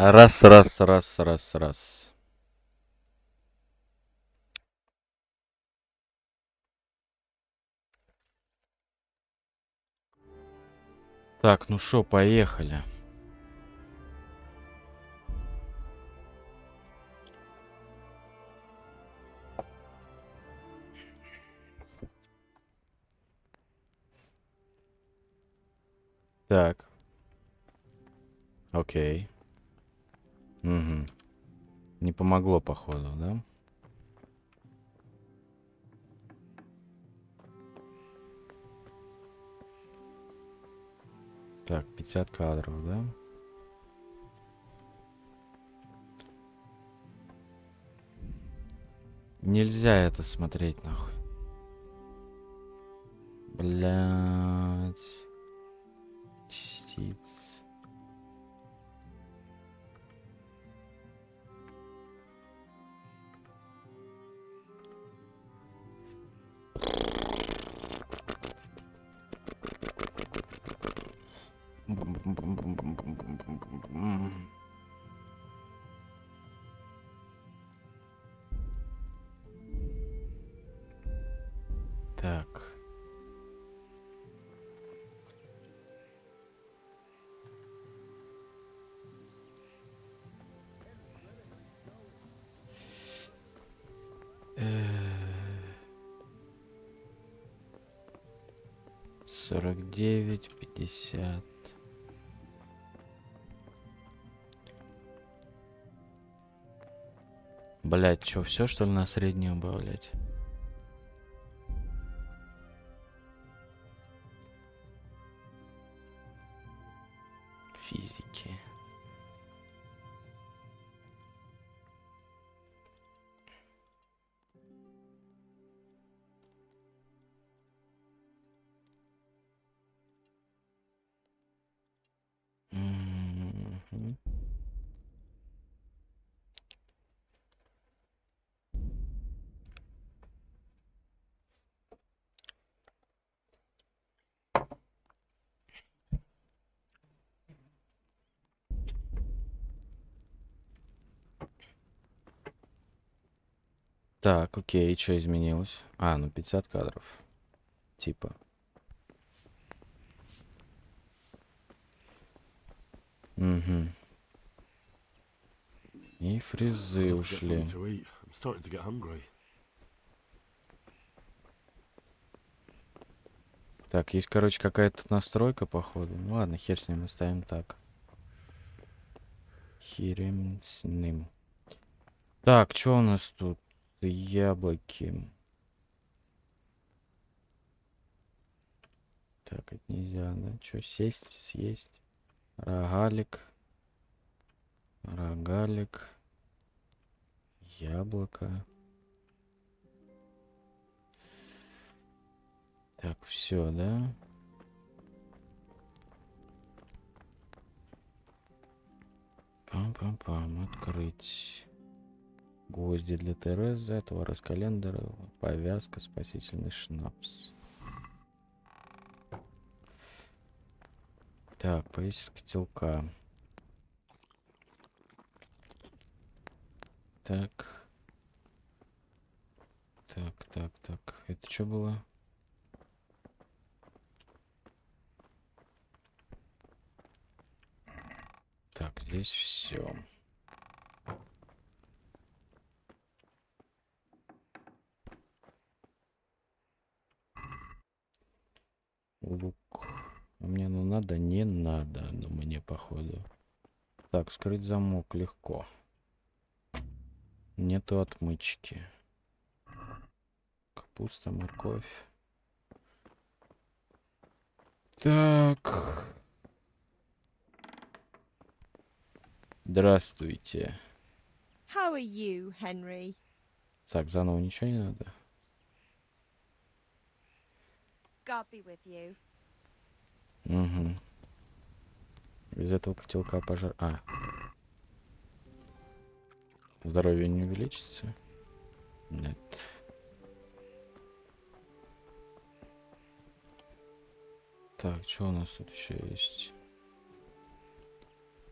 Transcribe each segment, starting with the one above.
Раз, раз, раз, раз, раз. Так, ну шо, поехали. Так. Окей. Угу. Не помогло, походу, да? Так, 50 кадров, да? Нельзя это смотреть, нахуй. Блять. Частиц. Так. Э, 49, 50. Блять, чё, все что ли на среднюю убавлять? Физики. Мгм. Так, окей, что изменилось? А, ну 50 кадров. Типа. Угу. И фрезы I'll have to get something ушли. to eat. I'm starting to get hungry. Так, есть, короче, какая-то настройка, походу. Ну ладно, хер с ним, оставим так. Херем с ним. Так, что у нас тут? Яблоки. Так, это нельзя, да? Что, сесть, съесть? Рогалик. Рогалик. Яблоко. Так, все, да? Пам-пам-пам, открыть. Гвозди для Терезы, товар из календара, повязка, спасительный шнапс. Так, повесить с котелка. Так. Так. Это что было? Так, здесь все. Лук. А мне ну надо, не надо, но мне походу. Так, скрыть замок легко. Нету отмычки. Капуста, морковь. Так. Здравствуйте. How are you, Henry? Так, заново ничего не надо. God be with you. Угу. Из этого котелка пожар... А. Здоровье не увеличится? Нет. Так, что у нас тут еще есть?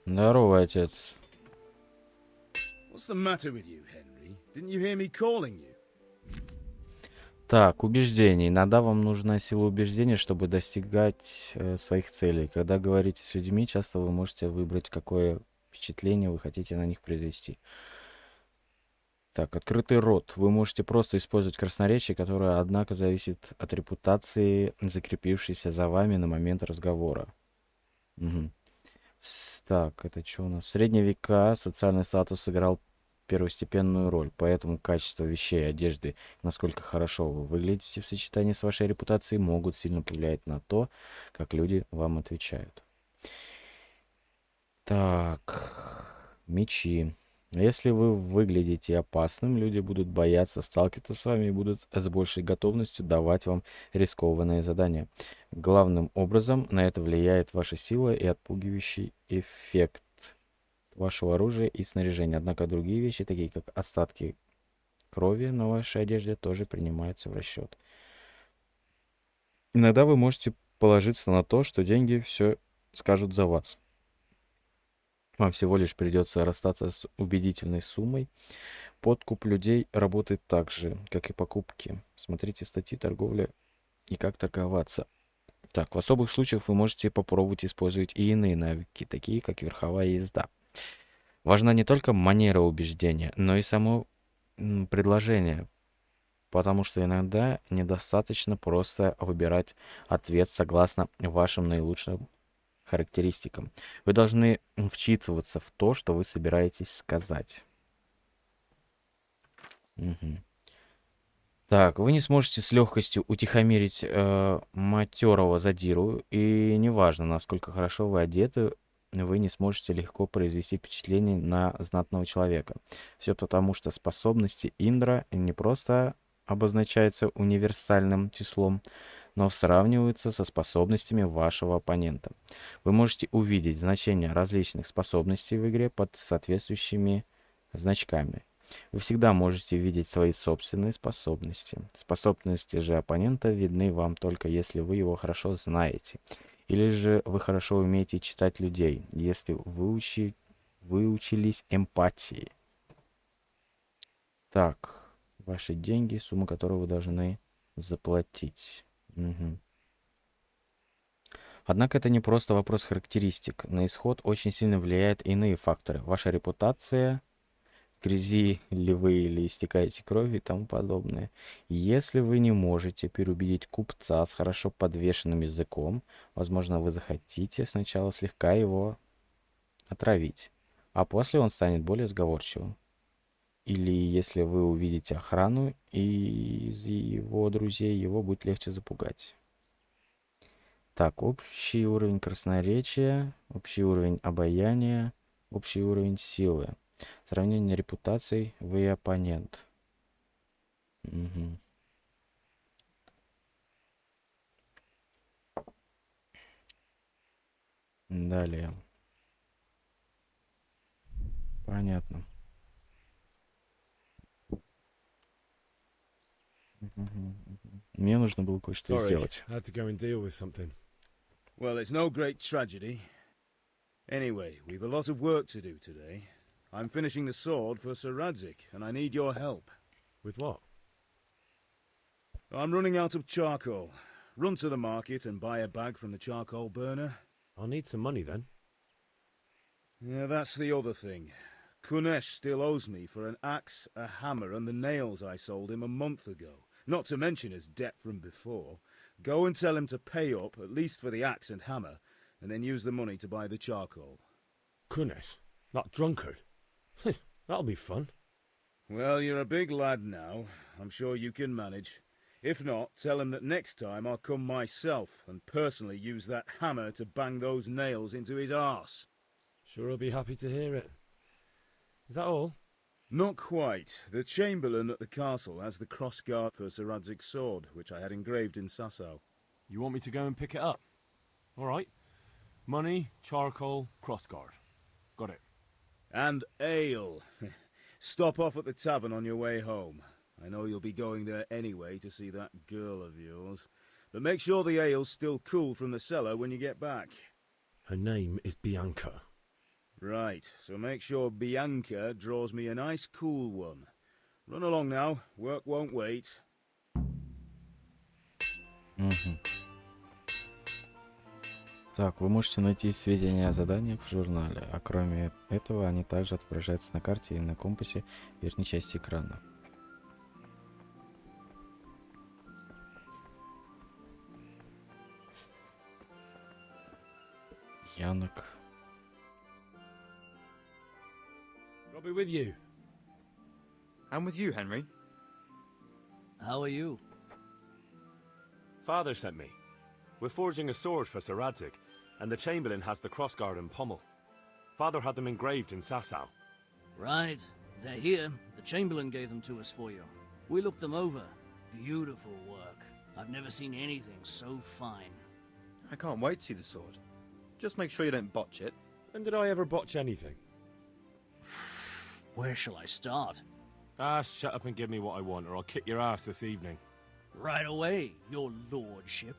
Здорово, отец. the matter with you, Henry? Didn't you hear me calling you? Так, убеждение. Иногда вам нужна сила убеждения, чтобы достигать своих целей. Когда говорите с людьми, часто вы можете выбрать, какое впечатление вы хотите на них произвести. Так, открытый рот. Вы можете просто использовать красноречие, которое, однако, зависит от репутации, закрепившейся за вами на момент разговора. Мгм. Так, это что у нас? В средние века социальный статус сыграл первостепенную роль, поэтому качество вещей, одежды, насколько хорошо вы выглядите в сочетании с вашей репутацией, могут сильно повлиять на то, как люди вам отвечают. Так, мечи. Если вы выглядите опасным, люди будут бояться сталкиваться с вами и будут с большей готовностью давать вам рискованные задания. Главным образом на это влияет ваша сила и отпугивающий эффект вашего оружия и снаряжения. Однако другие вещи, такие как остатки крови на вашей одежде, тоже принимаются в расчет. Иногда вы можете положиться на то, что деньги все скажут за вас. Вам всего лишь придется расстаться с убедительной суммой. Подкуп людей работает так же, как и покупки. Смотрите статьи торговля и как торговаться. Так, в особых случаях вы можете попробовать использовать и иные навыки, такие как верховая езда. Важна не только манера убеждения, но и само предложение, потому что иногда недостаточно просто выбирать ответ согласно вашим наилучшим характеристикам. Вы должны вчитываться в то, что вы собираетесь сказать. Мгм. Так, вы не сможете с легкостью утихомирить матерого задиру, и неважно, насколько хорошо вы одеты, вы не сможете легко произвести впечатление на знатного человека. Все потому, что способности Индра не просто обозначаются универсальным числом, но сравниваются со способностями вашего оппонента. Вы можете увидеть значение различных способностей в игре под соответствующими значками. Вы всегда можете видеть свои собственные способности. Способности же оппонента видны вам только если вы его хорошо знаете. Или же вы хорошо умеете читать людей, если выучились эмпатии. Так, ваши деньги, сумма которой вы должны заплатить. Мгм. Однако это не просто вопрос характеристик. На исход очень сильно влияют иные факторы. Ваша репутация, в грязи ли вы или истекаете кровью и тому подобное. Если вы не можете переубедить купца с хорошо подвешенным языком, возможно, вы захотите сначала слегка его отравить, а после он станет более сговорчивым. Или если вы увидите охрану из его друзей, его будет легче запугать. Так, общий уровень красноречия, общий уровень обаяния, общий уровень силы. Сравнение репутаций, вы и оппонент. Мгм. Далее. Понятно. Мгм. Мне нужно было кое-что Sorry, сделать. I had to go and deal with something. Well, it's no great tragedy. Anyway, we've a lot of work to do today. I'm finishing the sword for Sir Radzig, and I need your help. With what? I'm running out of charcoal. Run to the market and buy a bag from the charcoal burner. I'll need some money then. Yeah, that's the other thing. Kunesh still owes me for an axe, a hammer, and the nails I sold him a month ago. Not to mention his debt from before. Go and tell him to pay up, at least for the axe and hammer, and then use the money to buy the charcoal. Goodness, that drunkard. That'll be fun. Well, you're a big lad now. I'm sure you can manage. If not, tell him that next time I'll come myself and personally use that hammer to bang those nails into his arse. Sure, I'll be happy to hear it. Is that all? Not quite. The Chamberlain at the castle has the crossguard for Sir Radzig's sword, which I had engraved in Sasau. You want me to go and pick it up? All right. Money, charcoal, crossguard. Got it. And ale. Stop off at the tavern on your way home. I know you'll be going there anyway to see that girl of yours. But make sure the ale's still cool from the cellar when you get back. Her name is Bianca. Right, so make sure Bianca draws me a nice cool one. Run along now, work won't wait. Мгм. Так, вы можете найти сведения о заданиях в журнале, а кроме этого они также отображаются на карте и на компасе в верхней части экрана. Янок. I'll be with you. I'm with you, Henry. How are you? Father sent me. We're forging a sword for Sir Radzig, and the Chamberlain has the crossguard and pommel. Father had them engraved in Sasau. Right. They're here. The Chamberlain gave them to us for you. We looked them over. Beautiful work. I've never seen anything so fine. I can't wait to see the sword. Just make sure you don't botch it. When did I ever botch anything? Where shall I start? Ah, shut up and give me what I want, or I'll kick your ass this evening. Right away, your lordship.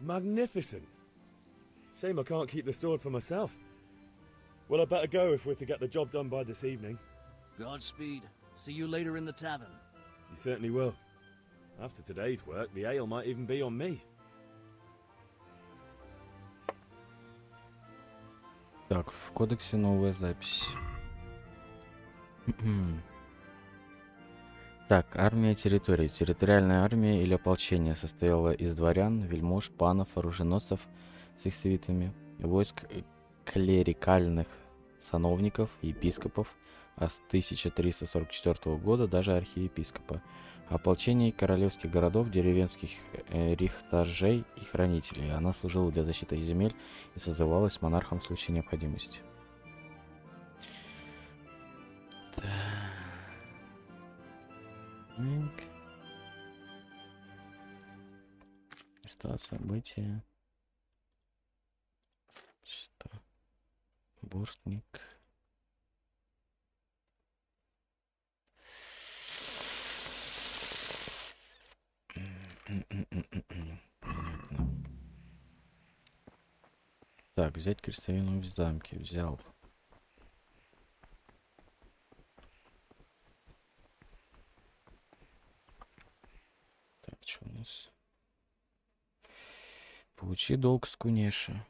Magnificent. Shame I can't keep the sword for myself. Well, I better go if we're to get the job done by this evening. Godspeed. See you later in the tavern. You certainly will. After today's work, the ale might even be on me. Так, в кодексе новая запись. Так, армия территорий. Территориальная армия или ополчение состояла из дворян, вельмож, панов, оруженосцев с их свитами, войск клерикальных сановников, епископов, а с 1344 года даже архиепископа, ополчений королевских городов, деревенских рихтажей и хранителей. Она служила для защиты их земель и созывалась монархом в случае необходимости. Так. Места события. Что? Бурстник. Понятно. Так, взять крестовину в замке. Взял. Так, что у нас? Получи долг с Кунеша.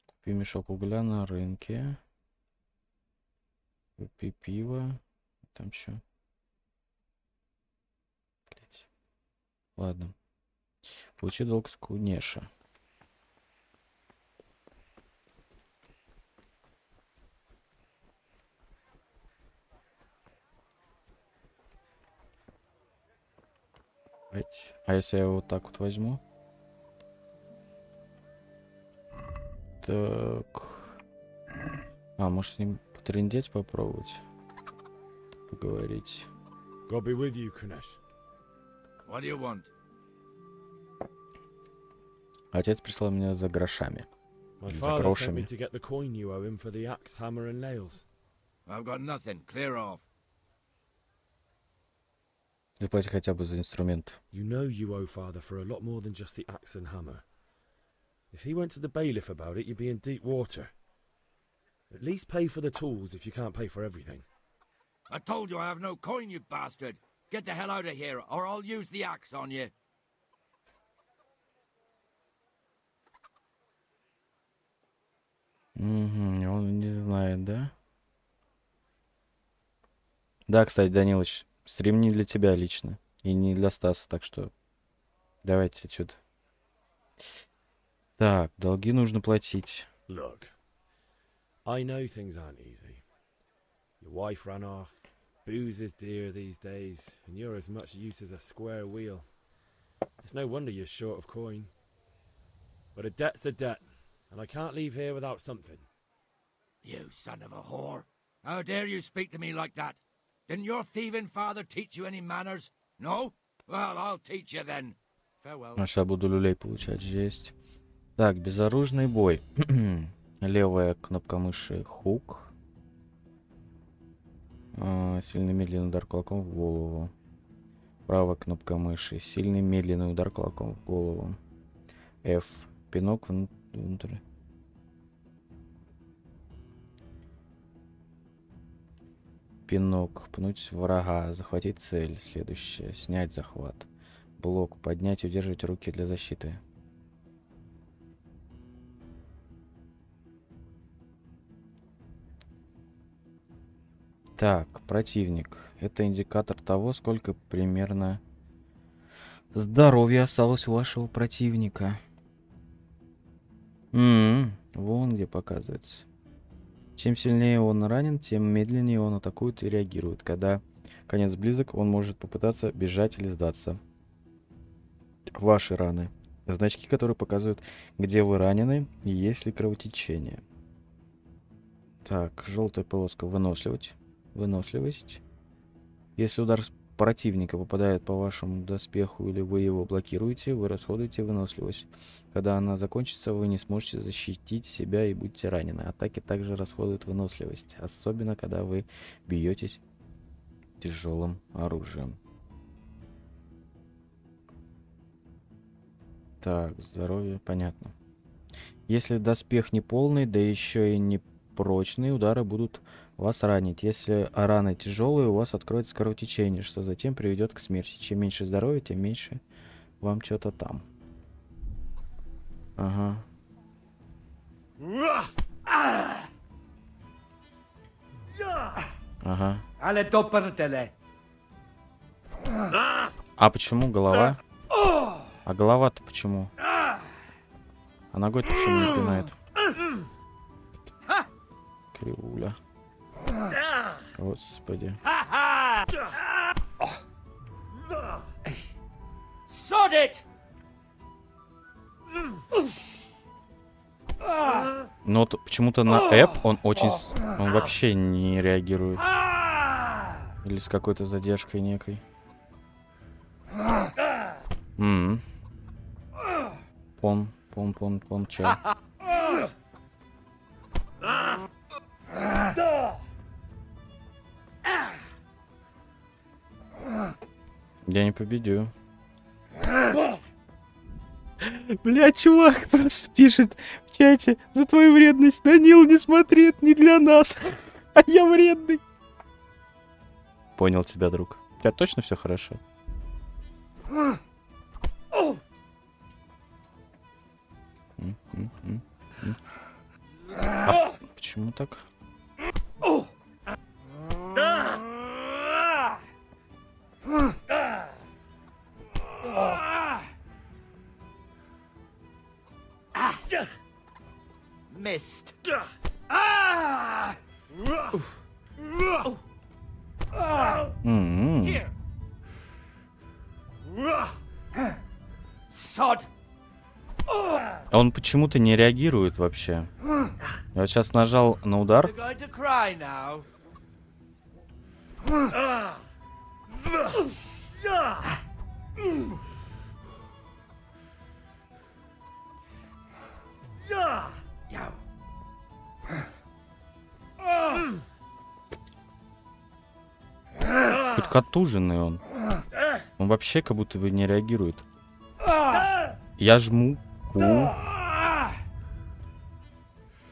Купи мешок угля на рынке. Купи пиво. Там что? Ладно. Получи долг с Кунеша. А если я его вот так вот возьму? Так. А, может с ним потрындеть попробовать? Поговорить. God be with you, Kunesh. What do you want? Отец прислал меня за грошами. My За father sent me грошами. to get the coin you owe him for the axe, hammer, and nails. I've got nothing. Clear off. Заплати хотя бы за инструмент. You know you owe father for a lot more than just the axe and hammer. If he went to the bailiff about it, you'd be in deep water. At least pay for the tools if you can't pay for everything. I told you I have no coin, you bastard. Get the hell out of here, or I'll use the axe on you. Угу, он не знает, да? Да, кстати, Данилыч, стрим не для тебя лично. И не для Стаса, так что давайте отсюда. Так, долги нужно платить. Look, I know things aren't easy. Your wife ran off, booze is dear these days, and you're as much use as a square wheel. It's no wonder you're short of coin. But a debt's a debt, and I can't leave here without something. You son of a whore. How dare you speak to me like that? Didn't your thieving father teach you any manners? No? Well, I'll teach you then. Farewell. А сейчас буду люлей получать, жесть. Так, безоружный бой. Левая кнопка мыши хук. Сильный медленный удар кулаком в голову. Правая кнопка мыши. Сильный медленный удар кулаком в голову. F. Пинок внутрь. Пинок. Пнуть врага. Захватить цель. Следующее. Снять захват. Блок. Поднять и удерживать руки для защиты. Так, противник. Это индикатор того, сколько примерно здоровья осталось у вашего противника. Вон где показывается. Чем сильнее он ранен, тем медленнее он атакует и реагирует. Когда конец близок, он может попытаться бежать или сдаться. Ваши раны. Значки, которые показывают, где вы ранены и есть ли кровотечение. Так, желтая полоска. Выносливость. Если удар противника попадает по вашему доспеху или вы его блокируете, вы расходуете выносливость. Когда она закончится, вы не сможете защитить себя и будете ранены. Атаки также расходуют выносливость, особенно когда вы бьетесь тяжелым оружием. Так, здоровье, понятно. Если доспех не полный, да еще и не прочные, удары будут вас ранить. Если раны тяжелые, у вас откроется кровотечение, что затем приведет к смерти. Чем меньше здоровья, тем меньше вам что-то там. Ага. Ага. А почему голова? А голова-то почему? А ногой-то почему не пинает? Кривуля. Господи. Sod it! Но вот почему-то на App он он вообще не реагирует. Или с какой-то задержкой некой. Пон, чай. Я не победю. Бля, чувак просто пишет в чате: за твою вредность Данил не смотрит, не для нас. А я вредный. Понял тебя, друг. У тебя точно все хорошо? А почему так? Missed. Here. Sod. Он почему-то не реагирует вообще. Я вот сейчас нажал на удар. You're going to cry now. Yo. Хоть контуженный он. Он вообще как будто бы не реагирует. Я жму Q. А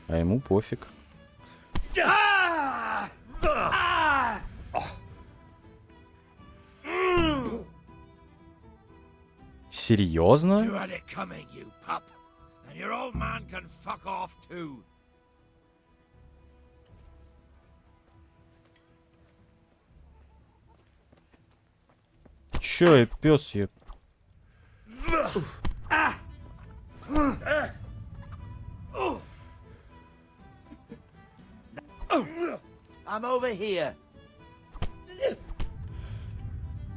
ему пофиг. Серьезно? You had it coming, you pup. And your old man can fuck off too. Чё, пес я? I'm over here.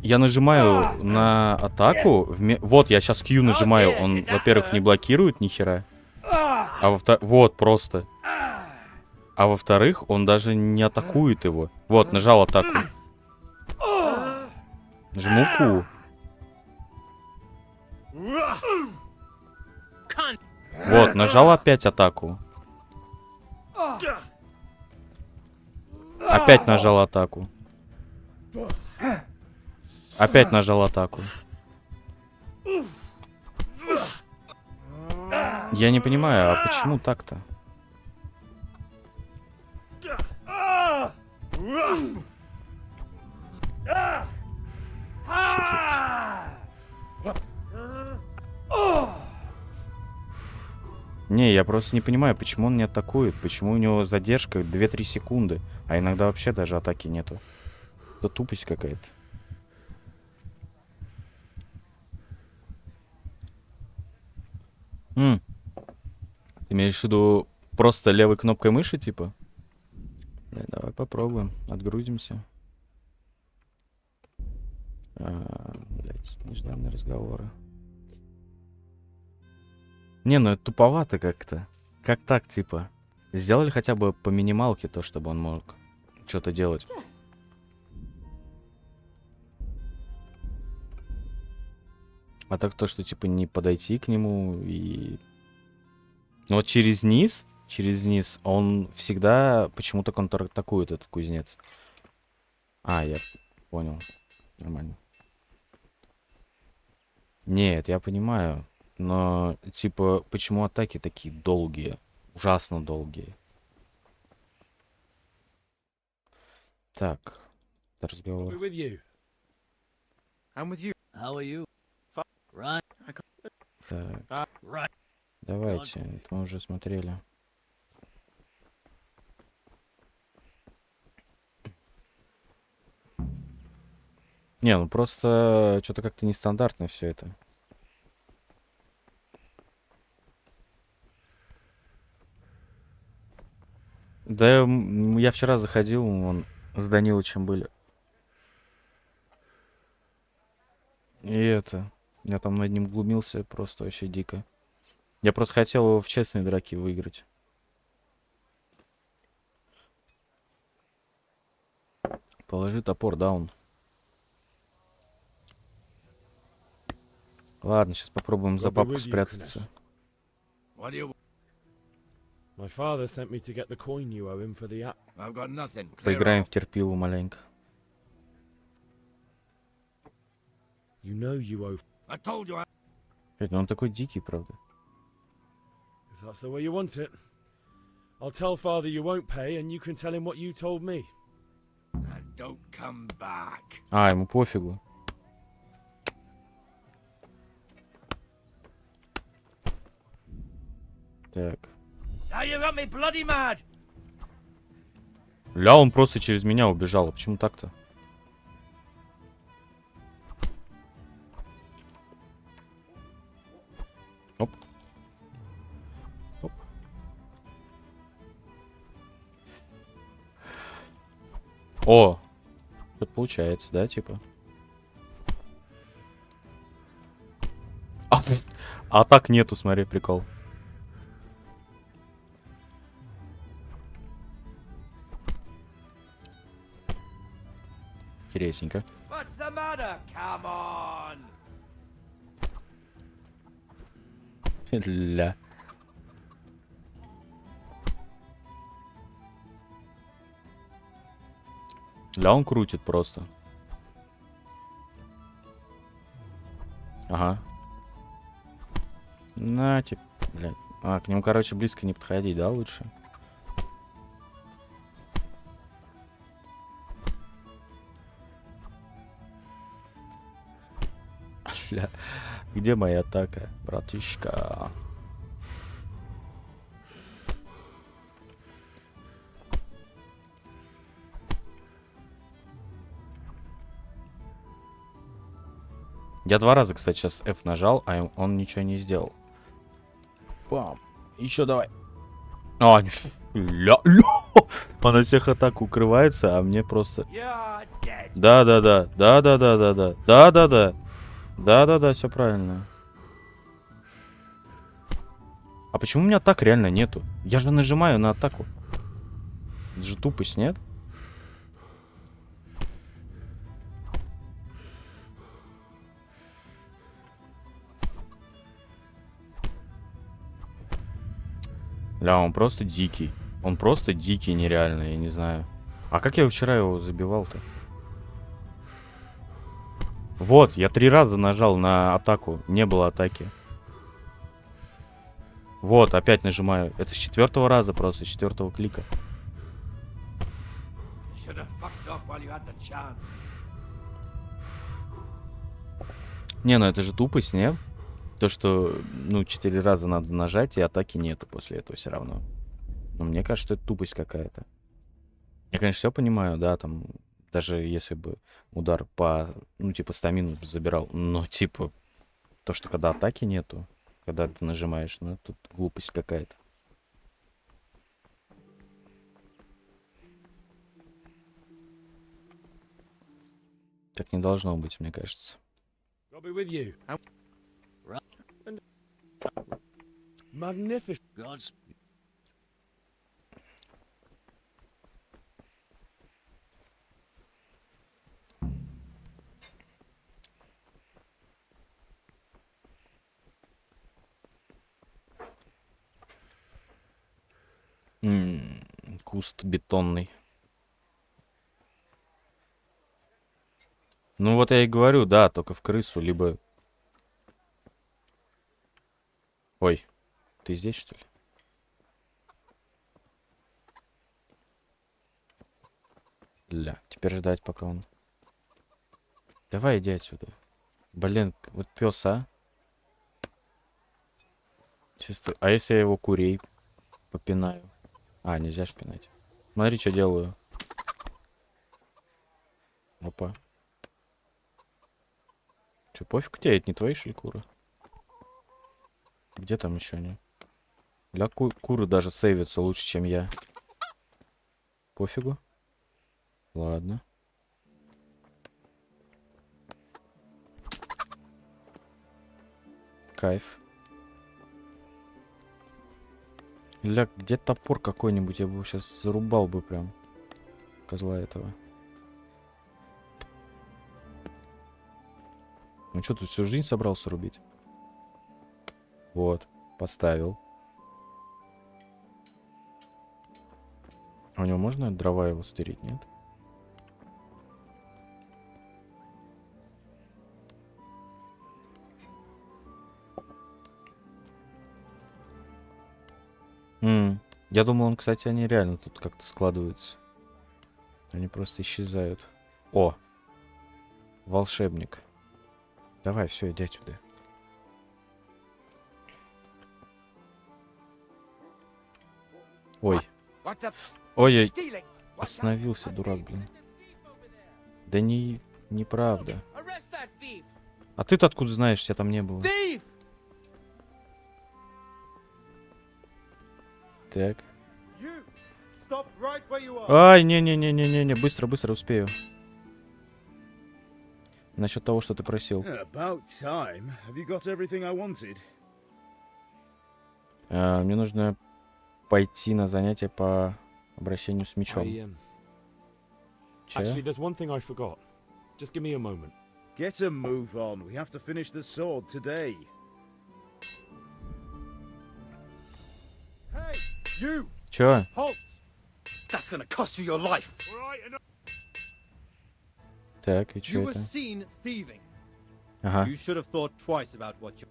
Я нажимаю на атаку. Вот, я сейчас Q нажимаю. Он, во-первых, не блокирует ни хера. А во-вторых, вот, просто. А во-вторых, он даже не атакует его. Вот, нажал атаку. Жму Q. Вот, нажал опять атаку. Опять нажал атаку. Опять нажал атаку. Я не понимаю, а почему так-то? Не, я просто не понимаю, почему он не атакует, почему у него задержка 2-3 секунды, а иногда вообще даже атаки нету. Это тупость какая-то. Ты имеешь в виду просто левой кнопкой мыши, типа? Давай попробуем, отгрузимся. Блять, нежданные разговоры. Не, ну это туповато как-то. Как так, типа? Сделали хотя бы по минималке то, чтобы он мог что-то делать. А так то, что типа не подойти к нему и... Ну вот через низ, он всегда почему-то контратакует, этот кузнец. А, я понял. Нормально. Нет, я понимаю. Но, типа, почему атаки такие долгие? Ужасно долгие. Так. Разговор. I'll be with you. I'm with you. How are you? Right, Так, right. давайте. Это мы уже смотрели. Не, ну просто что-то как-то нестандартно все это. Да, я вчера заходил, он с Данилычем были. И это... Я там над ним глумился просто вообще дико. Я просто хотел его в честной драке выиграть. Положи топор, даун. Ладно, сейчас попробуем за We'll be бабку with you, спрятаться. What do you... My father sent me to get the coin you owe him for the app. I've got nothing. Clear Поиграем off. в терпилу маленько. You know you owe. I told you I... Блядь, ну он такой дикий, правда. If that's the way you want it, I'll tell father you won't pay, and you can tell him what you told me. And don't come back. А, ему пофигу. Так. Now you got me bloody mad. Ля, он просто через меня убежал. А почему так-то? Оп. Оп. О! Это получается, да, типа? А так нету, смотри, прикол. Интересненько. What's the matter? Come on. Ля. Ля, он крутит просто. Ага. На, типа, блядь. А, к нему, короче, близко не подходить, да, лучше? Ля. Где моя атака, братишка? Я 2 раза, кстати, сейчас F нажал, а он ничего не сделал. Бам. Еще давай. А, ля. Он от всех атак укрывается, а мне просто... You're dead. Да-да-да. Да-да-да-да-да. Да-да-да. Да-да-да, все правильно. А почему у меня атак реально нету? Я же нажимаю на атаку. Это же тупость, нет? Ля, он просто дикий. Он просто дикий, нереально, я не знаю. А как я вчера его забивал-то? Вот, я 3 раза нажал на атаку. Не было атаки. Вот, опять нажимаю. Это с 4-го раза просто, с 4-го клика. You should have fucked off while you had the chance. Не, ну это же тупость, не? То, что, ну, 4 раза надо нажать, и атаки нету после этого все равно. Но мне кажется, что это тупость какая-то. Я, конечно, все понимаю, да, там, даже если бы удар по, ну, типа, стамину забирал, но, типа, то, что когда атаки нету, когда ты нажимаешь, ну, тут глупость какая-то. Так не должно быть, мне кажется. I'll be with you. Right. Magnificent. God's Куст бетонный. Ну вот я и говорю, да, только в крысу, либо... Ой, ты здесь, что ли? Ля, теперь ждать, пока он... Давай, иди отсюда. Блин, вот пес, а? Чисто... А если я его курей попинаю? А, нельзя шпинать. Смотри, что делаю. Опа. Че, пофиг тебе, это не твои, что ли, куры? Где там еще они? Для куры даже сейвятся лучше, чем я. Пофигу. Ладно. Кайф. Ля, где топор какой-нибудь? Я бы его сейчас зарубал бы прям. Козла этого. Ну что, тут всю жизнь собрался рубить? Вот, поставил. А у него можно дрова его стырить, нет? Я думал, он, кстати, они реально тут как-то складываются. Они просто исчезают. О! Волшебник. Давай, все, иди отсюда. Ой. What the Ой-ой. stealing? What's that? Остановился, дурак, блин. Да неправда. Arrest that thief! А ты-то откуда знаешь, тебя там не было? Thief! Так. You! Stop right where you are! Ай, не-не-не-не-не, быстро успею. Насчет того, что ты просил. About time. Have you got everything I wanted? Мне нужно пойти на занятие по обращению с мечом. Actually, Че? there's one thing I forgot. Just give me a moment. Get a move on. We have to finish the sword today. Hey! You! Че? Halt! That's gonna cost you your life! Так, и You че were это? seen thieving. Ага, You should have thought twice about what you...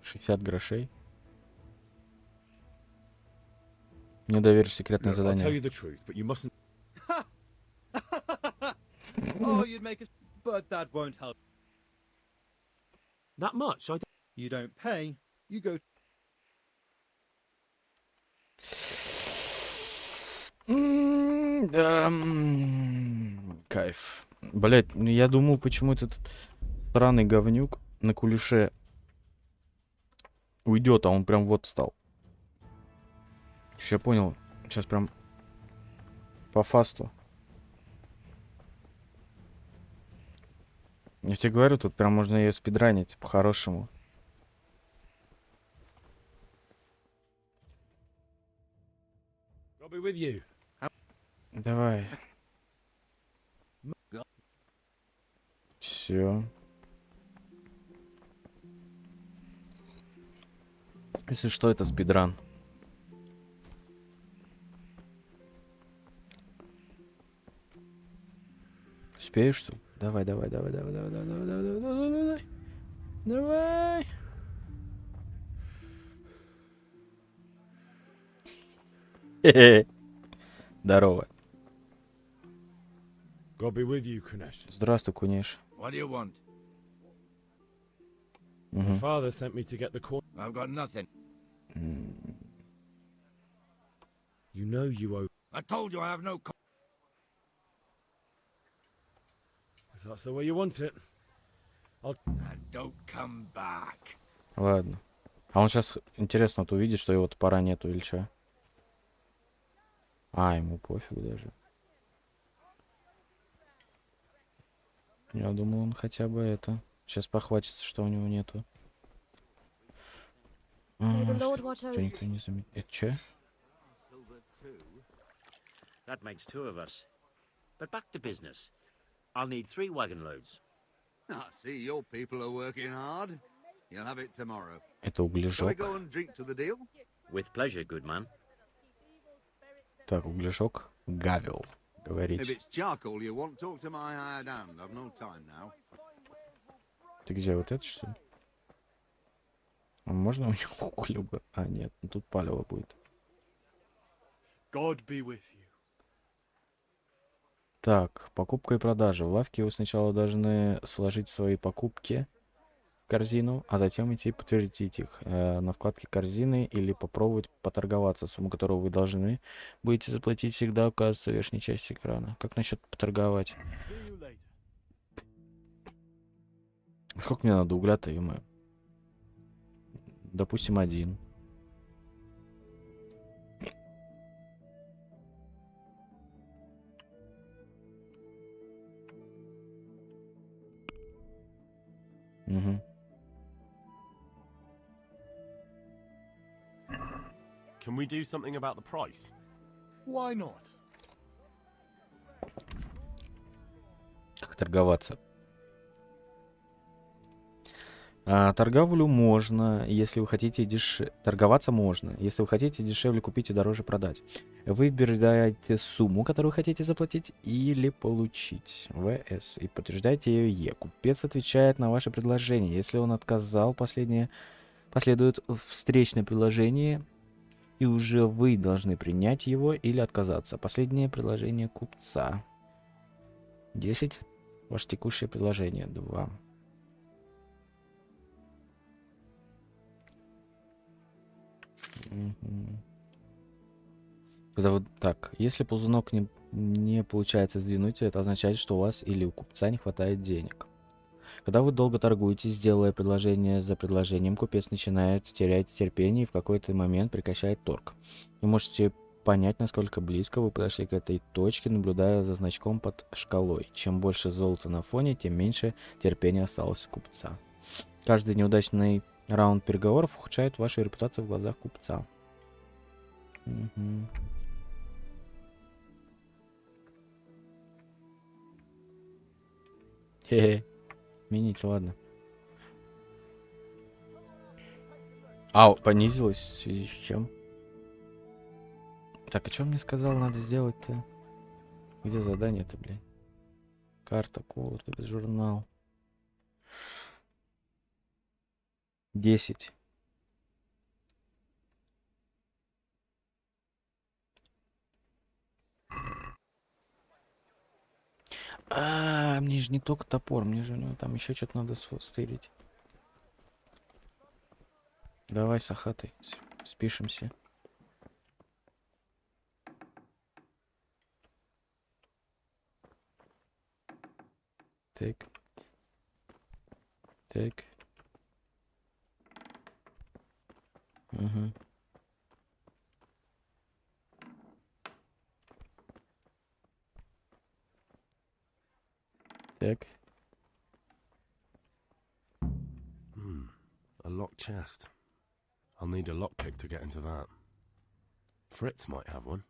60 грошей. Не доверишь секретное Look, I'll tell задание. you the truth, but you mustn't. Oh, you'd make us... But that won't help. That much? I You don't pay, you go... Да, кайф. Блять, ну я думал, почему этот странный говнюк на кулише уйдет, а он прям вот встал. Я понял. Сейчас прям по фасту. Я тебе говорю, тут прям можно ее спидранить по-хорошему. I'll be with you. Давай. Все. Если что, это спидран. Успею, что ли? Давай, давай, давай, давай, давай, давай, давай, давай, давай, давай, давай. Хе-хе. Здорово. God be with you, Kunesh. Здравствуй, Кунеш. What do you want? My Мгм. father sent me to get the coin. I've got nothing. You know you owe. I told you I have no. If that's the way you want it. And don't come back. Ладно. А он сейчас, интересно, вот увидит, что его топора нету или что? А, ему пофиг даже. Я думал, он хотя бы это. Сейчас похватится, что у него нету. May the А, Lord watch что over никто не заметит. Это что? That makes 2 of us. But back to business. I'll need 3 wagon loads. I see your people are working hard. You'll have it tomorrow. Это Shall we углежок. go and drink to the deal? With pleasure, good man. Так, углежок. Гавел. If Говорить. it's charcoal you want, talk to my hired hand. I've no time now. Ты где, вот это что ли? А можно у него углю? А, нет, ну тут палево будет. God be with you. Так, покупка и продажа. В лавке вы сначала должны сложить свои покупки в корзину, а затем идти подтвердить их на вкладке корзины или попробовать поторговаться. Сумму, которую вы должны будете заплатить, всегда указывается в верхней части экрана. Как насчет поторговать? See you later. Сколько мне надо угля-то, ё-моё? Допустим, 1. Угу. Can we do something about the price? Why not? Как торговаться? Торговлю можно, если вы хотите торговаться можно, если вы хотите дешевле купить и дороже продать. Выбираете сумму, которую хотите заплатить или получить. ВС. И подтверждаете ее Е. Купец отвечает на ваше предложение. Если он отказал, последует встречное предложение, и уже вы должны принять его или отказаться. Последнее предложение купца. 10. Ваше текущее предложение. 2. Когда вот так, если ползунок не получается сдвинуть, это означает, что у вас или у купца не хватает денег. Когда вы долго торгуете, делая предложение за предложением, купец начинает терять терпение и в какой-то момент прекращает торг. Вы можете понять, насколько близко вы подошли к этой точке, наблюдая за значком под шкалой. Чем больше золота на фоне, тем меньше терпения осталось у купца. Каждый неудачный раунд переговоров ухудшает вашу репутацию в глазах купца. Угу. Хе-хе. Мините, ладно. Понизилось в связи с чем? Так, а что мне сказал, надо сделать-то? Где задание-то, блядь? Карта, код, журнал. 10. Мне же не только топор, мне же у него там еще что-то надо стырить. Давай, Сахатый, спишемся. Так. Так. Угу. Так. A locked chest. I'll need a lockpick to get into that. Fritz might have one.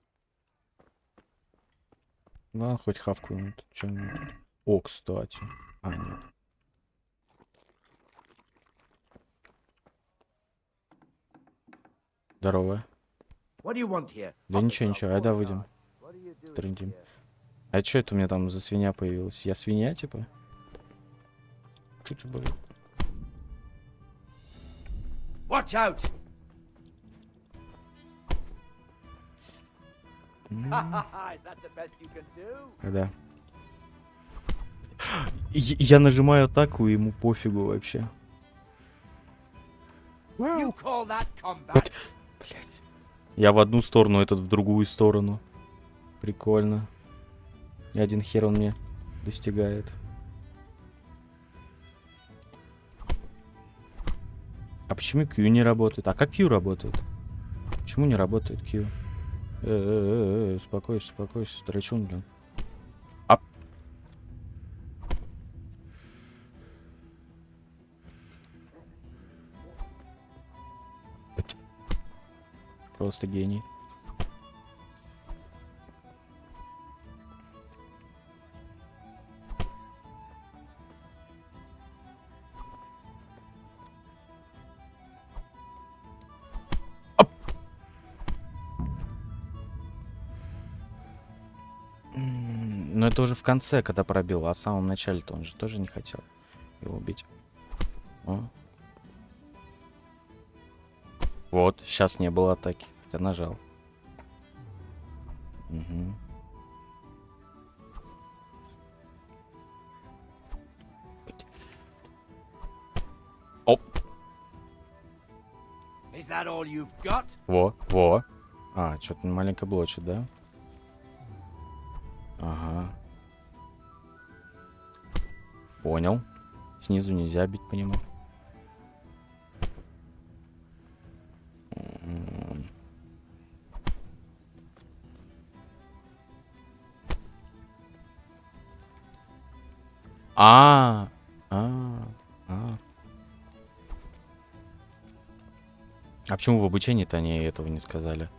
Ну, хоть хавку-нибудь. Что-нибудь. О, кстати. Нет. Здорово. What do you want here? Да ничего, ничего. Айда выйдем. Трындим. А чё это у меня там за свинья появилась? Я свинья, типа? Что это было? Watch out! Is that the best you can do? Когда? Я нажимаю атаку, и ему пофигу вообще. You call that combat? Блять. Я в одну сторону, этот в другую сторону. Прикольно. И один хер он мне достигает. А почему Q не работает? А как Q работает? Почему не работает Q? Успокойся, успокойся, драчун, блин. А... Просто гений. Но это уже в конце, когда пробил, а в самом начале-то он же тоже не хотел его убить. О. Вот, сейчас не было атаки, хотя нажал. Угу. Оп. Is that all you've got? Во. А, что-то маленько блочит, да? Ага. Понял. Снизу нельзя бить по нему. А, а, а. А почему в обучении-то они этого не сказали?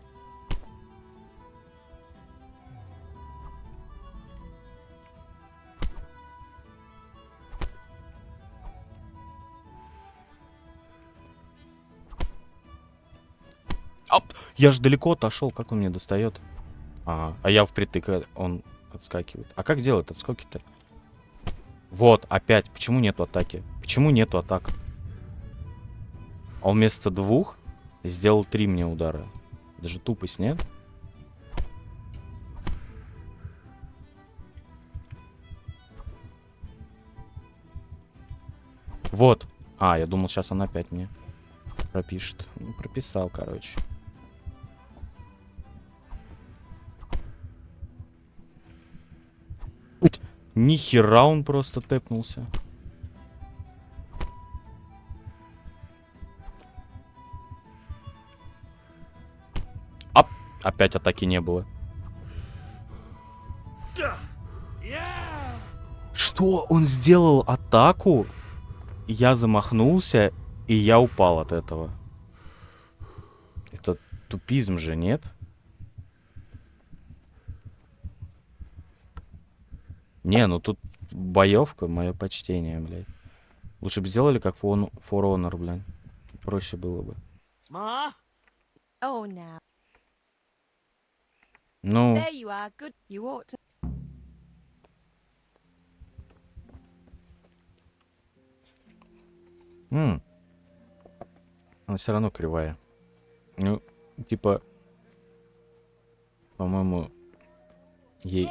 Ап! Я ж далеко отошел, как он мне достает? А я впритык, он отскакивает. А как делать отскоки-то? Вот, опять. Почему нету атаки? Почему нету атак? Он вместо 2 сделал 3 мне удара. Даже тупость, нет? Вот. Я думал, сейчас он опять мне пропишет. Ну, прописал, короче. Нихера он просто тэпнулся. Опять атаки не было. Что? Он сделал атаку? Я замахнулся, и я упал от этого. Это тупизм же, нет? Не, ну тут боевка, мое почтение, блядь. Лучше бы сделали как For Honor, блядь. Проще было бы. Ma? Oh, now. Ну, There you are. Good. You ought to. она все равно кривая. Ну, типа, по-моему, ей...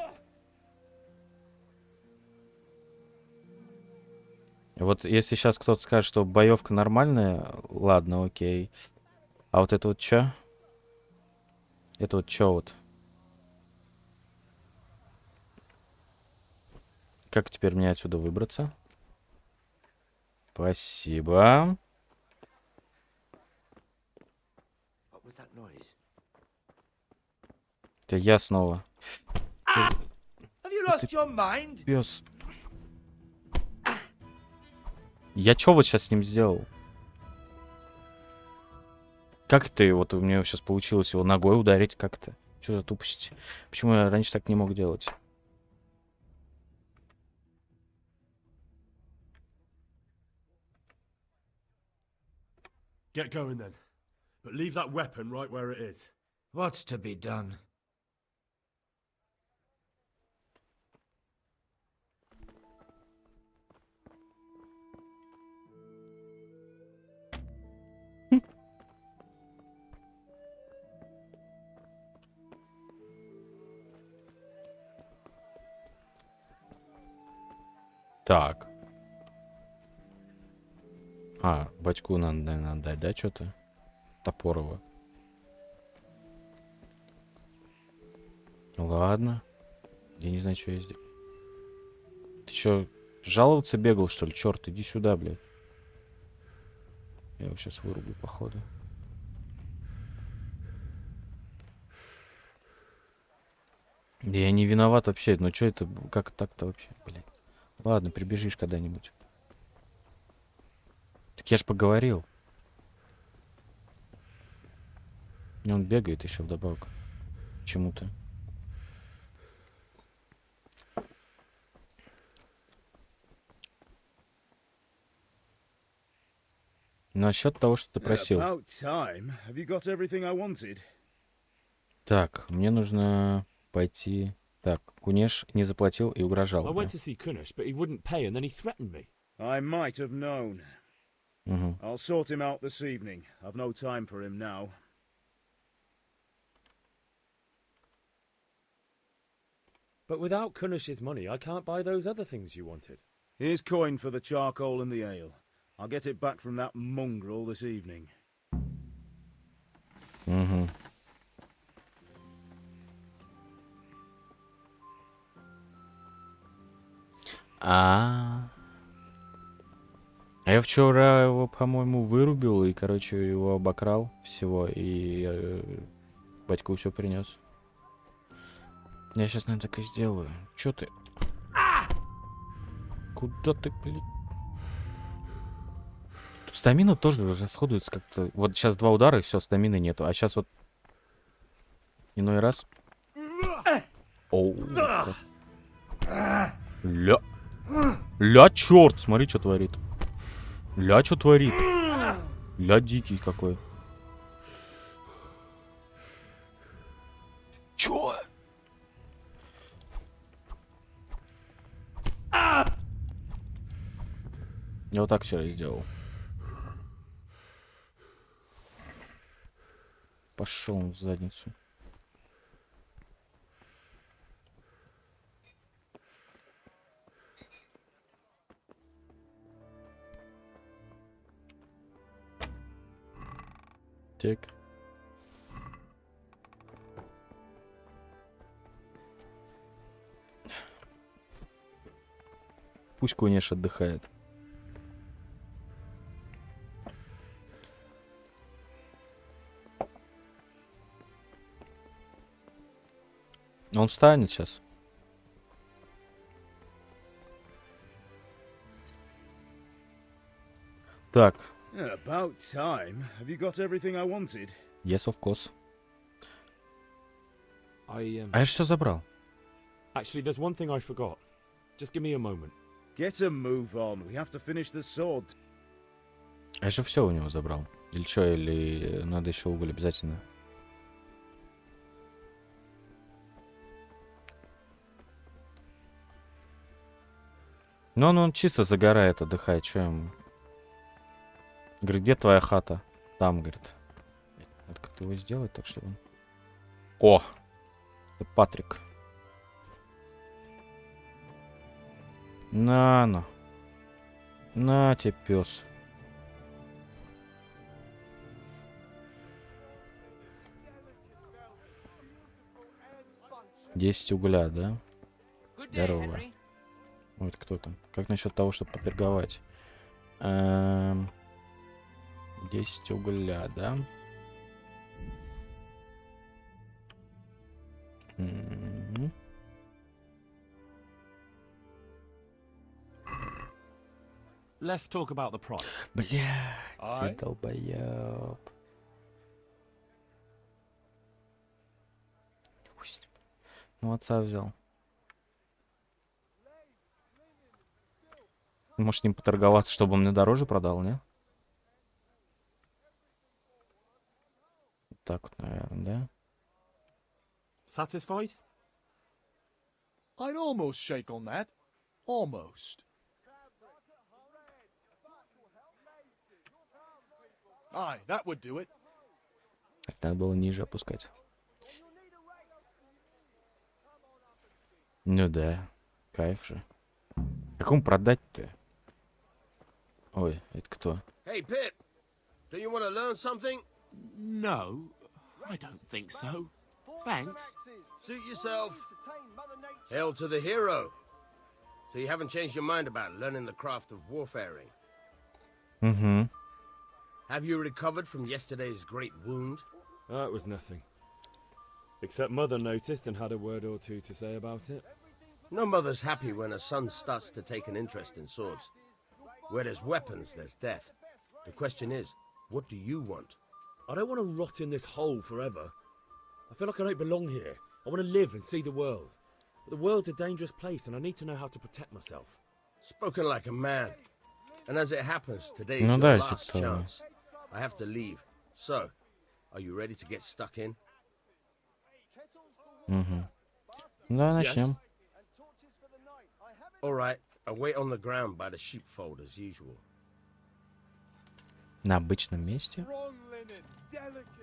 Вот если сейчас кто-то скажет, что боевка нормальная, ладно, окей. А вот это вот чё? Это вот чё вот? Как теперь мне отсюда выбраться? Спасибо. What was that noise? Это я снова. Have you lost your mind? Пёс. Я чё вот сейчас с ним сделал? Как ты, вот у меня сейчас получилось его ногой ударить как-то? Что за тупость? Почему я раньше так не мог делать? Get going then. But leave that weapon right where it is. What's to be done? Так. А, батьку надо, наверное, отдать, да, что-то? Топорова. Ладно. Я не знаю, что я сделал. Ты что, жаловаться бегал, что ли? Черт, иди сюда, блядь. Я его сейчас вырублю, походу. Да я не виноват вообще. Ну что это, как так-то вообще, блядь? Ладно, прибежишь когда-нибудь. Так я ж поговорил. И он бегает еще вдобавок. Почему-то. Насчет того, что ты просил. About time. Have you got everything I wanted? Так, мне нужно пойти... Так, Кунеш не заплатил и угрожал. I Да? went to see Kunish, but he wouldn't pay, and then he threatened me. I might have known. Угу. I'll sort him out this evening. I've no time for him now. But without Kunish's money, I can't buy those other things you wanted. Here's coin for the charcoal and the ale. I'll get it back from that mongrel this evening. Угу. А я вчера его, по-моему, вырубил и, короче, его обокрал всего, и батьку все принес. Я сейчас, наверное, так и сделаю. Чё ты? Куда ты, блин? Тут стамина тоже расходуется как-то. Вот сейчас 2 удара, и все, стамины нету. А сейчас вот иной раз. Оу. Ля. Ля, черт, смотри, что творит. Ля, что творит. Ля, дикий какой. Чё? Я вот так вчера и сделал. Пошел он в задницу. Так. Пусть Кунеш отдыхает. Он встанет сейчас. Так. About time. Have you got everything I wanted? Yes, of course. I А я же все забрал. Actually, there's one thing I forgot. Just give me a moment. Get a move on. We have to finish the sword. А я же все у него забрал. Или что, или надо еще уголь обязательно. Но он чисто загорает, отдыхает. Что ему? Говорит, где твоя хата? Там, говорит. Надо как-то его сделать, так что... О! Это Патрик. На. На тебе, пес. Десять угля, да? Здорово. Вот кто там? Как насчет того, чтобы поторговать? 10 угля, да? Мгм. Let's talk about the price. Бля, Ай. ты долбоёб. Хуй с ним. Ну, отца взял. Может, с ним поторговаться, чтобы он мне дороже продал, не? Так вот, наверное, да? Satisfied? I'd almost shake on that. Almost. Aye, that would do it. Надо было ниже опускать. Ну да, кайф же. Кому продать-то? Ой, это кто? Hey, Pip, do you want to learn something? No, I don't think so. Thanks. Suit yourself. Hail to the hero. So you haven't changed your mind about learning the craft of warfaring? Угу. Have you recovered from yesterday's great wound? It was nothing. Except Mother noticed and had a word or two to say about it. No mother's happy when her son starts to take an interest in swords. Where there's weapons, there's death. The question is, what do you want? I don't want to rot in this hole forever. I feel like I don't belong here. I want to live and see the world. But the world's a dangerous place and I need to know how to protect myself. Spoken like a man. And as it happens, today's Ну your да, last если кто- chance. I have to leave. So, are you ready to get stuck in? Угу. Да, начнем. All right, I'll wait on the ground by the sheepfold as usual. На обычном месте?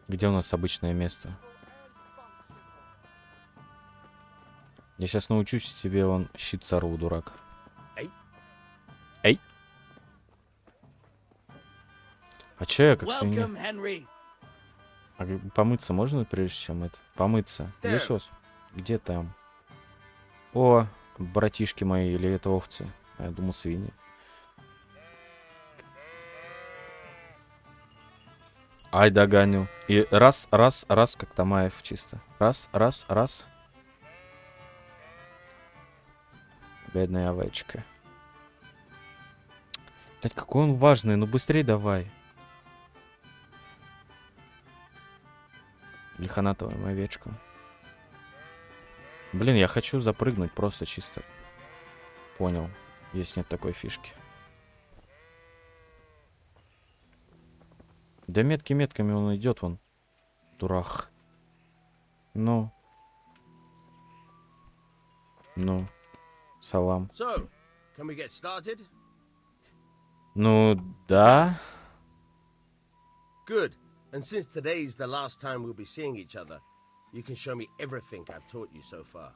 Где у нас обычное место? Я сейчас научусь тебе, он щит сорву, дурак. Эй. Эй. А чё я как свинья? Welcome, Henry. А помыться можно, прежде чем это? Помыться. There. Есть ос? Где там? О, братишки мои, или это овцы? А я думал, свиньи. Ай, догоню. И раз, раз, раз, как Тамаев чисто. Раз, раз, раз. Бедная овечка. Блядь, какой он важный, ну быстрей давай. Лихонатовая овечка. Блин, я хочу запрыгнуть просто чисто. Понял. Есть нет такой фишки. Да метками он идет вон. Дурак. Ну. Ну. Салам. So, can we get started? Ну, да. Good. And since today's the last time we'll be seeing each other, you can show me everything I've taught you so far.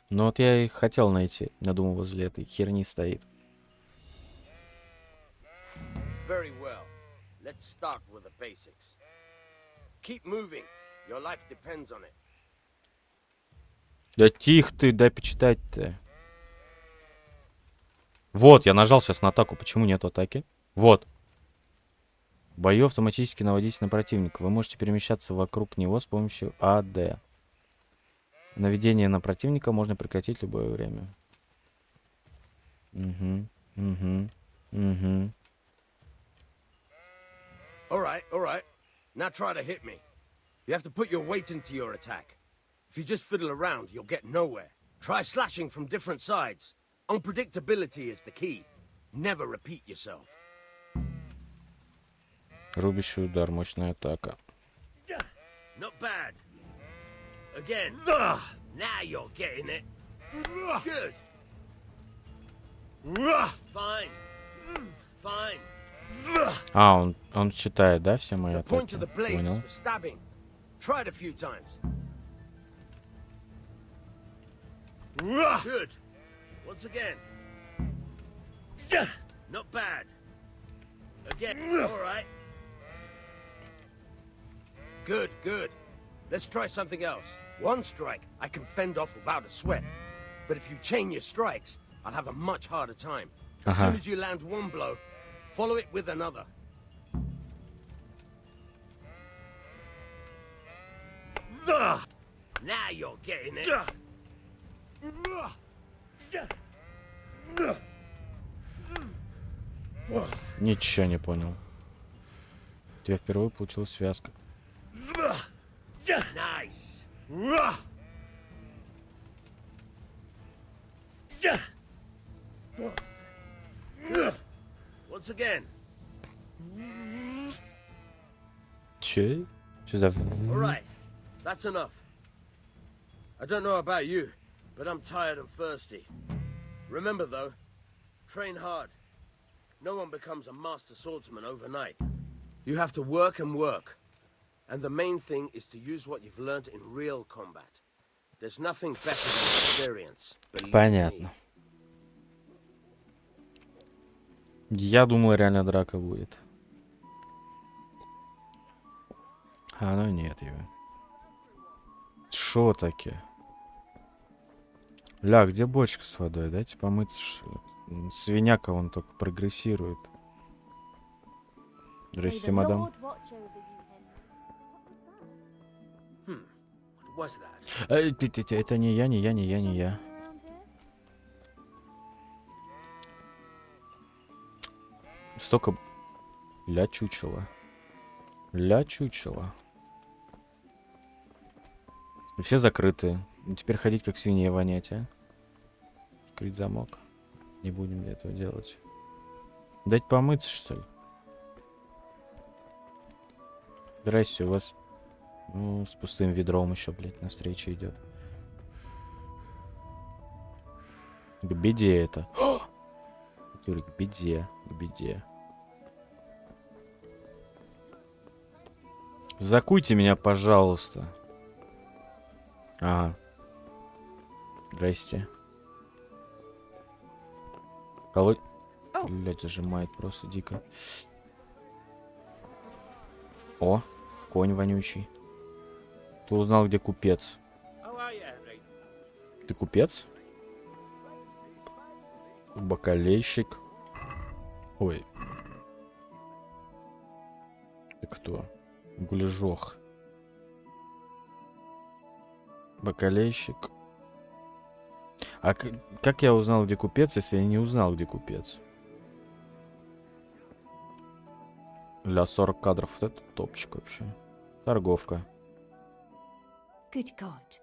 Ну вот я и хотел найти. Я думал, возле этой херни стоит. Very well. Let's start with the basics. Keep moving. Your life depends on it. Да тихо ты, дай почитать-то. Вот, я нажал сейчас на атаку. Почему нет атаки? Вот. В бою автоматически наводитесь на противника. Вы можете перемещаться вокруг него с помощью АД. Наведение на противника можно прекратить в любое время. Угу. Угу. Угу. All right. Now try to hit me. You have to put your weight into your attack. If you just fiddle around, you'll get nowhere. Try slashing from different sides. Unpredictability is the key. Never repeat yourself. Рубящий удар, мощная атака. Not bad. Again. Now you're getting it. Good. Fine. Fine. А, он читает, да, все мои The point атаки? of the blade is Понял. for stabbing. Try it a few times. Good. Once again. Not bad. Again. All right. Good. Let's try something else. One strike I can fend off without a sweat. But if you chain your strikes, I'll have a much harder time. As soon as you land one blow, follow it with another. Now you're getting it. Ничего не понял. У тебя впервые получилась связка. Nice. Good. Once again. Че? Что за... All right. That's enough. I don't know about you, but I'm tired and thirsty. Remember, though, train hard. No one becomes a master swordsman overnight. You have to work and work. And the main thing is to use what you've learned in real combat. There's nothing better than experience. believe me. Понятно. Я думал, реально драка будет. А, ну нет его. Шо таки? Ля, где бочка с водой? Дайте помыться, что ли? Свиняка вон только прогрессирует. Здрасте, мадам. What was that? Это не я, не я, не я, не я. Столько... Ля чучело. Ля чучело. И все закрыты. Ну, теперь ходить как свинья вонять, а? Открыть замок. Не будем этого делать. Дать помыться, что ли? Здрасте, у вас... Ну, с пустым ведром еще, блядь, навстречу идет. К беде это. К беде, к беде. Закуйте меня, пожалуйста. Ага. Здрасте. Колоть... Блядь, зажимает просто дико. О, конь вонючий. Ты узнал, где купец? Ты купец? Бакалейщик. Ой. Ты кто? Гуляжох. Бакалейщик. А как я узнал, где купец, если я не узнал, где купец? Для 40 кадров. Вот это топчик вообще. Торговка. Good God.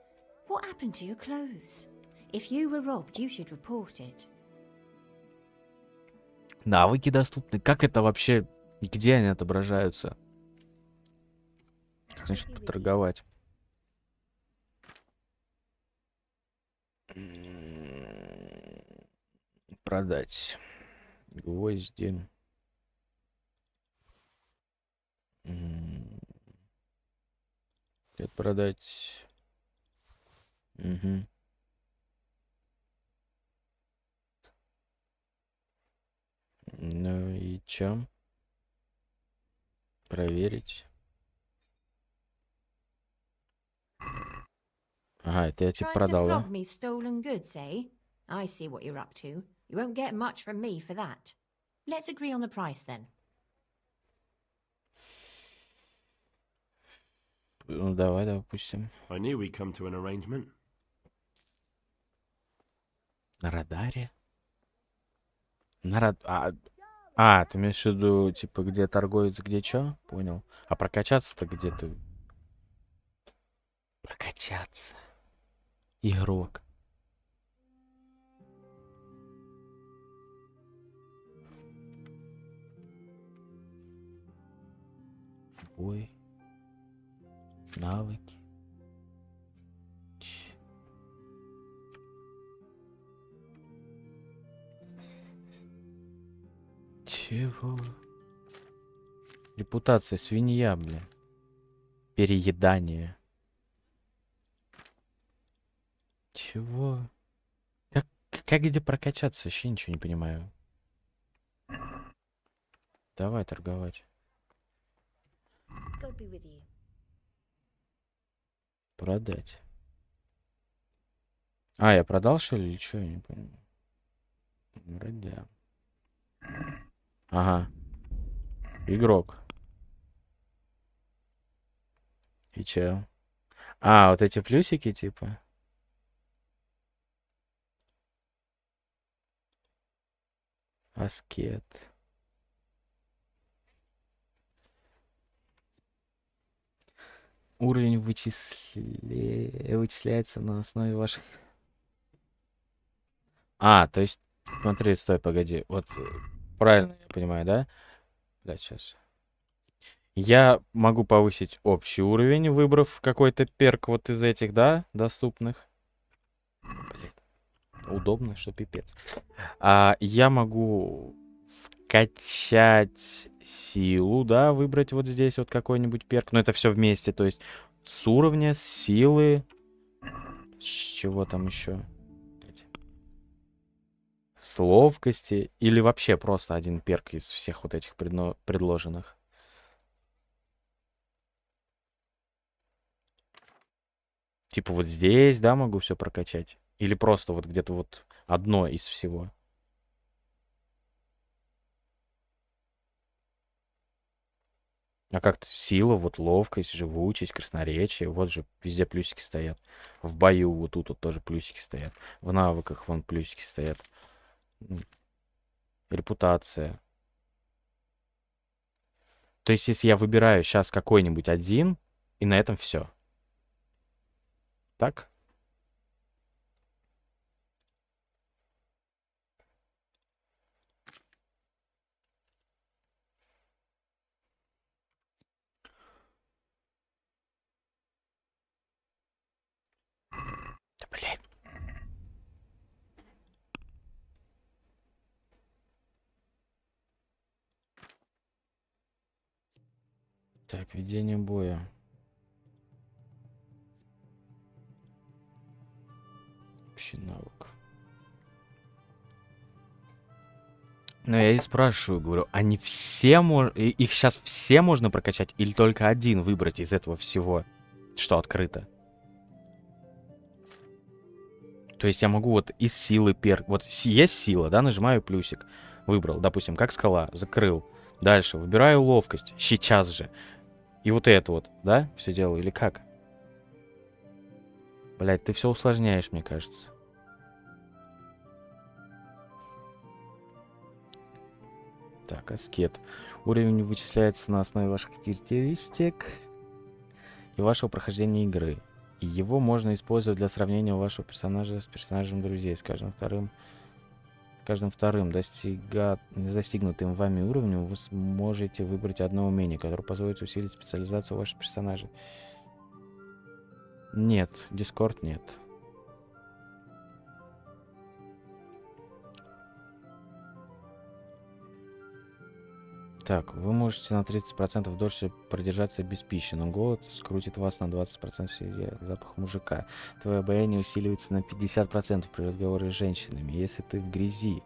What happened to your clothes? If you were robbed, you should report it. Навыки доступны. Как это вообще? Где они отображаются? Как значит поторговать? Продать. Гвозди. Это продать. Угу. Ну и чё? Проверить. Ага, это я типа Trying to продал, да? flog me stolen goods, eh? I see what you're up to. You won't get much from me for that. Let's agree on the price then. Ну давай, допустим. I knew we'd come to an arrangement. На радаре? Ты имеешь в виду, типа, где торговец, где чё? Понял. А прокачаться-то где ты? Прокачаться. Игрок. Ой. Навыки. Чего? Репутация свинья, бля. Переедание. Чего? Как где прокачаться? Вообще ничего не понимаю. Давай торговать. God be with you. Продать. А, я продал, что ли, или что? Я не понимаю. Вроде. Ага. Игрок. И чё? А, вот эти плюсики, типа. Аскет. Уровень вычисляется на основе ваших... А, то есть... Смотри, стой, погоди. Вот правильно я понимаю, да? Да, сейчас. Я могу повысить общий уровень, выбрав какой-то перк вот из этих, да, доступных. Блин, удобно, что пипец. Я могу вкачать силу, да, выбрать вот здесь вот какой-нибудь перк. Но это все вместе, то есть с уровня, с силы. С чего там еще? с ловкости или вообще просто один перк из всех вот этих предложенных? Типа вот здесь, да, могу все прокачать? Или просто вот где-то вот одно из всего? А как сила, вот ловкость, живучесть, красноречие, вот же везде плюсики стоят. В бою вот тут вот тоже плюсики стоят. В навыках вон плюсики стоят. Репутация. То есть, если я выбираю сейчас какой-нибудь один, и на этом все. Так? Да, блядь. Так, ведение боя. Общий навык. Ну, я и спрашиваю, говорю, они все их сейчас все можно прокачать или только один выбрать из этого всего, что открыто? То есть я могу вот из силы вот есть сила, да, нажимаю плюсик, выбрал, допустим, как скала, закрыл. Дальше выбираю ловкость, сейчас же. И вот это вот, да, все делаю или как? Блять, ты все усложняешь, мне кажется. Так, аскет. Уровень вычисляется на основе ваших характеристик и вашего прохождения игры. И его можно использовать для сравнения вашего персонажа с персонажем друзей. С каждым вторым достигнутым вами уровнем вы сможете выбрать одно умение, которое позволит усилить специализацию ваших персонажей. Нет, Дискорд нет. Так, вы можете на 30% дольше продержаться без пищи, но голод скрутит вас на 20% сильнее. Запах мужика. Твое обаяние усиливается на 50% при разговоре с женщинами, если ты в грязи.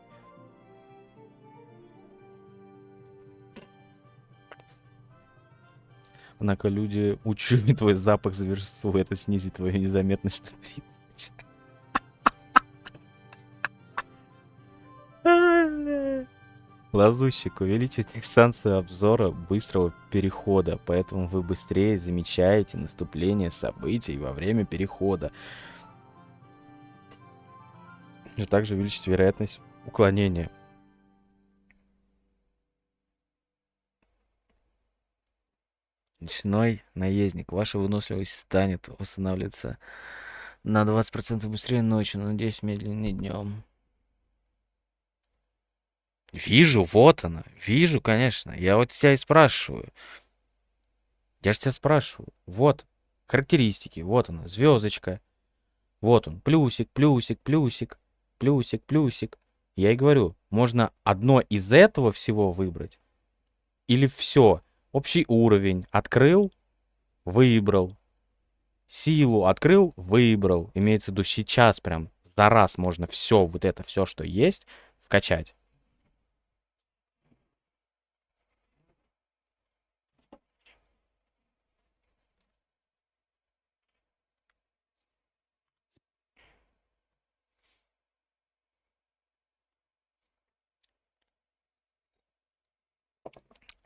Однако люди учуют твой запах за версту, это снизит твою незаметность на 30. Лазущик увеличивает дистанцию обзора быстрого перехода, поэтому вы быстрее замечаете наступление событий во время перехода. И также увеличить вероятность уклонения. Ночной наездник. Ваша выносливость станет восстанавливаться на 20% быстрее ночью, но на 10 медленнее днем. Вижу, вот она. Вижу, конечно. Я вот тебя и спрашиваю. Я же тебя спрашиваю. Вот характеристики. Вот она, звездочка. Вот он. Плюсик, плюсик, плюсик. Плюсик, плюсик. Я и говорю, можно одно из этого всего выбрать. Или все. Общий уровень. Открыл, выбрал. Силу открыл, выбрал. Имеется в виду сейчас прям за раз можно все, вот это все, что есть, вкачать.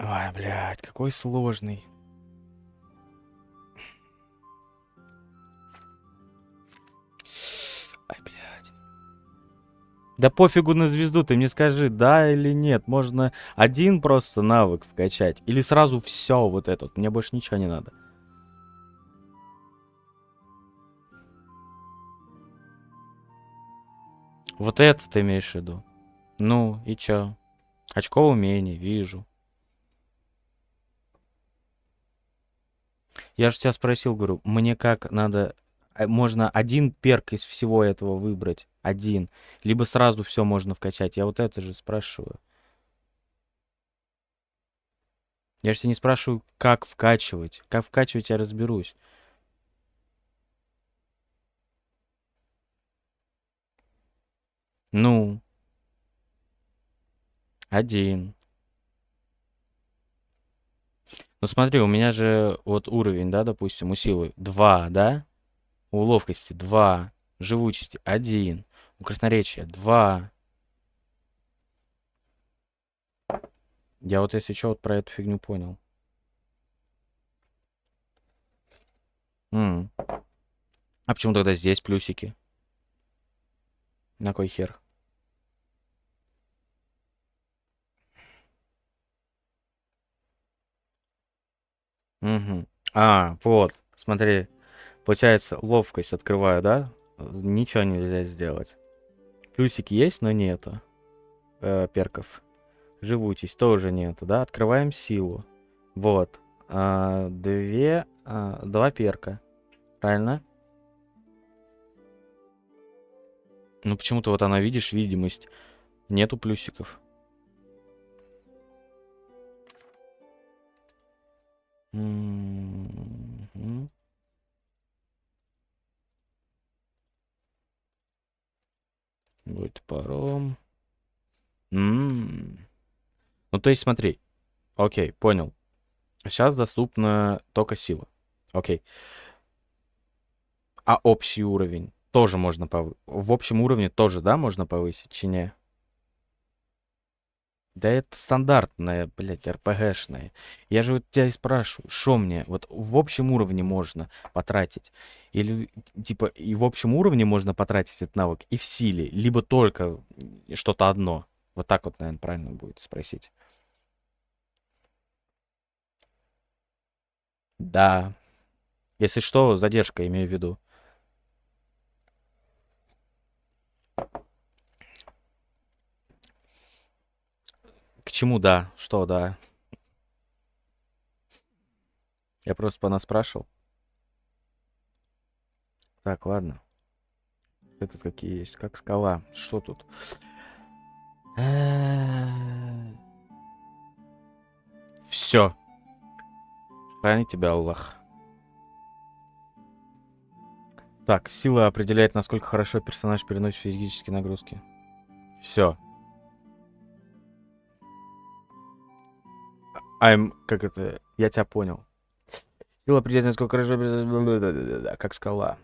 Ай, блядь, какой сложный. Ай, блядь. Да пофигу на звезду, ты мне скажи, да или нет. Можно один просто навык вкачать. Или сразу все вот это. Мне больше ничего не надо. Вот это ты имеешь в виду? Ну, и чё? Очко умений, вижу. Я же тебя спросил, говорю, мне как надо... Можно один перк из всего этого выбрать. Один. Либо сразу все можно вкачать. Я вот это же спрашиваю. Я же тебя не спрашиваю, как вкачивать. Как вкачивать, я разберусь. Ну, 1. Ну смотри, у меня же вот уровень, да, допустим, у силы 2, да? У ловкости 2. Живучести 1. У красноречия 2. Я вот если что, вот про эту фигню понял. М. А почему тогда здесь плюсики? На кой хер? Угу. А, вот, смотри. Получается, ловкость открываю, да? Ничего нельзя сделать. Плюсики есть, но нету перков. Живучесть тоже нету, да? Открываем силу. Вот. Два перка. Правильно? Ну почему-то вот она, видишь, видимость. Нету плюсиков. Мгм. Будет паром. Ну, то есть, смотри. Окей, понял. Сейчас доступна только сила. Окей. А общий уровень тоже можно повысить. В общем уровне тоже, да, можно повысить, чи не? Да это стандартная, блядь, РПГшная. Я же вот тебя и спрашиваю, что мне вот в общем уровне можно потратить? Или, типа, и в общем уровне можно потратить этот навык, и в силе, либо только что-то одно? Вот так вот, наверное, правильно будет спросить. Да. Если что, задержка, имею в виду. К чему да? Что да? Я просто по нас спрашивал. Так, ладно. Это какие есть? Как скала. Что тут? Все. Храни тебя, Аллах. Так, сила определяет, насколько хорошо персонаж переносит физические нагрузки. Все. Как это? Я тебя понял. Сила определяет, насколько хорошо... Как скала.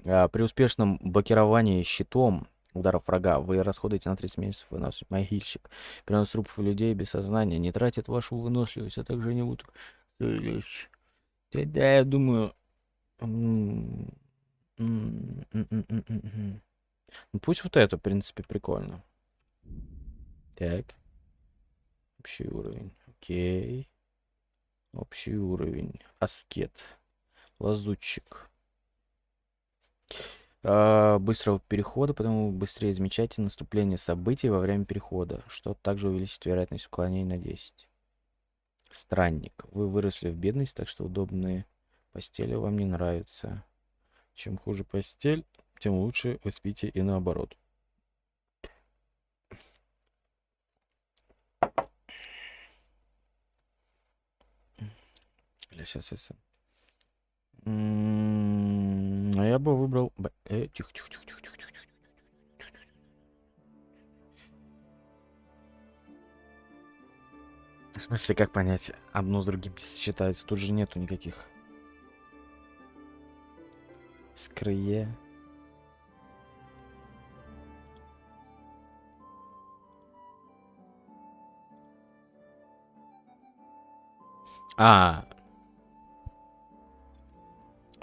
При успешном блокировании щитом ударов врага вы расходуете на 30 месяцев выносливость. Могильщик. Перенос трупов людей без сознания не тратит вашу выносливость, а также не будет... Да, я думаю... Ну пусть вот это, в принципе, прикольно. Так. Общий уровень. Окей. Общий уровень. Аскет. Лазутчик. Быстрого перехода, потому быстрее замечайте наступление событий во время перехода, что также увеличит вероятность уклонений на 10. Странник. Вы выросли в бедность, так что удобные постели вам не нравятся. Чем хуже постель, тем лучше вы спите и наоборот. Сейчас. А я бы выбрал... Тихо. В смысле, как понять? Одно с другим не сочетается. Тут же нету никаких. Скрые.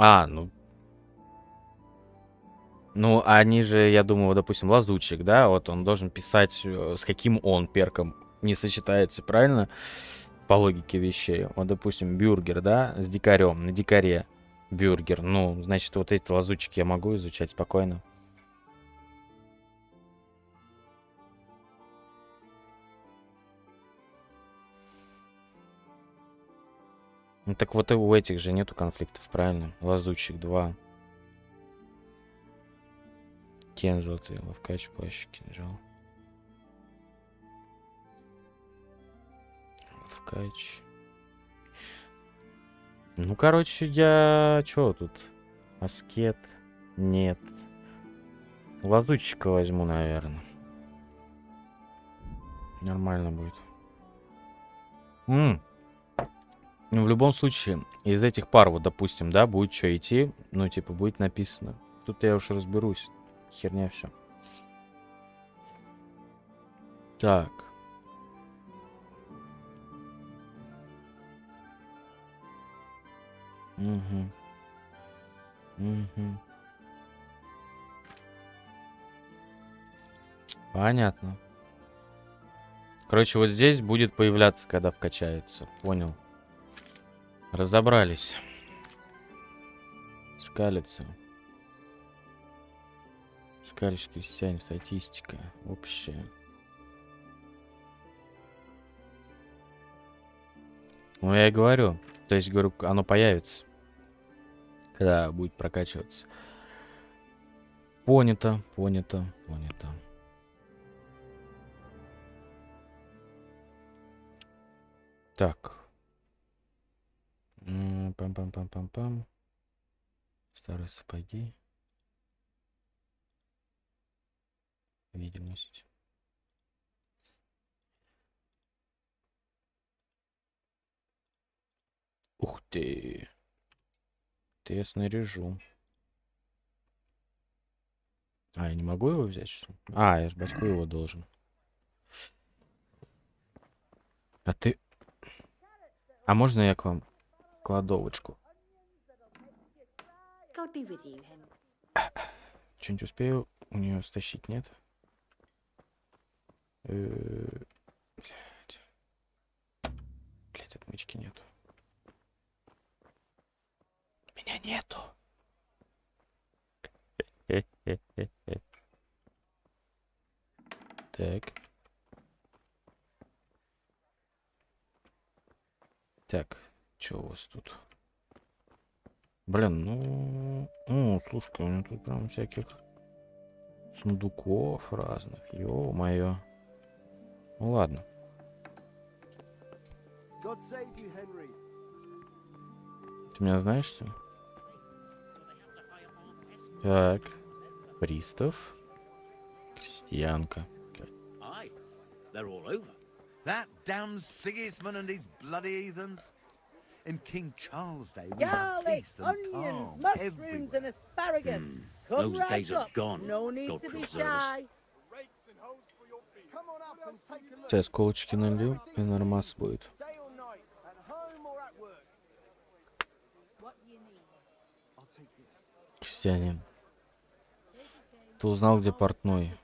Ну. Ну, они же, я думаю, допустим, лазутчик, да, вот он должен писать, с каким он перком не сочетается, правильно? По логике вещей. Вот, допустим, бюргер, да, с дикарем, на дикаре бюргер. Ну, значит, вот эти лазутчики я могу изучать спокойно. Ну, так вот и у этих же нету конфликтов, правильно? Лазутчик 2. Кен желтый, ловкач, плащ, кинжал. Ловкач. Ну, короче, я... Чё тут? Аскет? Нет. Лазутчика возьму, наверное. Нормально будет. Ну, в любом случае, из этих пар, вот, допустим, да, будет что идти, ну, типа, будет написано. Тут я уж разберусь. Херня все. Так. Угу. Угу. Понятно. Короче, вот здесь будет появляться, когда вкачается. Понял. Разобрались. Скалится. Скалишь, крестьяне, статистика. Общая. Ну, я и говорю. То есть, говорю, оно появится. Когда будет прокачиваться. Понято, понято, понято. Так. Пам-пам-пам-пам-пам. Старые сапоги. Видимость. Ух ты. Ты я снаряжу. А, я не могу его взять, что ли? А, я ж батьку его должен. А ты... А можно я к вам кладовочку? God be with you, Henry. Что-нибудь успею у нее стащить, нет? Блядь. Блядь, отмычки нету. Меня нету. Так. Так, что у вас тут? Блин, ну, слушай, у меня тут прям всяких сундуков разных. Ё-моё. Ну ладно. Ты меня знаешь, что ли? Так. Пристав. Крестьянка. Aye, they're all over. That damned Sigismund and his bloody heathens. In King Charles' day, we had Garlic, peace and onions, calm mushrooms, and everywhere. asparagus. Come Those right days are up. gone. No need God to be preserve us. shy. Сейчас колочки налил, и нормас будет. Крестьянин. Ты узнал, где портной?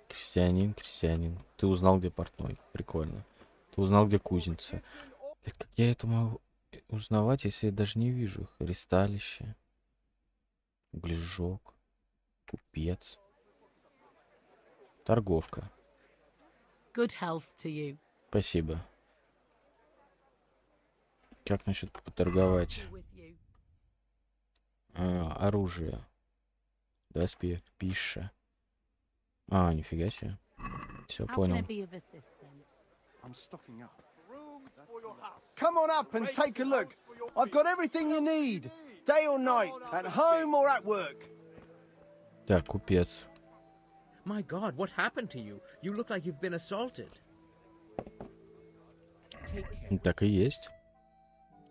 Крестьянин, крестьянин. Ты узнал, где портной? Прикольно. Ты узнал, где кузница? Блядь, как я это могу узнавать, если я даже не вижу их? Ристалище. Углежок. Купец. Торговка. Good health to you. Спасибо. Как насчет поторговать? Оружие. Доспех, пища. А, нифига себе. Все понял. Come on up and take a look. I've got everything you need. Day or night, at home or at work. Так, купец. My God, what happened to you? You look like you've been assaulted. Так и есть.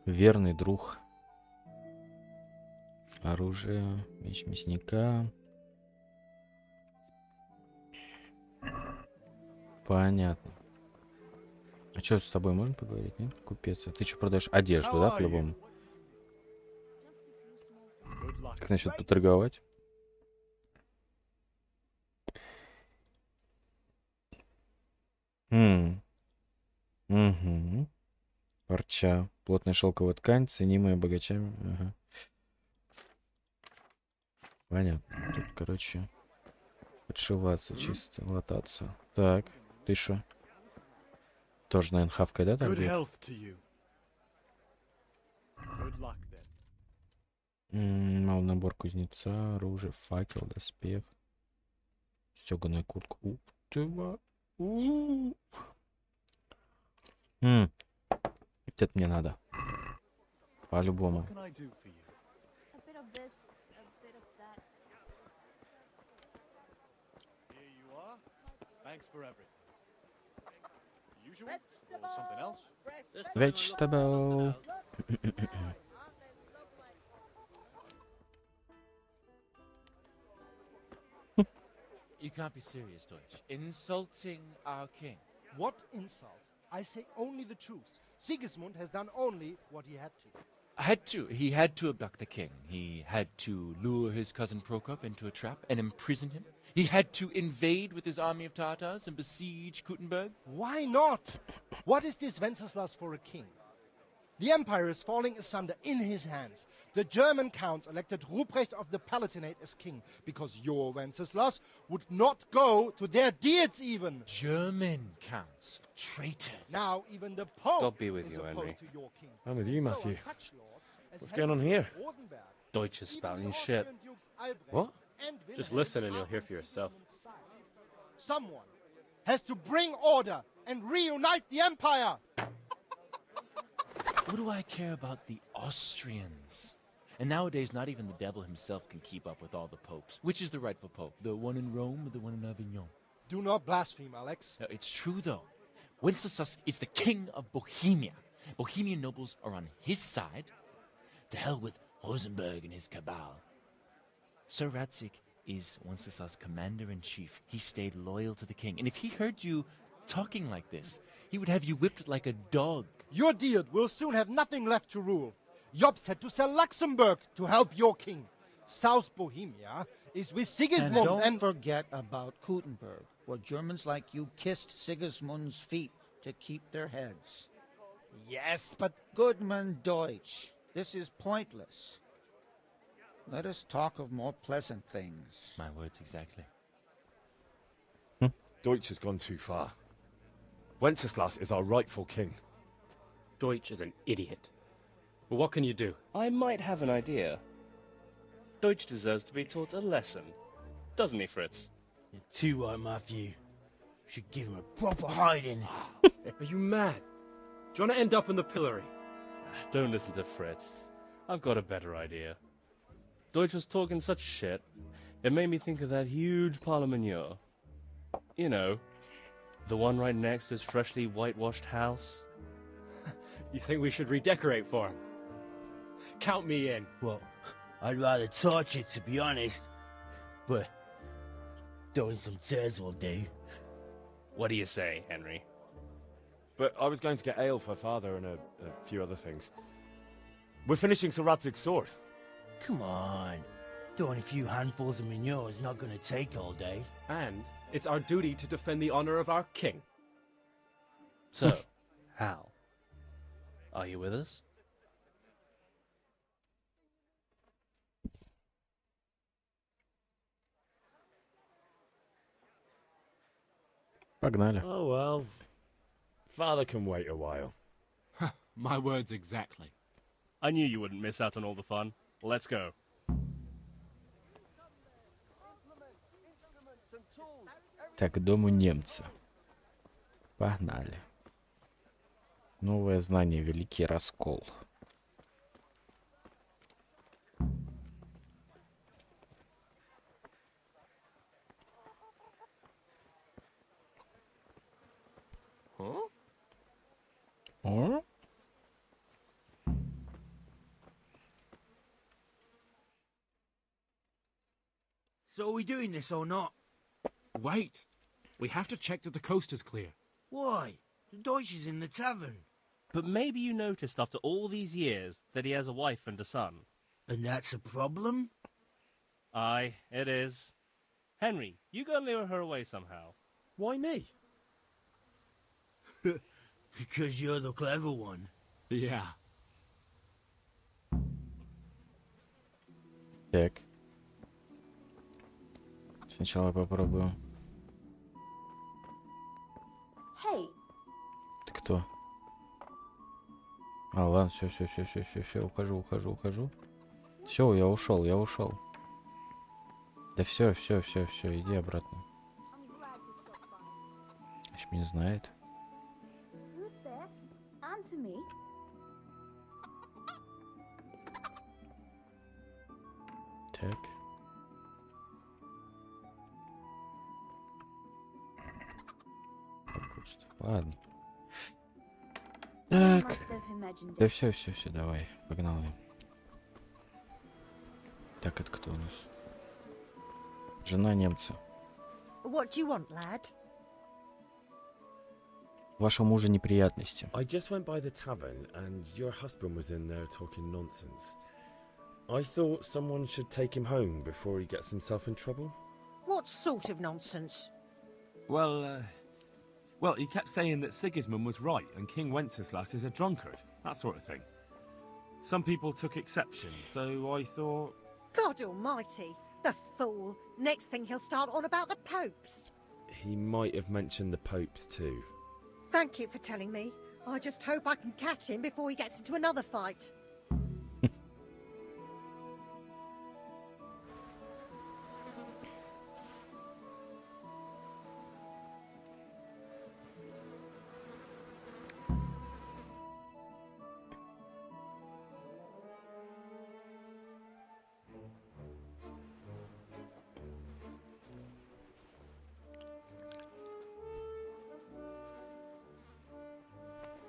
Верный друг. Оружие, меч мясника. Понятно. А что, с тобой можно поговорить, нет? Купец. А ты что продаешь? Одежду, да, по-любому? Как насчет поторговать? Угу. Парча. Плотная шелковая ткань, ценимая богачами. Ага. Понятно. Тут, короче, подшиваться, чисто лататься. Так, ты шо? Тоже, наверное, хавкой, да, там? Мал набор кузнеца, оружие, факел, доспех. Стёганая куртка. Это мне надо. По-любому. Thanks for everything. Usual or something else? Vegetable. You can't be serious, Deutsch. Insulting our king. What insult? I say only the truth. Sigismund has done only what he had to. He had to abduct the king. He had to lure his cousin Prokop into a trap and imprison him. He had to invade with his army of Tartars and besiege Kuttenberg. Why not? What is this Wenceslas for a king? The empire is falling asunder in his hands. The German counts elected Ruprecht of the Palatinate as king because your Wenceslas would not go to their deeds even. German counts. Traitors. Now even the Pope God be with is you, opposed Henry. to your king. I'm with you, So are Matthew. such lords as What's going on here? Rosenberg. Deutsch is spouting Even the shit. Austrian Dukes Albrecht What? and Just Wilhelm listen and are you'll hear on for yourself. Sigismund's side. Someone has to bring order and reunite the empire. What do I care about the Austrians? And nowadays, not even the devil himself can keep up with all the popes. Which is the rightful pope? The one in Rome or the one in Avignon? Do not blaspheme, Alex. No, it's true, though. Wenceslas is the king of Bohemia. Bohemian nobles are on his side. To hell with Rosenberg and his cabal. Sir Ratzik is Wenceslas' commander-in-chief. He stayed loyal to the king. And if he heard you talking like this, he would have you whipped like a dog. Your Diet will soon have nothing left to rule. Jobst had to sell Luxembourg to help your king. South Bohemia is with Sigismund And don't forget about Kuttenberg, where Germans like you kissed Sigismund's feet to keep their heads. Yes, but... Goodman Deutsch, this is pointless. Let us talk of more pleasant things. My words exactly. Deutsch has gone too far. Wenceslas is our rightful king. Deutsch is an idiot. But what can you do? I might have an idea. Deutsch deserves to be taught a lesson. Doesn't he, Fritz? You're too right, Matthew. Should give him a proper hiding. Are you mad? Do you want to end up in the pillory? Don't listen to Fritz. I've got a better idea. Deutsch was talking such shit, it made me think of that huge parliament. You know, the one right next to his freshly whitewashed house. You think we should redecorate for him? Count me in. Well, I'd rather torch it, to be honest. But throwing some turds will do. What do you say, Henry? But I was going to get ale for father and a few other things. We're finishing Sir Radzig's sword. Come on. Throwing a few handfuls of manure is not going to take all day. And it's our duty to defend the honor of our king. So, Hal, are you with us? Погнали. Oh well. Father can wait a while. My words exactly. I knew you wouldn't miss out on all the fun. Let's go. Так, к дому немца. Погнали. Новое знание, великий раскол. Huh? О? So are we doing this or not? Wait. We have to check that the coast is clear. Why? The Deutsch is in the tavern. But maybe you noticed after all these years that he has a wife and a son. And that's a problem? Aye, it is. Henry, you go and lure her away somehow. Why me? Because you're the clever one. Yeah. Так. Сначала попробую. Hey, Ты кто? А, ладно, все, ухожу. Все, я ушел. Да все, иди обратно. Аж меня знает. who's there? Answer me. Так. Ладно. I Так. must have imagined Да it. все, давай, погнали. Так, это кто у нас? Жена немца. What do you want, lad? Вашего мужа неприятности. I just went by the tavern and your husband was in there talking nonsense. I thought someone should take him home before he gets himself in trouble. What sort of nonsense? Well, he kept saying that Sigismund was right and King Wenceslas is a drunkard, that sort of thing. Some people took exception, so I thought... God almighty, the fool. Next thing he'll start on about the popes. He might have mentioned the popes too. Thank you for telling me. I just hope I can catch him before he gets into another fight.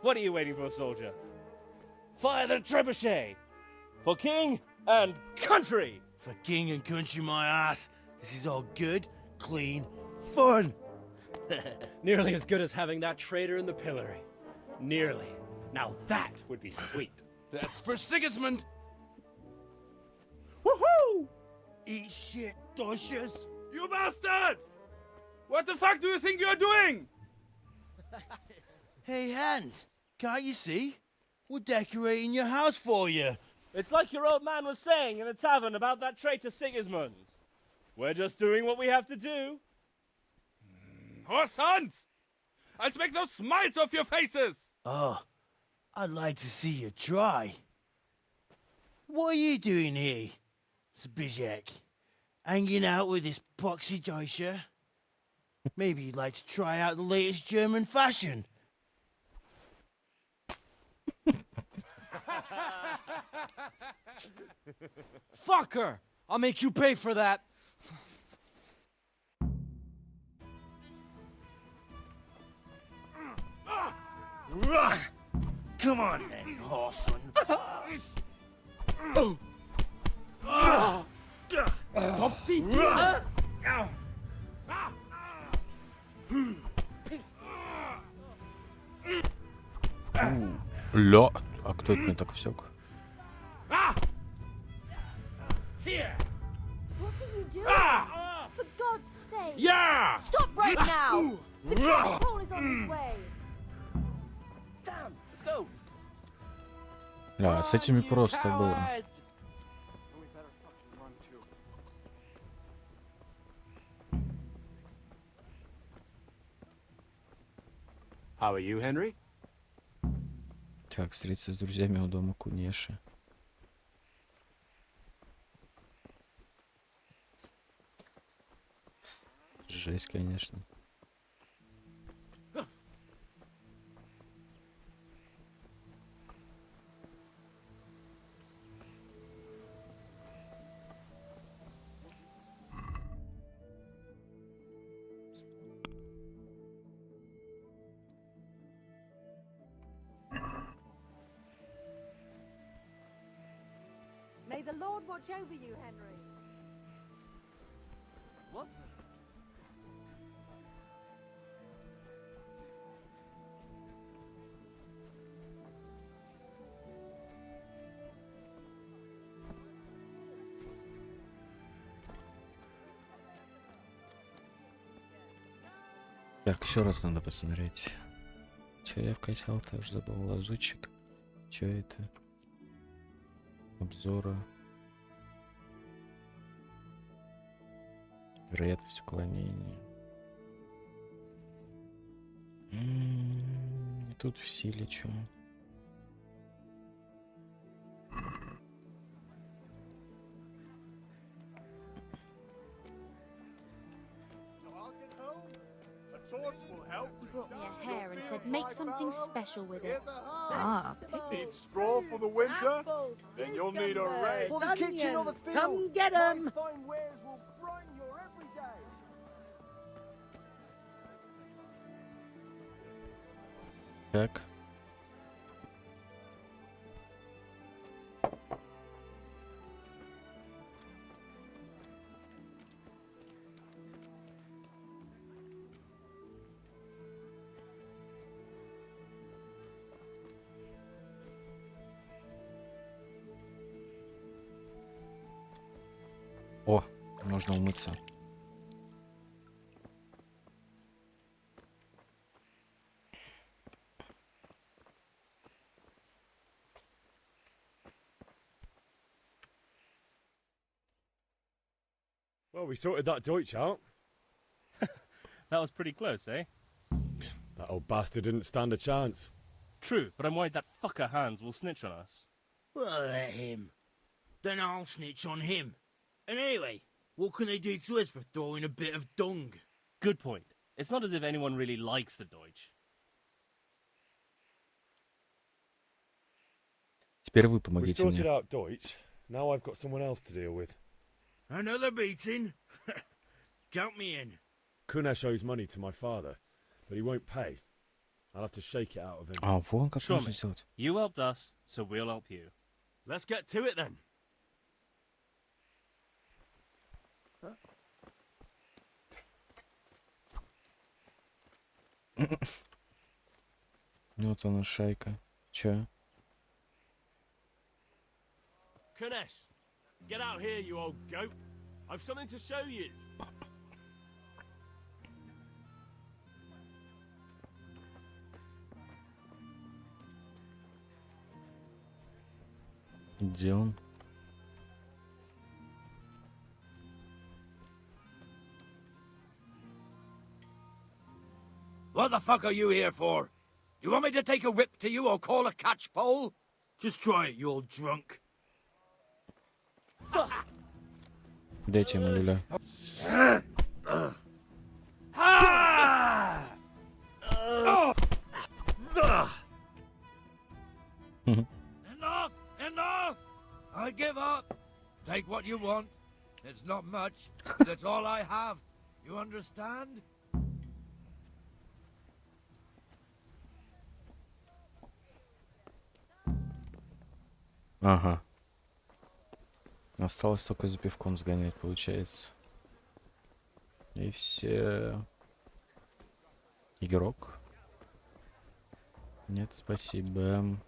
What are you waiting for, soldier? Fire the trebuchet! For king and country! For king and country, my ass. This is all good, clean, fun. Nearly as good as having that traitor in the pillory. Nearly. Now that would be sweet. That's for Sigismund. Woohoo! Eat shit, doshes. You bastards! What the fuck do you think you're doing? Hey, Hans, can't you see? We're decorating your house for you. It's like your old man was saying in the tavern about that traitor Sigismund. We're just doing what we have to do. Horse Hans! I'll make those smiles off your faces! Oh, I'd like to see you try. What are you doing here, Zbigniew? Hanging out with this poxy Deutscher? Maybe you'd like to try out the latest German fashion. Fucker! I'll make you pay for that. Come on then, Horson. Ля. А кто это мне так всек? What are you doing? For God's sake! Yeah! Stop right now! The cash pole is on his way! Damn, let's go. Ля, с этими просто было. How are you, Henry? Так, встретиться с друзьями у дома Кунеши. Жесть, конечно. May the Lord watch over you, Henry. What? Так, еще раз надо посмотреть. Че я вкачал, тоже забыл лазутчик. Че это? Обзора. Вероятность уклонения. И тут в силе что? He brought me a hare and said make something special with it. Ah, Need straw for the winter? Then you'll need a rake. For the kitchen or the field. Come get 'em! My fine wares will brighten your every day. Так. О, нужно умыться. Well, we sorted that Deutsch out. That was pretty close, eh? That old bastard didn't stand a chance. True, but I'm worried that fucker Hans will snitch on us. Well, let him. Then I'll snitch on him. And anyway, what can they do to us for throwing a bit of dung? Good point. It's not as if anyone really likes the Deutsch. Теперь вы We помогите sorted мне. out Deutsch. Now I've got someone else to deal with. Another beating? Count me in. Kunesh owes money to my father, but he won't pay. I'll have to shake it out of him. А, вон как Sure, нужно mate. сделать. You helped us, so we'll help you. Let's get to it then. Вот она, шайка. Чё? Kunesh, get out here, you old goat. I've something to show you. Где он? What the fuck are you here for? Do you want me to take a whip to you or call a catchpole? Just try it, you old drunk. Дайте ему люля. Enough! Enough! I give up. Take what you want. It's not much, but it's all I have. You understand? Ага. Осталось только за пивком сгонять, получается. И все. Игрок? Нет, спасибо.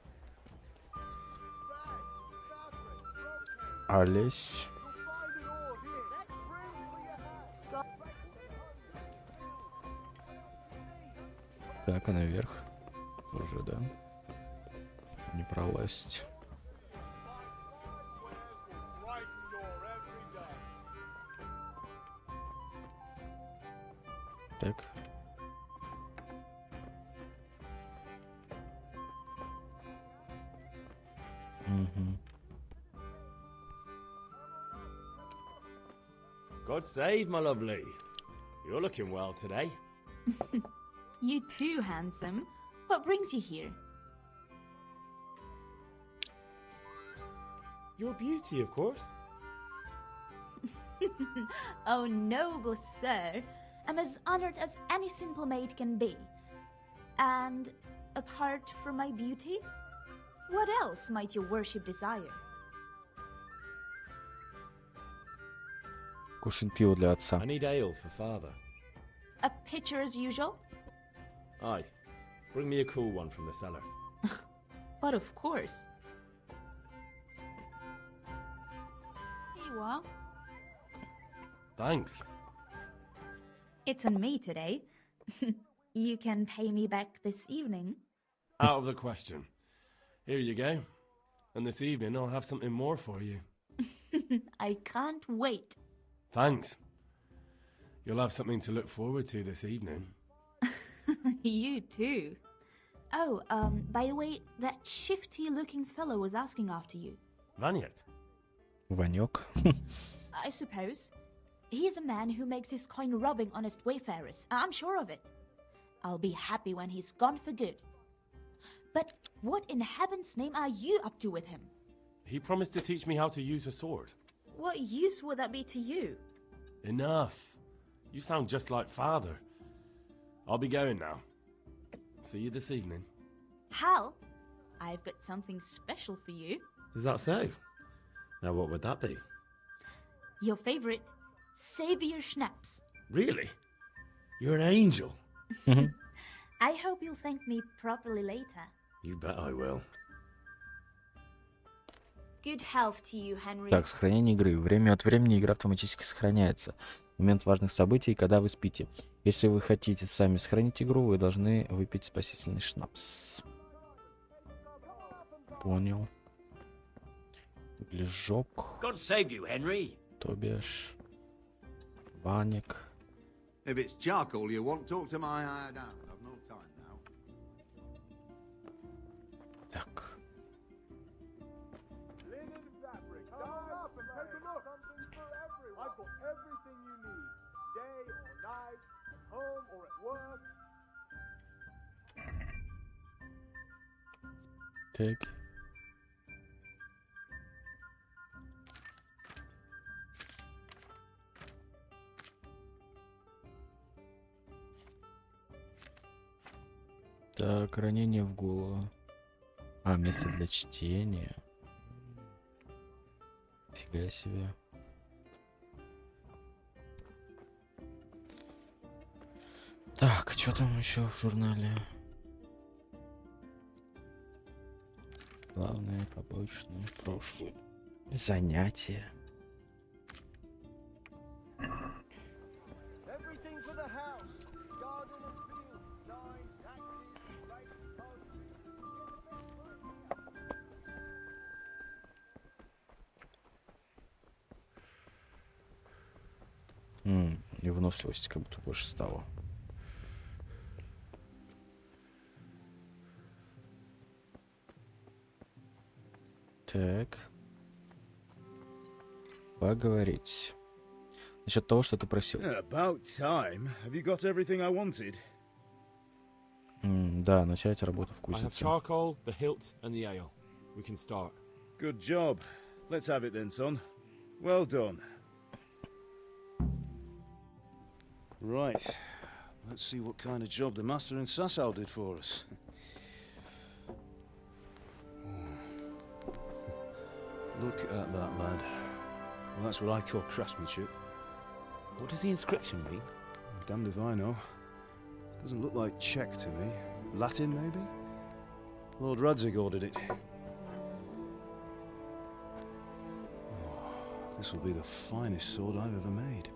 Олесь. Так, а наверх? Тоже, да? Не пролазить. Так. Угу. God save, my lovely. You're looking well today. You too, handsome. What brings you here? Your beauty, of course. Oh, noble sir. I'm as honored as any simple maid can be. And apart from my beauty, what else might your worship desire? Кушать пиво для отца. I need ale for father. A pitcher as usual? Aye. Bring me a cool one from the cellar. But of course. Here you are. Thanks. It's on me today. You can pay me back this evening. Out of the question. Here you go. And this evening I'll have something more for you. I can't wait. Thanks. You'll have something to look forward to this evening. You too. Oh, by the way, that shifty-looking fellow was asking after you. Vanyek? Ванек. I suppose. He's a man who makes his coin robbing honest wayfarers. I'm sure of it. I'll be happy when he's gone for good. But what in heaven's name are you up to with him? He promised to teach me how to use a sword. What use would that be to you? Enough. You sound just like father. I'll be going now. See you this evening. Hal, I've got something special for you. Is that so? Now, what would that be? Your favorite Savior Schnapps. Really? You're an angel. I hope you'll thank me properly later. You bet I will. Good health to you, Henry. Так, сохранение игры. Время от времени игра автоматически сохраняется. В момент важных событий, когда вы спите. Если вы хотите сами сохранить игру, вы должны выпить спасительный шнапс. Понял. Гляжок. God save you, Henry. То бишь... Ваник. If it's charcoal you want, talk to my hired hand. I've no time now. Так. I've got everything you need, day or night, at home or at work. Так. Так, ранение в голову. А, место для чтения. Фига себе. Так, что там еще в журнале? Главное, побочное, прошлое. Занятия. Everything for the house. Garden and field. Knives, axes, rakes, poultry. И выносливости как будто больше стало. Так. Поговорить. Насчет того, что ты просил. About time. Have you got everything I wanted? Да, начать работу в I have кузнице. charcoal, the hilt, and the ale. We can start. Good job. Let's have it then, son. Well done. Right. Let's see what kind of job the master in Sasau did for us. Look at that, lad. Well, that's what I call craftsmanship. What does the inscription mean? Damned if I know. Doesn't look like Czech to me. Latin, maybe? Lord Radzig ordered it. Oh, this will be the finest sword I've ever made.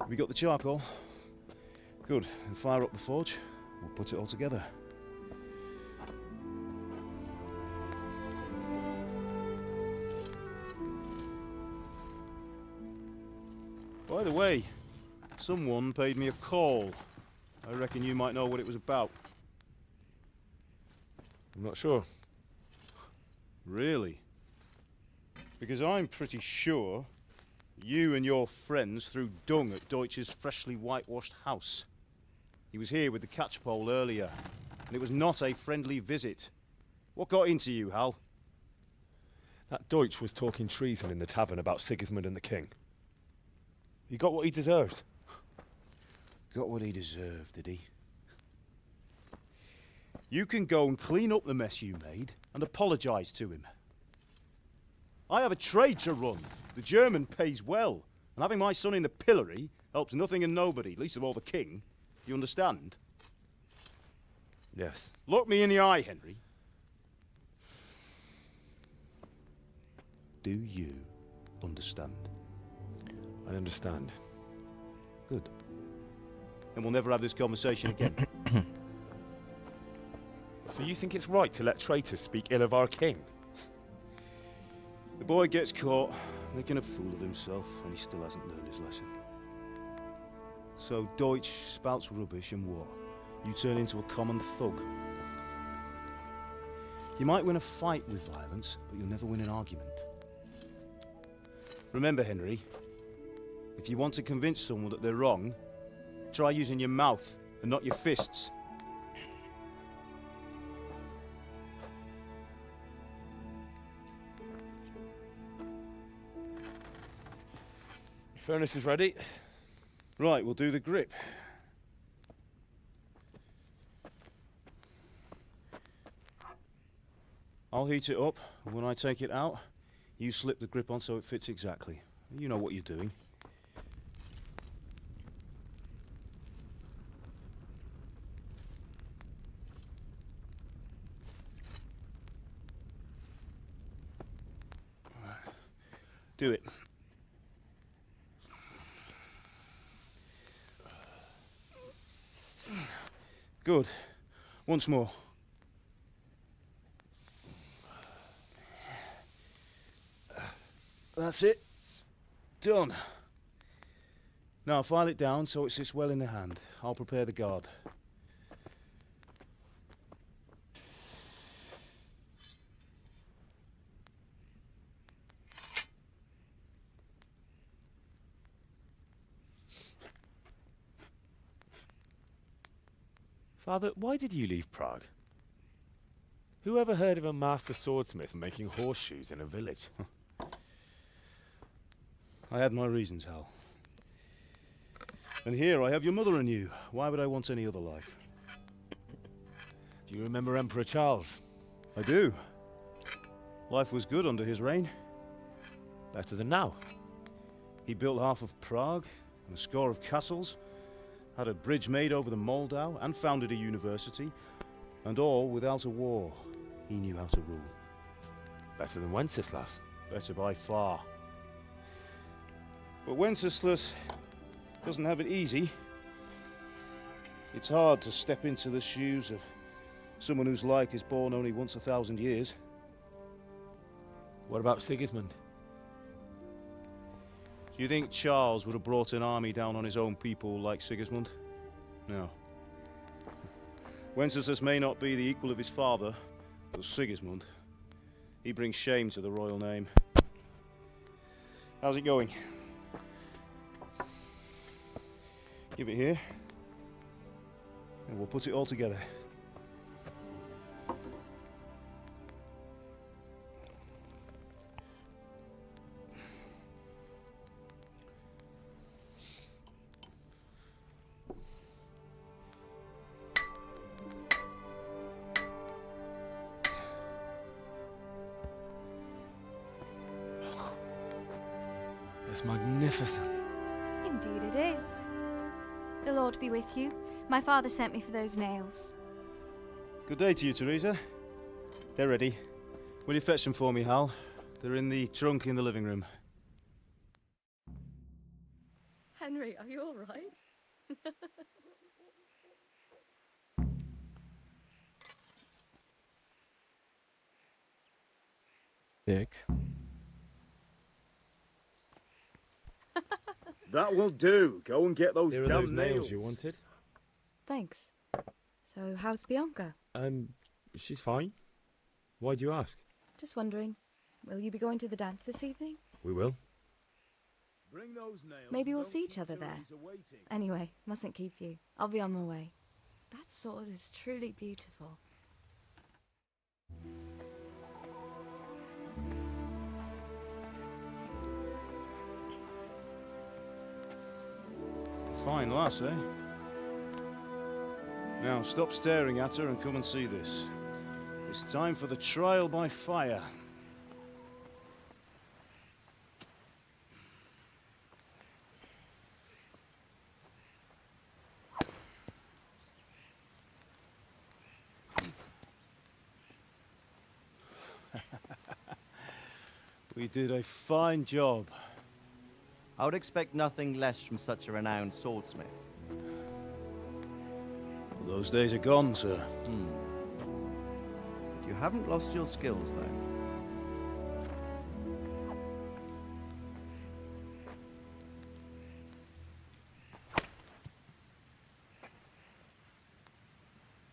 Have we got the charcoal? Good. Then fire up the forge. We'll put it all together. By the way, someone paid me a call. I reckon you might know what it was about. I'm not sure. Really? Because I'm pretty sure you and your friends threw dung at Deutsch's freshly whitewashed house. He was here with the catchpole earlier, and it was not a friendly visit. What got into you, Hal? That Deutsch was talking treason in the tavern about Sigismund and the king. He got what he deserved. Got what he deserved, did he? You can go and clean up the mess you made and apologise to him. I have a trade to run. The German pays well, and having my son in the pillory helps nothing and nobody, least of all the king. You understand? Yes. Look me in the eye, Henry. Do you understand? I understand. Good. Then we'll never have this conversation again. So you think it's right to let traitors speak ill of our king? The boy gets caught, making a fool of himself, and he still hasn't learned his lesson. So Deutsch spouts rubbish, and what? You turn into a common thug. You might win a fight with violence, but you'll never win an argument. Remember, Henry, if you want to convince someone that they're wrong, try using your mouth and not your fists. Furnace is ready. Right, we'll do the grip. I'll heat it up, and when I take it out, you slip the grip on so it fits exactly. You know what you're doing. Do it. Good. Once more. That's it. Done. Now file it down so it sits well in the hand. I'll prepare the guard. Father, why did you leave Prague? Who ever heard of a master swordsmith making horseshoes in a village? I had my reasons, Hal. And here I have your mother and you. Why would I want any other life? Do you remember Emperor Charles? I do. Life was good under his reign. Better than now. He built half of Prague and a score of castles, had a bridge made over the Moldau, and founded a university, and all without a war. He knew how to rule. Better than Wenceslas. Better by far. But Wenceslas doesn't have it easy. It's hard to step into the shoes of someone whose like is born only once 1,000 years. What about Sigismund? Do you think Charles would have brought an army down on his own people like Sigismund? No. Wenceslas may not be the equal of his father, but Sigismund, he brings shame to the royal name. How's it going? Give it here, and we'll put it all together. It's magnificent. Indeed it is. The Lord be with you. My father sent me for those nails. Good day to you, Teresa. They're ready. Will you fetch them for me, Hal? They're in the trunk in the living room. Henry, are you all right? Sick. That will do. Go and get those Here are damn those nails you wanted. Thanks. So, how's Bianca? She's fine. Why do you ask? Just wondering, will you be going to the dance this evening? We will. Bring those nails. Maybe we'll see each other there. Anyway, mustn't keep you. I'll be on my way. That sword is truly beautiful. Fine lass, eh? Now stop staring at her and come and see this. It's time for the trial by fire. We did a fine job. I would expect nothing less from such a renowned swordsmith. Those days are gone, sir. You haven't lost your skills,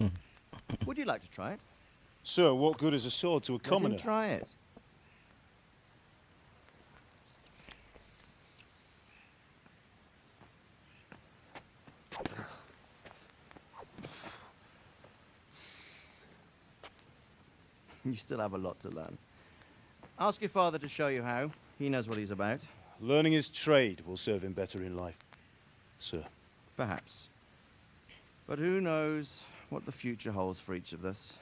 though. Would you like to try it? Sir, what good is a sword to a Let commoner? him try it. You still have a lot to learn. Ask your father to show you how. He knows what he's about. Learning his trade will serve him better in life, sir. Perhaps. But who knows what the future holds for each of us.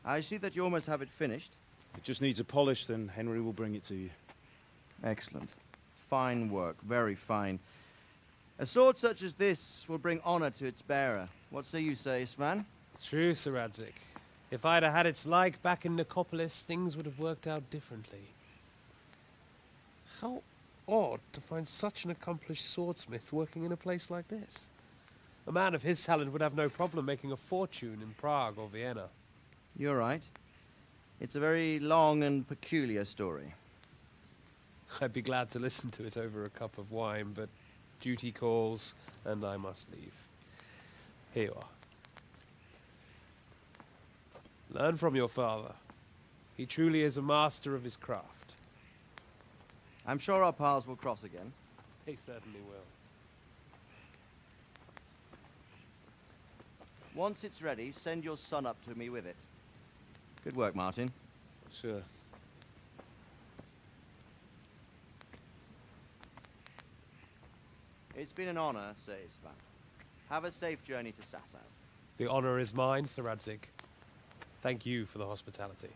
I see that you almost have it finished. It just needs a polish, then Henry will bring it to you. Excellent. Fine work, very fine. A sword such as this will bring honor to its bearer. What say you, Svan? True, Sir Radzig. If I'd have had its like back in Nicopolis, things would have worked out differently. How odd to find such an accomplished swordsmith working in a place like this. A man of his talent would have no problem making a fortune in Prague or Vienna. You're right. It's a very long and peculiar story. I'd be glad to listen to it over a cup of wine, but duty calls, and I must leave. Here you are. Learn from your father. He truly is a master of his craft. I'm sure our paths will cross again. He certainly will. Once it's ready, send your son up to me with it. Good work, Martin. Sure. It's been an honor, Sir Istvan. Have a safe journey to Sasau. The honor is mine, Sir Radzig. Thank you for the hospitality.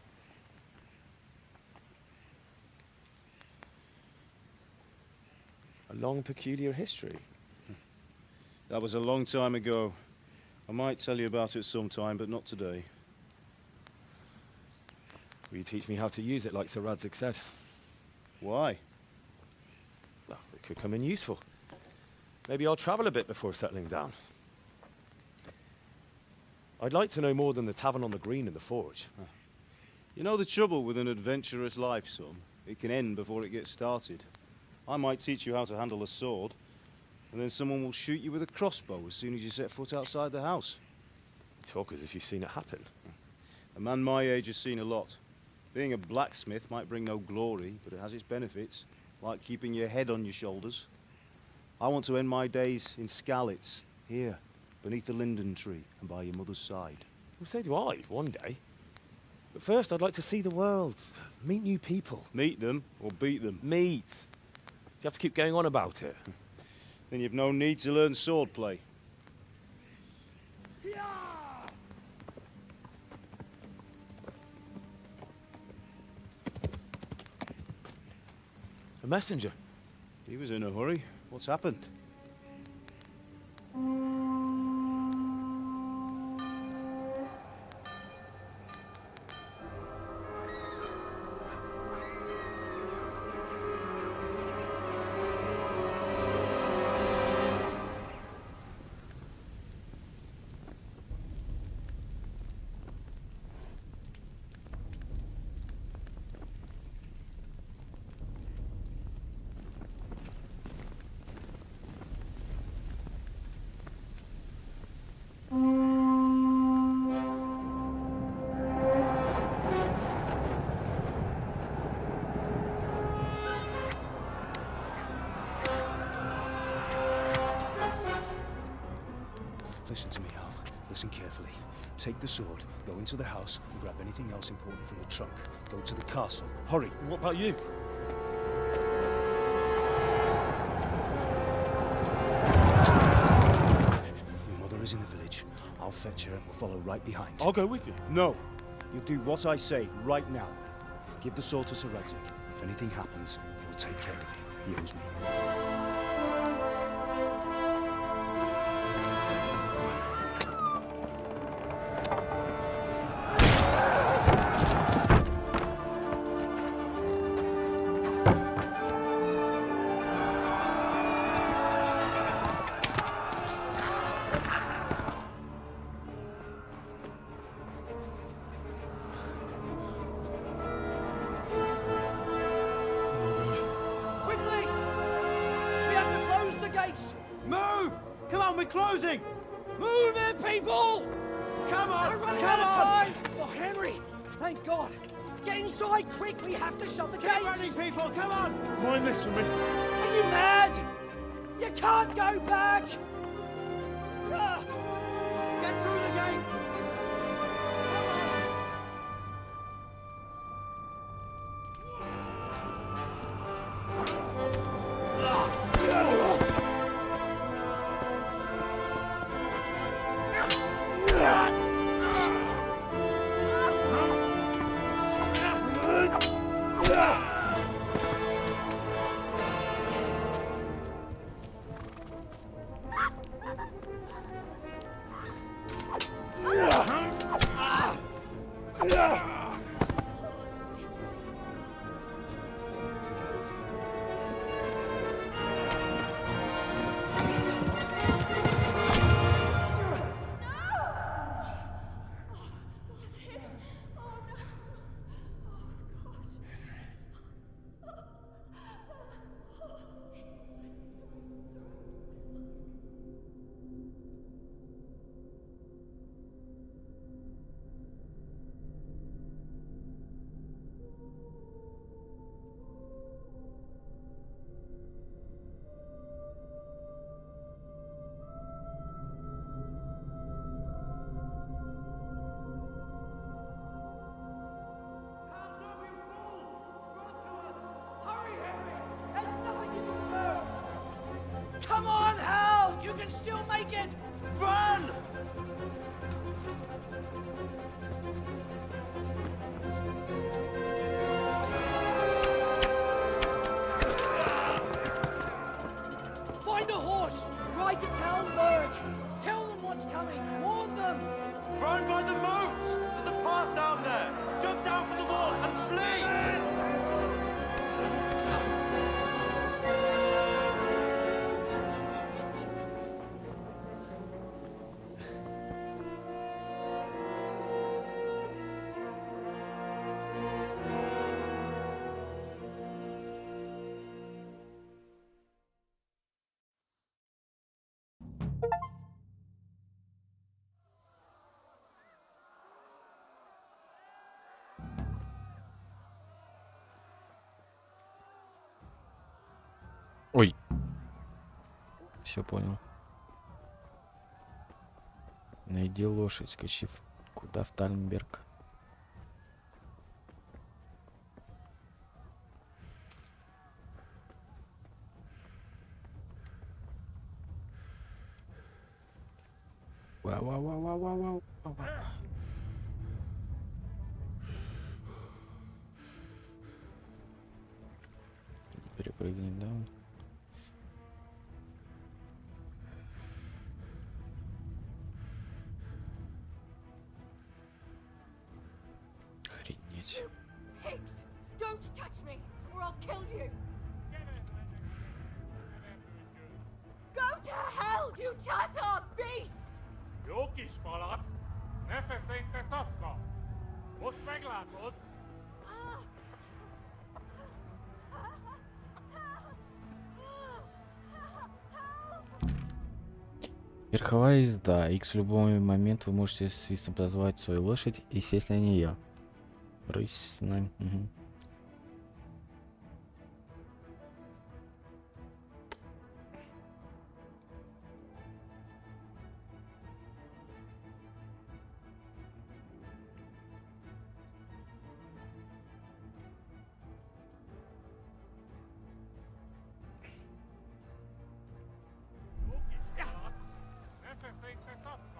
A long, peculiar history. That was a long time ago. I might tell you about it sometime, but not today. Will you teach me how to use it like Sir Radzig said? Why? Well, it could come in useful. Maybe I'll travel a bit before settling down. I'd like to know more than the tavern on the green and the forge. You know the trouble with an adventurous life, son? It can end before it gets started. I might teach you how to handle a sword, and then someone will shoot you with a crossbow as soon as you set foot outside the house. You talk as if you've seen it happen. A man my age has seen a lot. Being a blacksmith might bring no glory, but it has its benefits, like keeping your head on your shoulders. I want to end my days in Skalitz, here, beneath the linden tree and by your mother's side. Well, so do I, one day. But first, I'd like to see the world, meet new people. Meet them or beat them? Meet. You have to keep going on about it. Then you've no need to learn swordplay. A messenger. He was in a hurry. What's happened? Listen to me, Al. Listen carefully. Take the sword, go into the house, and grab anything else important from the trunk. Go to the castle. Hurry! What about you? Your mother is in the village. I'll fetch her and we'll follow right behind. I'll go with you. No. You'll do what I say right now. Give the sword to Sir Radzig. If anything happens, he'll take care of you. He owes me. Move! Come on, we're closing! Move it, people! Come on! We're running Come out of on! time! Oh, Henry! Thank God! Get inside, quick! We have to shut the gates! Get running, people! Come on! Mind this for me. Are you mad? You can't go back! Ah! Get through the gates! Come on, Hal! You can still make it! Run! Find a horse! Ride to Talmberg! Tell them what's coming! Warn them! Run by the moat! There's a path down there! Jump down from the wall and flee! Ой. Все понял. Найди лошадь, скачи куда в Тальмберг. Вау. Перепрыгнем, да? Охренеть. Pigs! Don't touch me, or I'll kill you! Go to hell, you Tatar beast! Jókis falat, ne feszélyt te szapka! Most meglátod! Верховая езда. X в любой момент вы можете свистом позвать свою лошадь и сесть на нее. Рысь с нами. Угу.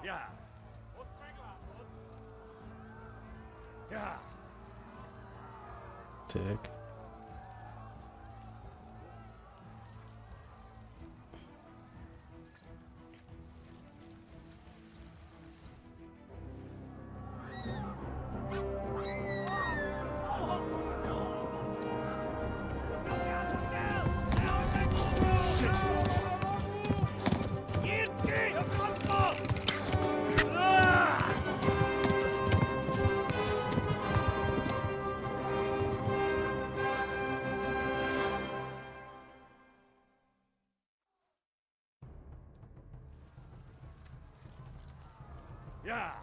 Ja! Most meglátod! Ja! Так. Ja!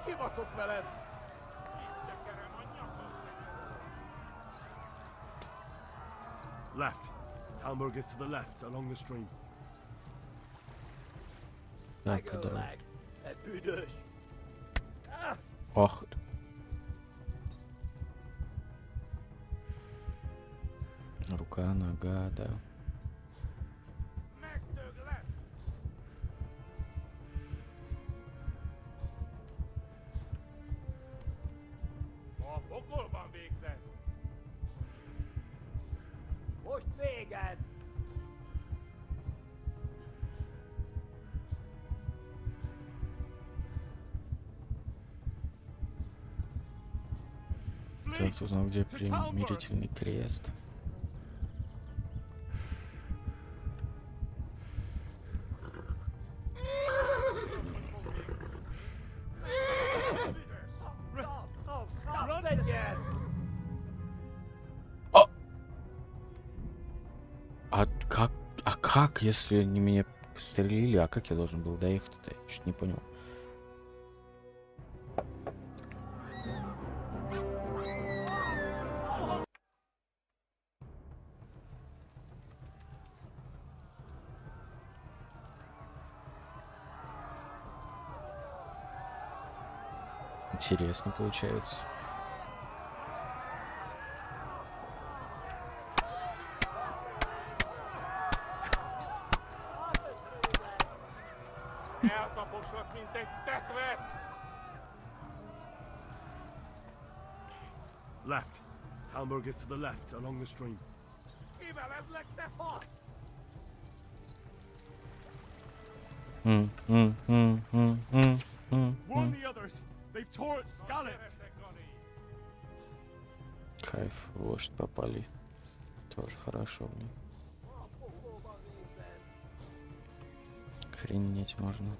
Kibaszott veled! Left. Talmberg is to the left, along the stream. Так, куда? Ett bydös! Ох. Рука, нога, да. A pokolban végzett! Most véged! Так, узнал, где примирительный крест. А как, если они меня пострелили, а как я должен был доехать-то? Я чуть не понял. Интересно получается. Eltaposnak, mint egy tetvet! Left. Talmberg is to the left, along the stream. Kivel ez lett te fasz? Warn the others. They've tore its scallops. Кайф, в лошадь попали. Тоже хорошо, блин. Охренеть можно.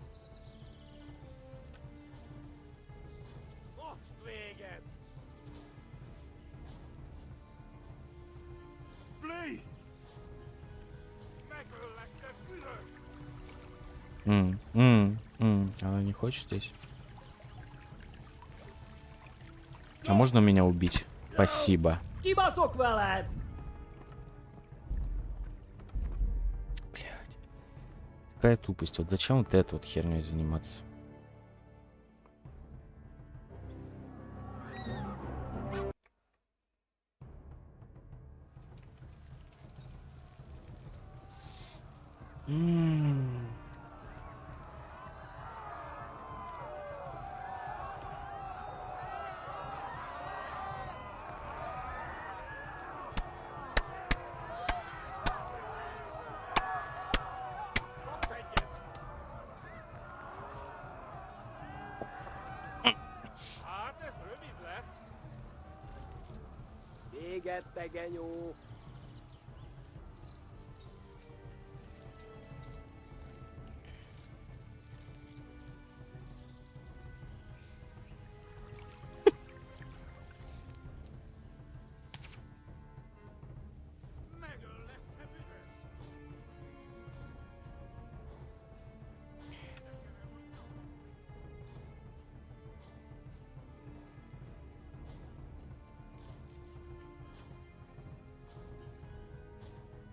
Most véged! Flee! Megöllek, te büdös! Она не хочет здесь. А можно меня убить? Спасибо. Kibaszok veled! Какая тупость. Вот зачем вот этой вот херней заниматься? Hát ez rövid lesz. Véged, te genyó! Megöllek, te büdös!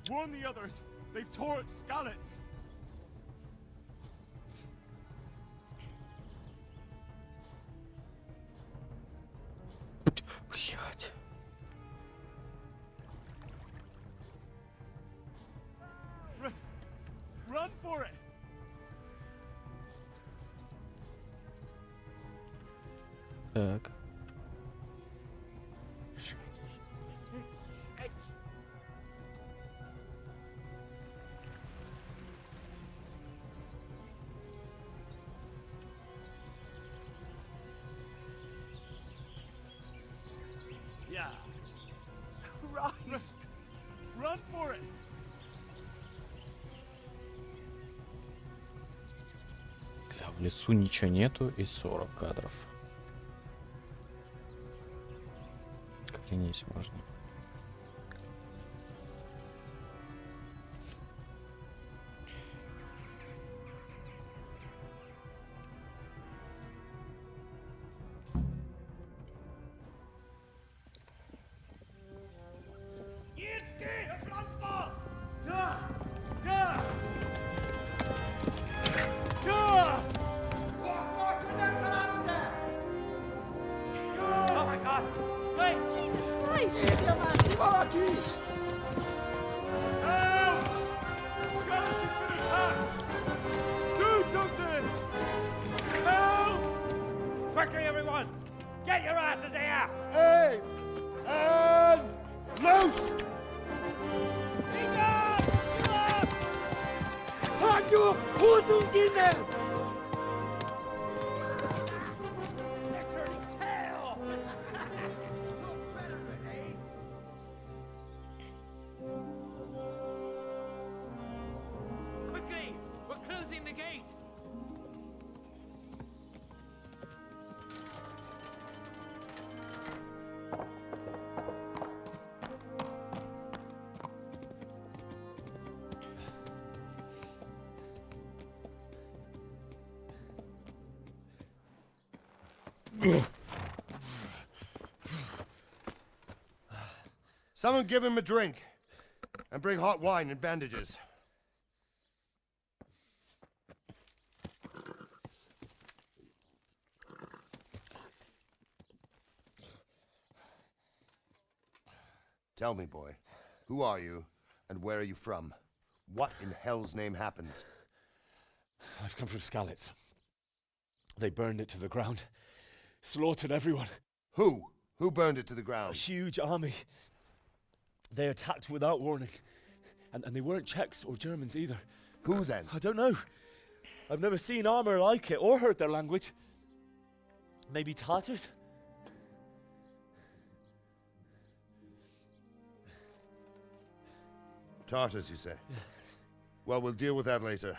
Warn the others. They've tore its scallops. Блять. Run for it! Так. Yeah. Christ! Run for it! Бля, в лесу ничего нету и 40 кадров. Охренеть можно. Oh my god! Wait! Jesus Christ! Help! Skeleton's been attacked! Do something! Help! Quickly, everyone! Get your asses here! Hey! Loose! Hadi vurdum yine! Quickly! We're closing the gate! Someone give him a drink. And bring hot wine and bandages. Tell me, boy, who are you and where are you from? What in hell's name happened? I've come from Skalitz. They burned it to the ground. Slaughtered everyone. Who? Who burned it to the ground? A huge army. They attacked without warning. And they weren't Czechs or Germans either. Who then? I don't know. I've never seen armor like it or heard their language. Maybe Tatars? Tartars, you say? Yeah. Well, we'll deal with that later.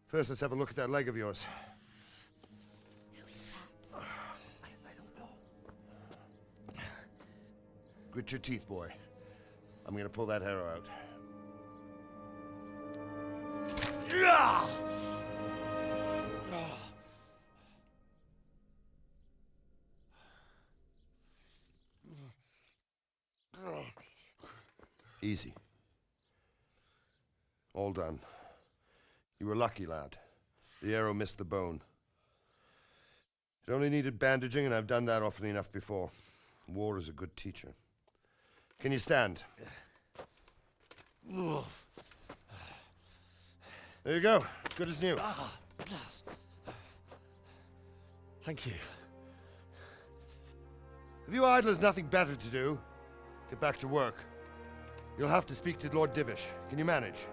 First, let's have a look at that leg of yours. I don't know. Grit your teeth, boy. I'm gonna pull that arrow out. Easy. All done. You were lucky, lad. The arrow missed the bone. It only needed bandaging, and I've done that often enough before. War is a good teacher. Can you stand? There you go. Good as new. Thank you. If you idlers nothing better to do, get back to work. You'll have to speak to Lord Divish. Can you manage?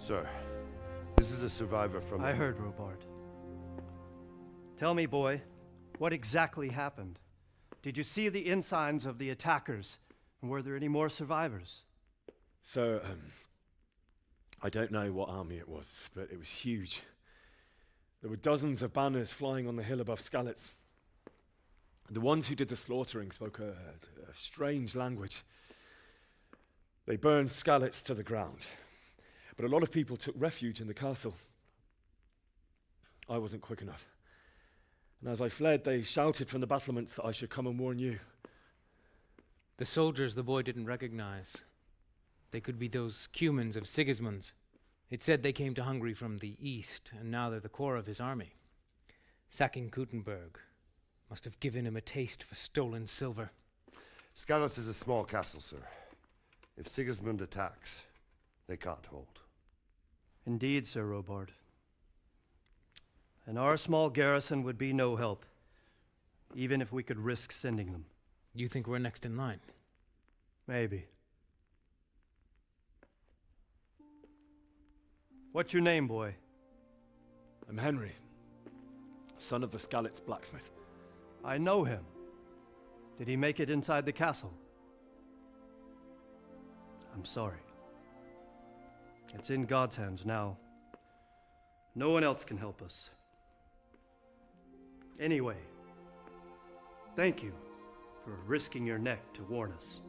Sir, this is a survivor from... I heard, Robard. Tell me, boy, what exactly happened? Did you see the ensigns of the attackers? And were there any more survivors? So, I don't know what army it was, but it was huge. There were dozens of banners flying on the hill above Skalitz. The ones who did the slaughtering spoke a strange language. They burned Skalitz to the ground. But a lot of people took refuge in the castle. I wasn't quick enough. And as I fled, they shouted from the battlements that I should come and warn you. The soldiers the boy didn't recognize. They could be those Cumans of Sigismund's. It said they came to Hungary from the east, and now they're the core of his army. Sacking Kuttenberg must have given him a taste for stolen silver. Skalitz is a small castle, sir. If Sigismund attacks, they can't hold. Indeed, Sir Robard. And our small garrison would be no help, even if we could risk sending them. You think we're next in line? Maybe. What's your name, boy? I'm Henry, son of the Skalitz blacksmith. I know him. Did he make it inside the castle? I'm sorry. It's in God's hands now. No one else can help us. Anyway, thank you for risking your neck to warn us.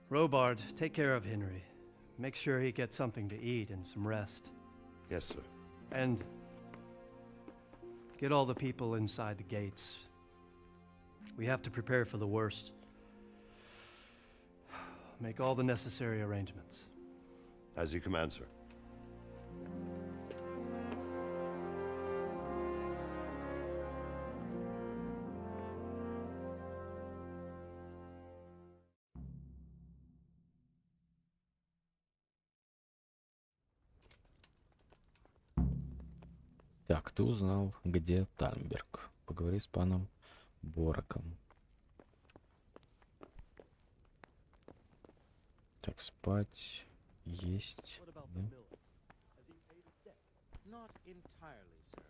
Robard, take care of Henry. Make sure he gets something to eat and some rest. Yes, sir. And get all the people inside the gates. We have to prepare for the worst. Make all the necessary arrangements. As you command, sir. Так, ты узнал, где Тальмберг. Поговори с паном Бороком. Так, спать, есть. Да? Not entirely, sir.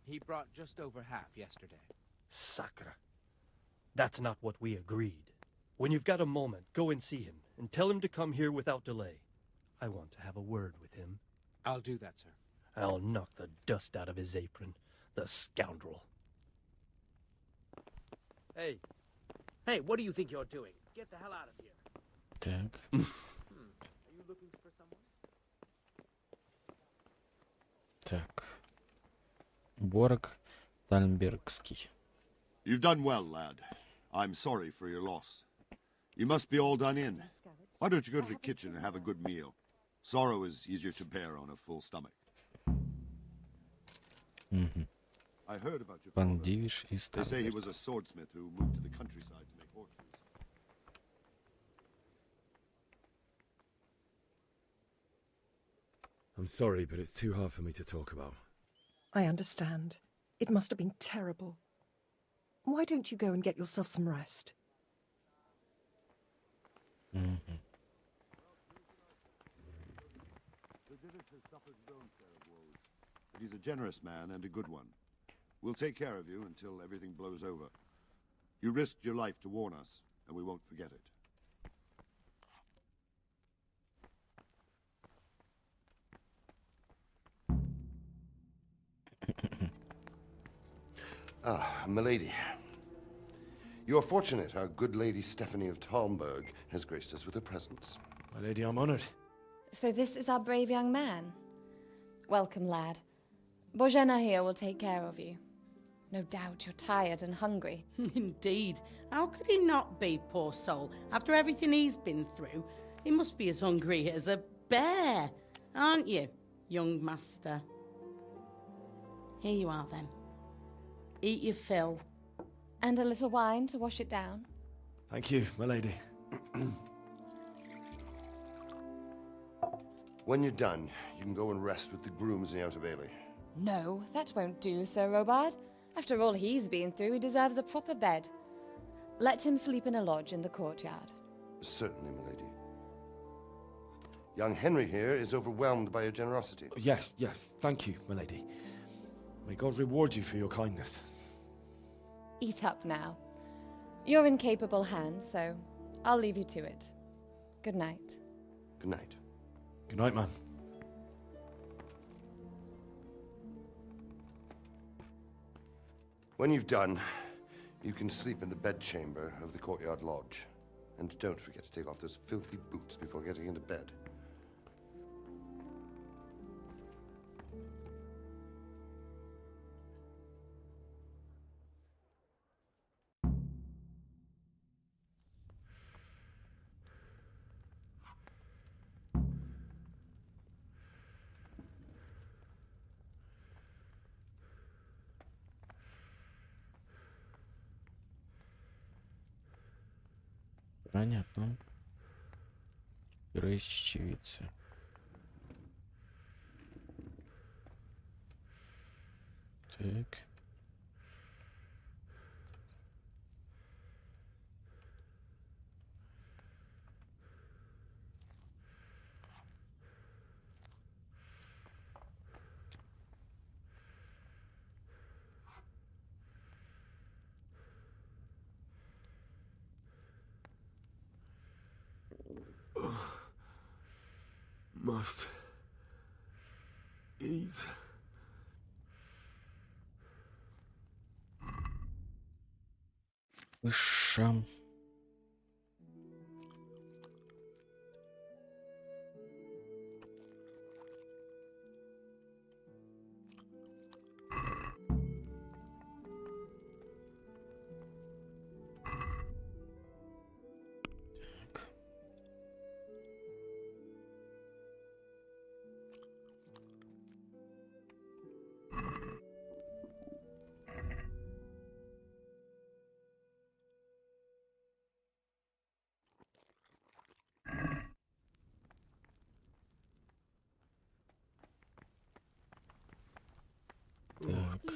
He brought just over half yesterday. Sacre. That's not what we agreed. When you've got a moment, go and see him, and tell him to come here without delay. I want to have a word with him. I'll do that, sir. I'll knock the dust out of his apron, the scoundrel. Hey. Hey, what do you think you're doing? Get the hell out of here. Так. Are you looking for someone? Так. Борок Тальмбергский. You've done well, lad. I'm sorry for your loss. You must be all done in. Why don't you go to the kitchen and have a good meal? Sorrow is easier to bear on a full stomach. Угу. I heard about your Пан father. Дивиш и They say he Стамберг. was a swordsmith who moved to the countryside to make horseshoes. I'm sorry, but it's too hard for me to talk about. I understand. It must have been terrible. Why don't you go and get yourself some rest? Угу. The village has suffered its own share of woes, but he's a generous man and a good one. We'll take care of you until everything blows over. You risked your life to warn us, and we won't forget it. Ah, milady. You are fortunate our good lady Stephanie of Talmberg has graced us with her presence. My lady, I'm honored. So this is our brave young man. Welcome, lad. Bojena here will take care of you. No doubt you're tired and hungry. Indeed. How could he not be, poor soul? After everything he's been through, he must be as hungry as a bear, aren't you, young master? Here you are, then. Eat your fill. And a little wine to wash it down. Thank you, my lady. When you're done, you can go and rest with the grooms in the Outer Bailey. No, that won't do, Sir Robard. After all he's been through, he deserves a proper bed. Let him sleep in a lodge in the courtyard. Certainly, milady. Young Henry here is overwhelmed by your generosity. Yes, yes. Thank you, my lady. May God reward you for your kindness. Eat up now. You're in capable hands, so I'll leave you to it. Good night. Good night. Good night, man. When you've done, you can sleep in the bedchamber of the courtyard lodge. And don't forget to take off those filthy boots before getting into bed. Понятно. Грейс чечевицы. Так. Must eat. Выша.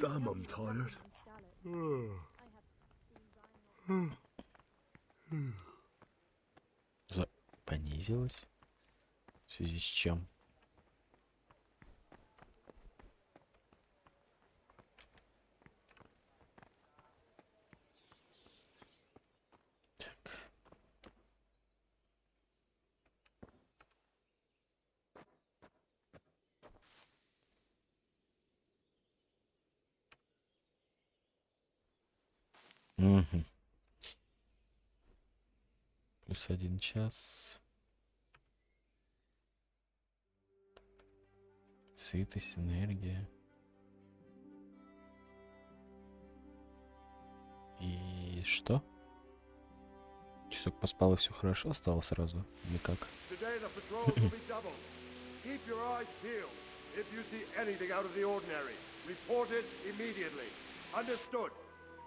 Damn, I'm tired. Понизилось? В связи с чем? Так. Угу. Плюс 1 час. Сытость, энергия. И что? Часок поспал и все хорошо стало сразу? Или как? Today the patrols will be doubled. Keep your eyes peeled. If you see anything out of the ordinary, report it immediately. Understood?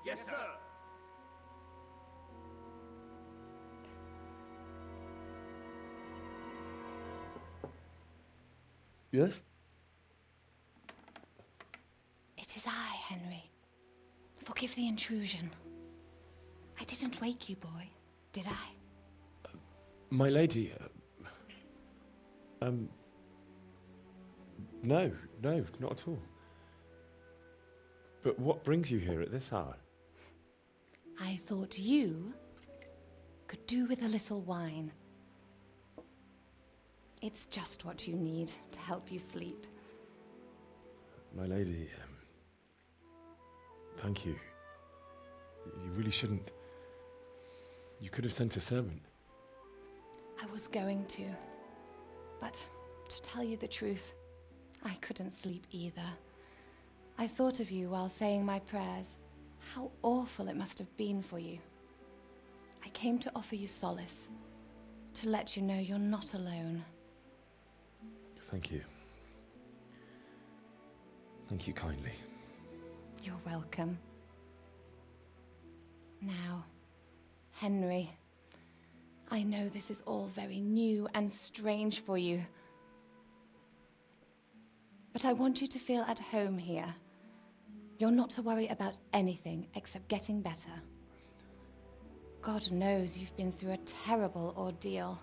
Yes, sir. Yes? It is I, Henry. Forgive the intrusion. I didn't wake you, boy, did I? My lady, no, not at all. But what brings you here at this hour? I thought you could do with a little wine. It's just what you need to help you sleep. My lady, thank you. You really shouldn't. You could have sent a servant. I was going to. But to tell you the truth, I couldn't sleep either. I thought of you while saying my prayers. How awful it must have been for you. I came to offer you solace, to let you know you're not alone. Thank you. Thank you kindly. You're welcome. Now, Henry, I know this is all very new and strange for you. But I want you to feel at home here. You're not to worry about anything except getting better. God knows you've been through a terrible ordeal.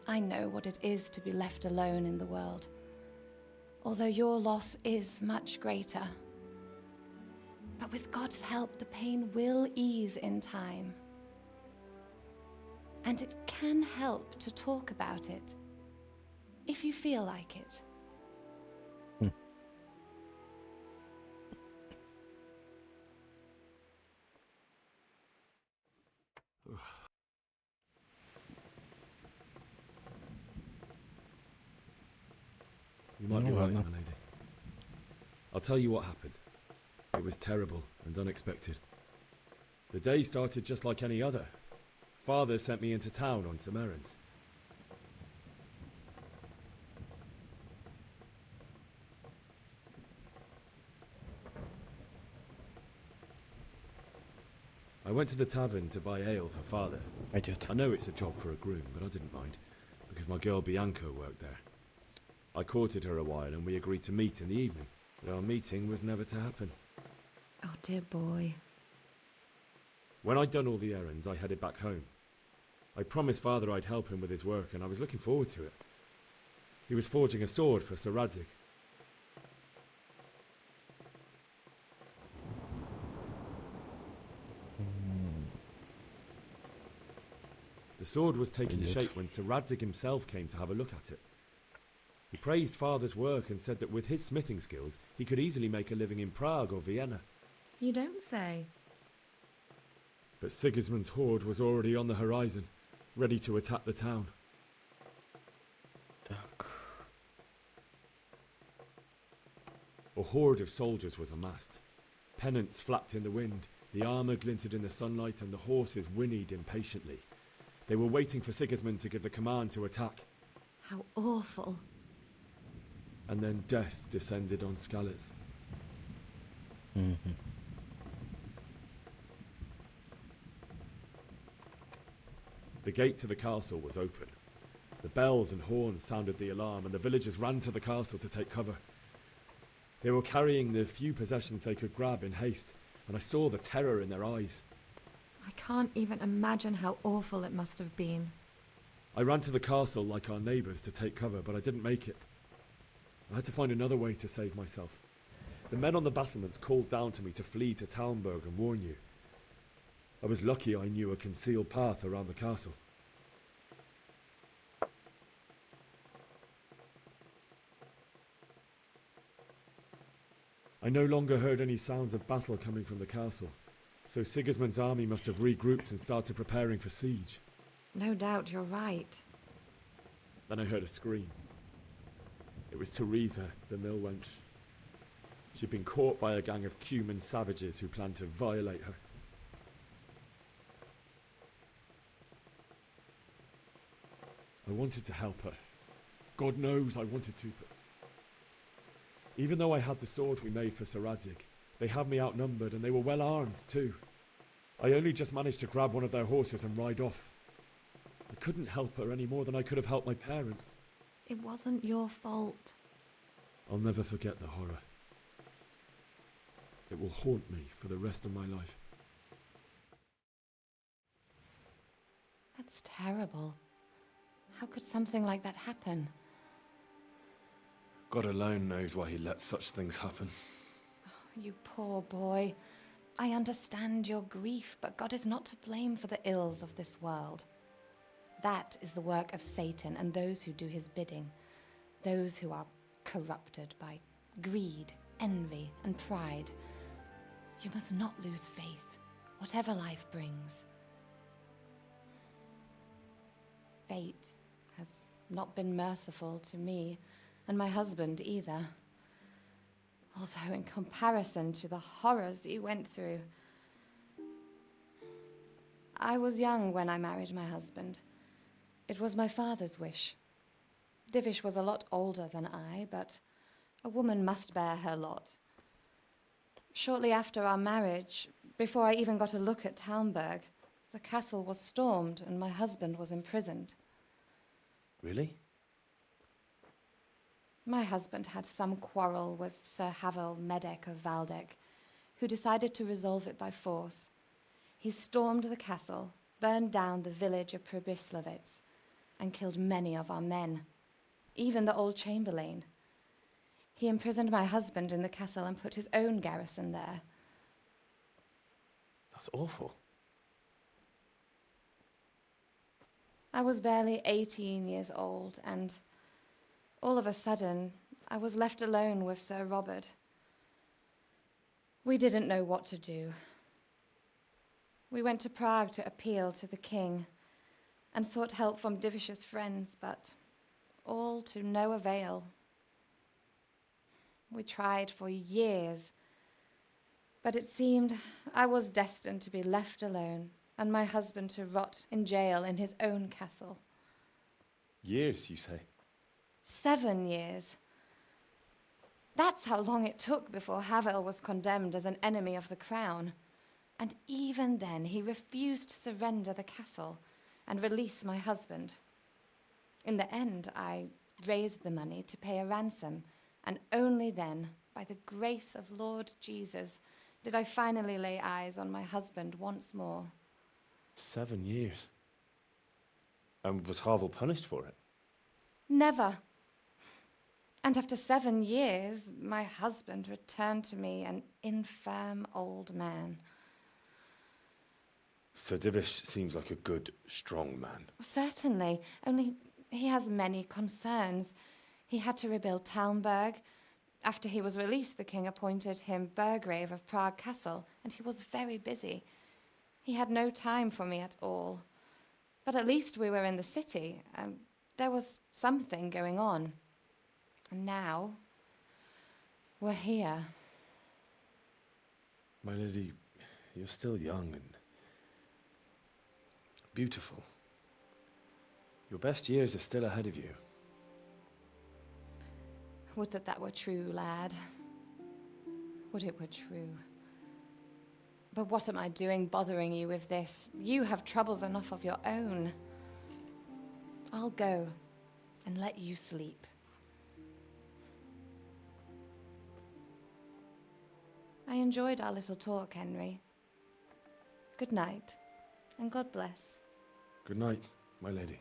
I know what it is to be left alone in the world, although your loss is much greater. But with God's help, the pain will ease in time. And it can help to talk about it, if you feel like it. You might be No, right, no. my lady. I'll tell you what happened. It was terrible and unexpected. The day started just like any other. Father sent me into town on some errands. I went to the tavern to buy ale for Father. I know it's a job for a groom, but I didn't mind, because my girl Bianca worked there. I courted her a while and we agreed to meet in the evening, but our meeting was never to happen. Oh, dear boy. When I'd done all the errands, I headed back home. I promised Father I'd help him with his work, and I was looking forward to it. He was forging a sword for Sir Radzig. The sword was taking shape when Sir Radzig himself came to have a look at it. He praised Father's work and said that with his smithing skills, he could easily make a living in Prague or Vienna. You don't say. But Sigismund's horde was already on the horizon, ready to attack the town. A horde of soldiers was amassed. Pennants flapped in the wind, the armour glinted in the sunlight, and the horses whinnied impatiently. They were waiting for Sigismund to give the command to attack. How awful. And then death descended on Skalitz. The gate to the castle was open. The bells and horns sounded the alarm, and the villagers ran to the castle to take cover. They were carrying the few possessions they could grab in haste, and I saw the terror in their eyes. I can't even imagine how awful it must have been. I ran to the castle like our neighbours to take cover, but I didn't make it. I had to find another way to save myself. The men on the battlements called down to me to flee to Talmberg and warn you. I was lucky I knew a concealed path around the castle. I no longer heard any sounds of battle coming from the castle, so Sigismund's army must have regrouped and started preparing for siege. No doubt you're right. Then I heard a scream. It was Teresa, the mill wench. She'd been caught by a gang of Cuman savages who planned to violate her. I wanted to help her. God knows I wanted to, but even though I had the sword we made for Sir Radzig, they had me outnumbered and they were well armed too. I only just managed to grab one of their horses and ride off. I couldn't help her any more than I could have helped my parents. It wasn't your fault. I'll never forget the horror. It will haunt me for the rest of my life. That's terrible. How could something like that happen? God alone knows why he lets such things happen. Oh, you poor boy. I understand your grief, but God is not to blame for the ills of this world. That is the work of Satan and those who do his bidding. Those who are corrupted by greed, envy, and pride. You must not lose faith, whatever life brings. Fate has not been merciful to me, and my husband either. Although in comparison to the horrors you went through. I was young when I married my husband. It was my father's wish. Divish was a lot older than I, but a woman must bear her lot. Shortly after our marriage, before I even got a look at Talmberg, the castle was stormed and my husband was imprisoned. Really? My husband had some quarrel with Sir Havel Medek of Valdek, who decided to resolve it by force. He stormed the castle, burned down the village of Pribyslavitz, and killed many of our men, even the old chamberlain. He imprisoned my husband in the castle and put his own garrison there. That's awful. I was barely 18 years old, and all of a sudden, I was left alone with Sir Robert. We didn't know what to do. We went to Prague to appeal to the king and sought help from Divish's friends, but all to no avail. We tried for years, but it seemed I was destined to be left alone and my husband to rot in jail in his own castle. Years, you say? 7 years. That's how long it took before Havel was condemned as an enemy of the crown. And even then, he refused to surrender the castle and release my husband. In the end, I raised the money to pay a ransom, and only then, by the grace of Lord Jesus, did I finally lay eyes on my husband once more. 7 years? And was Havel punished for it? Never. And after 7 years, my husband returned to me an infirm old man. Sir Divish seems like a good, strong man. Certainly, only he has many concerns. He had to rebuild Talmberg. After he was released, the king appointed him Burgrave of Prague Castle, and he was very busy. He had no time for me at all. But at least we were in the city, and there was something going on. And now, we're here. My lady, you're still young and beautiful. Your best years are still ahead of you. Would that that were true, lad. Would it were true. But what am I doing bothering you with this? You have troubles enough of your own. I'll go and let you sleep. I enjoyed our little talk, Henry. Good night, and God bless. Good night, my lady.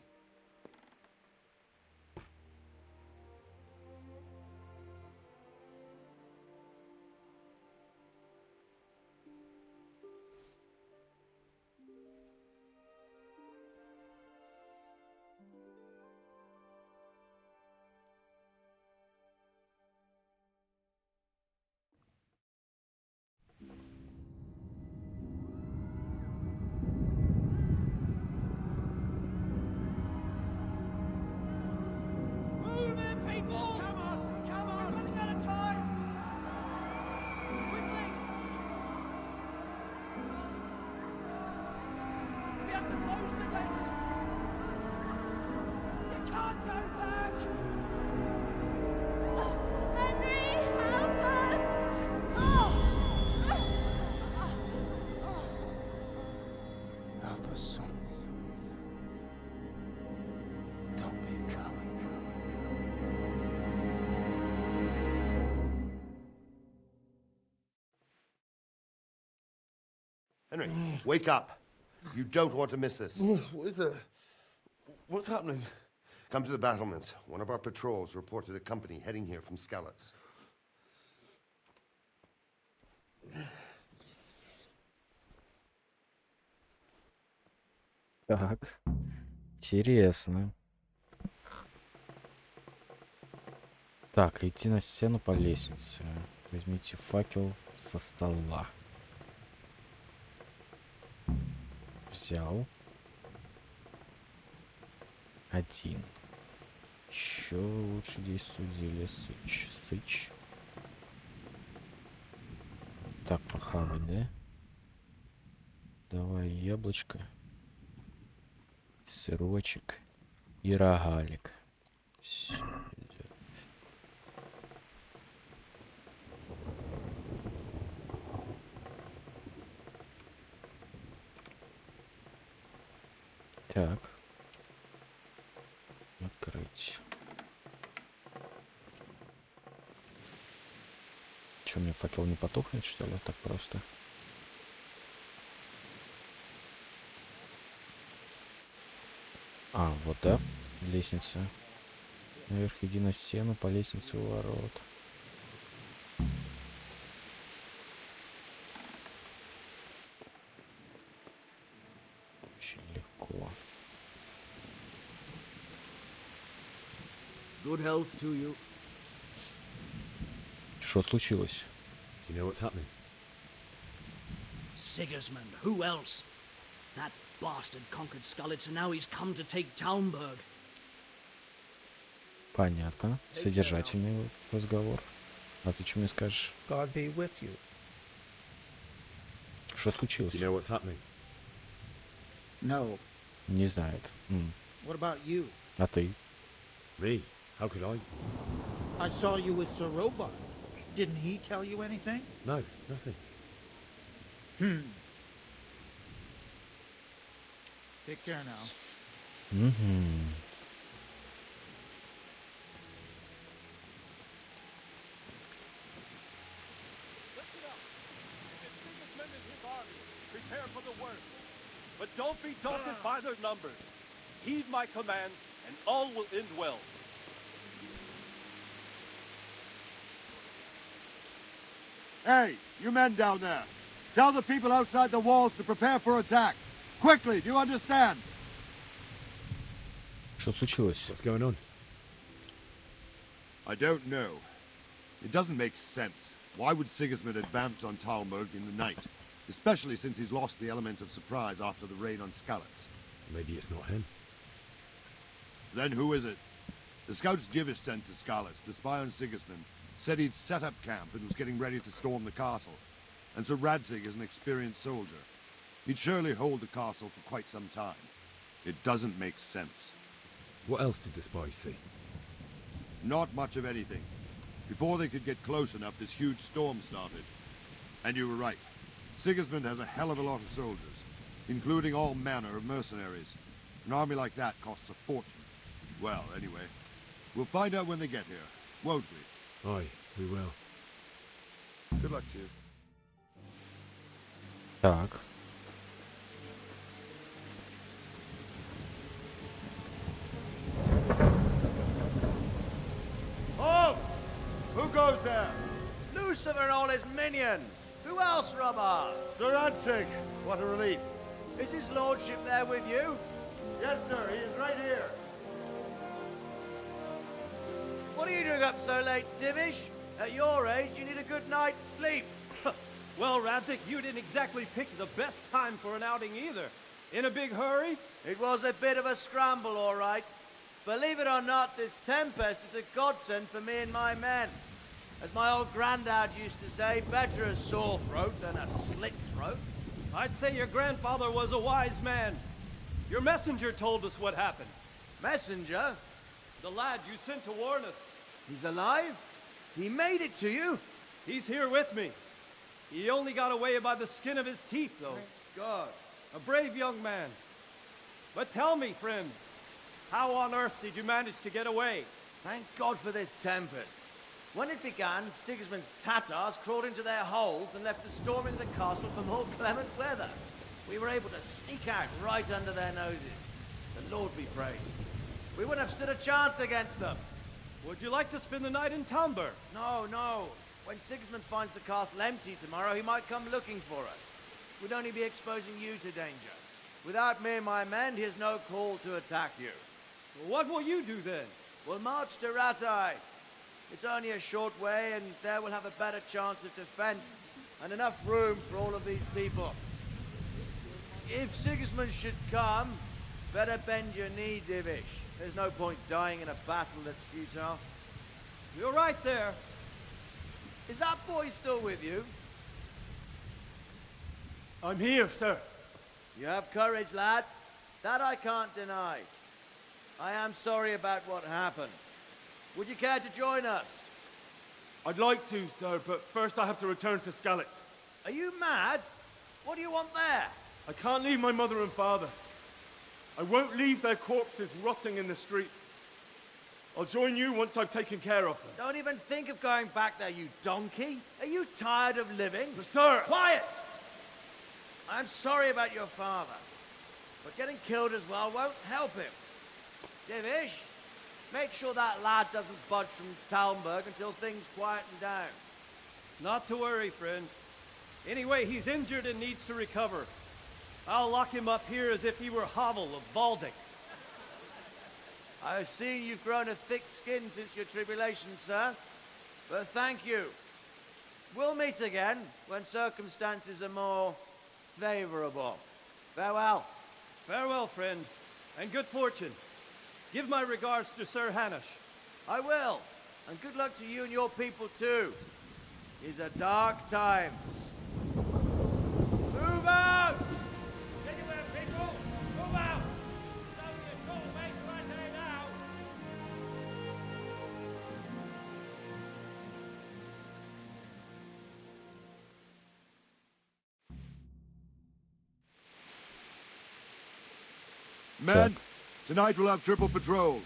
Move it, people! Come on! Come on! We're running out of time! Quickly! We have to close the gates! You can't go back! Henry, help us! Help us, son. Don't be a coward. Henry, wake up. You don't want to miss this. What is it? What's happening? Come to the battlements. One of our patrols reported a company heading here from Skalitz. Так, интересно. Так, идти на стену по лестнице. Возьмите факел со стола. Взял. Один. Еще лучше действует зелье сыч. Сыч. Так, похавать, да? Давай яблочко. Сырочек. И рогалик. Всё идёт. Так. Открыть. Чё, у меня факел не потухнет, что ли? Так просто. А, вот, да? Лестница. Наверх иди на стену, по лестнице у ворот. Очень легко. Good health to you. Что случилось? You know what's happening? Sigismund, who else? That bastard conquered Skalitz, and now he's come to take Talmberg. Понятно. Содержательный разговор. А ты что мне скажешь? God be with you. Что случилось? You know what's happening? No. Не знает. What about you? А ты? Me? How could I? I saw you with Sir Robot. Didn't he tell you anything? No, nothing. Take care now. Угу. Listen up. It's Sigismund and his army. Prepare for the worst. But don't be daunted by their numbers. Heed my commands, and all will end well. Hey, you men down there. Tell the people outside the walls to prepare for attack. Quickly, do you understand? Что случилось? What's going on? I don't know. It doesn't make sense. Why would Sigismund advance on Talmberg in the night? Especially since he's lost the element of surprise after the raid on Skalitz. Maybe it's not him. Then who is it? The scouts Jivish sent to Skalitz to spy on Sigismund said he'd set up camp and was getting ready to storm the castle. And Sir Radzig is an experienced soldier. He'd surely hold the castle for quite some time. It doesn't make sense. What else did the spies see? Not much of anything. Before they could get close enough, this huge storm started. And you were right. Sigismund has a hell of a lot of soldiers, including all manner of mercenaries. An army like that costs a fortune. Well, anyway, we'll find out when they get here, won't we? Aye, we will. Good luck to you. Так. Halt! Who goes there? Lucifer and all his minions. Who else, Robber? Sir Ansig. What a relief. Is his lordship there with you? Yes, sir. He is right here. What are you doing up so late, Divish? At your age, you need a good night's sleep. Well, Radzik, you didn't exactly pick the best time for an outing either. In a big hurry? It was a bit of a scramble, all right. Believe it or not, this tempest is a godsend for me and my men. As my old granddad used to say, better a sore throat than a slit throat. I'd say your grandfather was a wise man. Your messenger told us what happened. Messenger? The lad you sent to warn us. He's alive? He made it to you? He's here with me. He only got away by the skin of his teeth, though. Thank God. A brave young man. But tell me, friend, how on earth did you manage to get away? Thank God for this tempest. When it began, Sigismund's Tatars crawled into their holes and left us storming the castle for more clement weather. We were able to sneak out right under their noses. The Lord be praised. We wouldn't have stood a chance against them. Would you like to spend the night in Talmberg? No, no. When Sigismund finds the castle empty tomorrow, he might come looking for us. We'd only be exposing you to danger. Without me and my men, he has no call to attack you. What will you do then? We'll march to Ratai. It's only a short way, and there we'll have a better chance of defense and enough room for all of these people. If Sigismund should come, better bend your knee, Divish. There's no point dying in a battle that's futile. You're right there. Is that boy still with you? I'm here, sir. You have courage, lad. That I can't deny. I am sorry about what happened. Would you care to join us? I'd like to, sir, but first I have to return to Skalitz. Are you mad? What do you want there? I can't leave my mother and father. I won't leave their corpses rotting in the street. I'll join you once I've taken care of them. Don't even think of going back there, you donkey. Are you tired of living? But sir! Quiet! I'm sorry about your father, but getting killed as well won't help him. Divish, make sure that lad doesn't budge from Talmberg until things quieten down. Not to worry, friend. Anyway, he's injured and needs to recover. I'll lock him up here as if he were Havel of Baldic. I've seen you've grown a thick skin since your tribulation, sir. But thank you. We'll meet again when circumstances are more favorable. Farewell. Farewell, friend, and good fortune. Give my regards to Sir Hanush. I will. And good luck to you and your people, too. These are dark times. Move out! Anywhere, people! Move out! It's only a short way to Ratai now. Men, tonight we'll have triple patrols.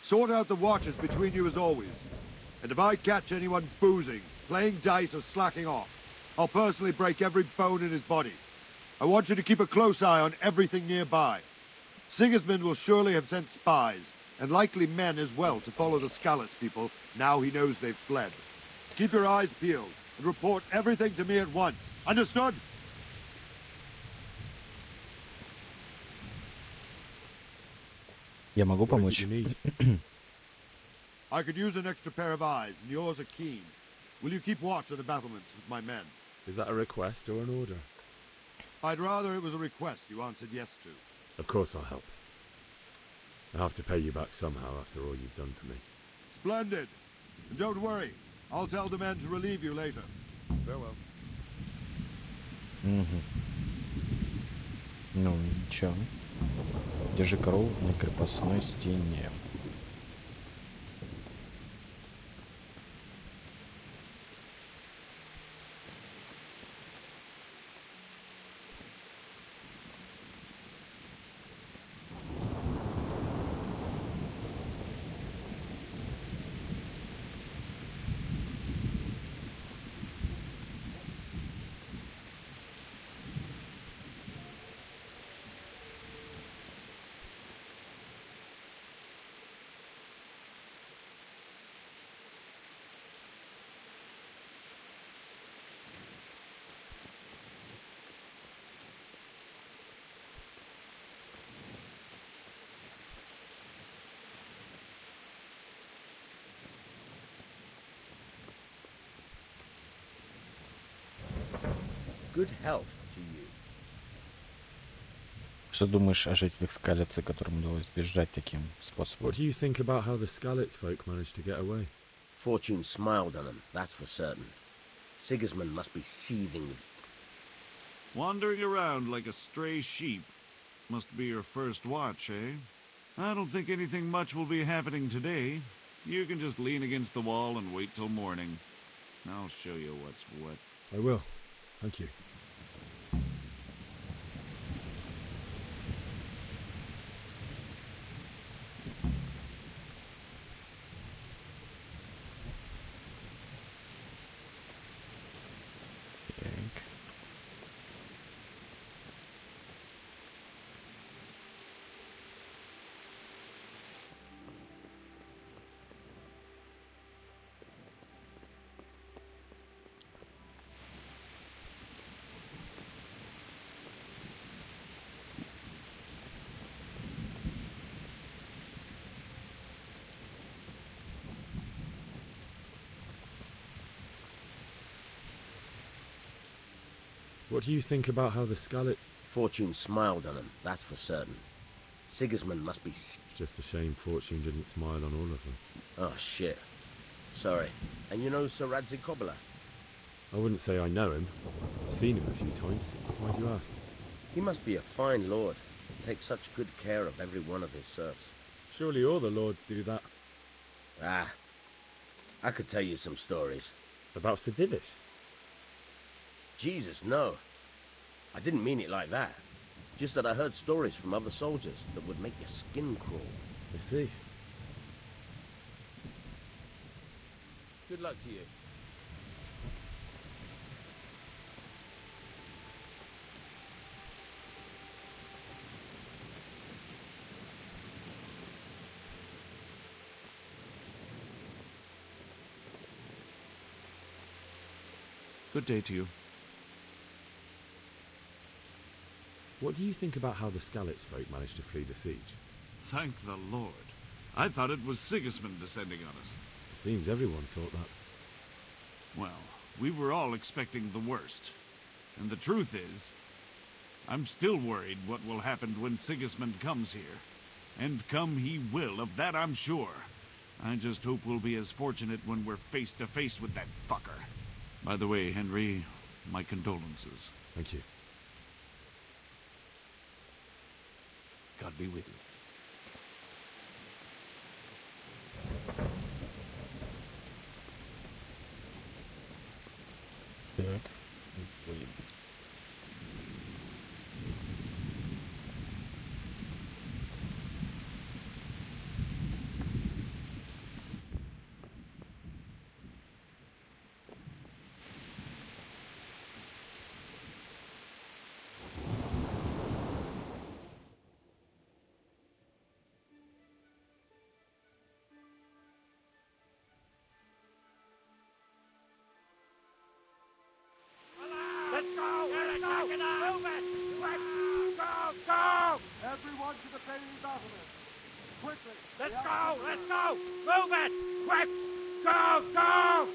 Sort out the watches between you as always. And if I catch anyone boozing, playing dice or slacking off, I'll personally break every bone in his body. I want you to keep a close eye on everything nearby. Sigismund will surely have sent spies, and likely men as well, to follow the Skalitz people now he knows they've fled. Keep your eyes peeled, and report everything to me at once. Understood? Я могу помочь? I could use an extra pair of eyes, and yours are keen. Will you keep watch of the battlements with my men? Is that a request or an order? I'd rather it was a request you answered yes to. Of course I'll help. I'll have to pay you back somehow after all you've done for me. Splendid. And don't worry, I'll tell the men to relieve you later. Farewell. Угу. Ну, ничего. Держи корову на крепостной стене. Good health to you. Что думаешь о жителях Скалицы, которым удалось сбежать таким способом? What do you think about how the Skalitz folk managed to get away? Fortune smiled on them, that's for certain. Sigismund must be seething with... Wandering around like a stray sheep must be your first watch, eh? I don't think anything much will be happening today. You can just lean against the wall and wait till morning. I'll show you what's what. I will. Thank you. What do you think about how the Skalitz... Fortune smiled on him, that's for certain. Sigismund must be... It's just a shame Fortune didn't smile on all of them. Oh, shit. Sorry. And you know Sir Radzig Kobyla? I wouldn't say I know him. I've seen him a few times. Why do you ask? He must be a fine lord to take such good care of every one of his serfs. Surely all the lords do that. Ah. I could tell you some stories. About Sir Divish? Jesus, no. I didn't mean it like that. Just that I heard stories from other soldiers that would make your skin crawl. I see. Good luck to you. Good day to you. What do you think about how the Skalitz folk managed to flee the siege? Thank the Lord. I thought it was Sigismund descending on us. It seems everyone thought that. Well, we were all expecting the worst. And the truth is, I'm still worried what will happen when Sigismund comes here. And come he will, of that I'm sure. I just hope we'll be as fortunate when we're face to face with that fucker. By the way, Henry, my condolences. Thank you. God be with you. Так. Let's go! Let's go! Move it! Quick! Go! Go! Everyone to the Bailey Battlement! Quickly! Let's go! Let's go! Move it! Quick! Go! Go!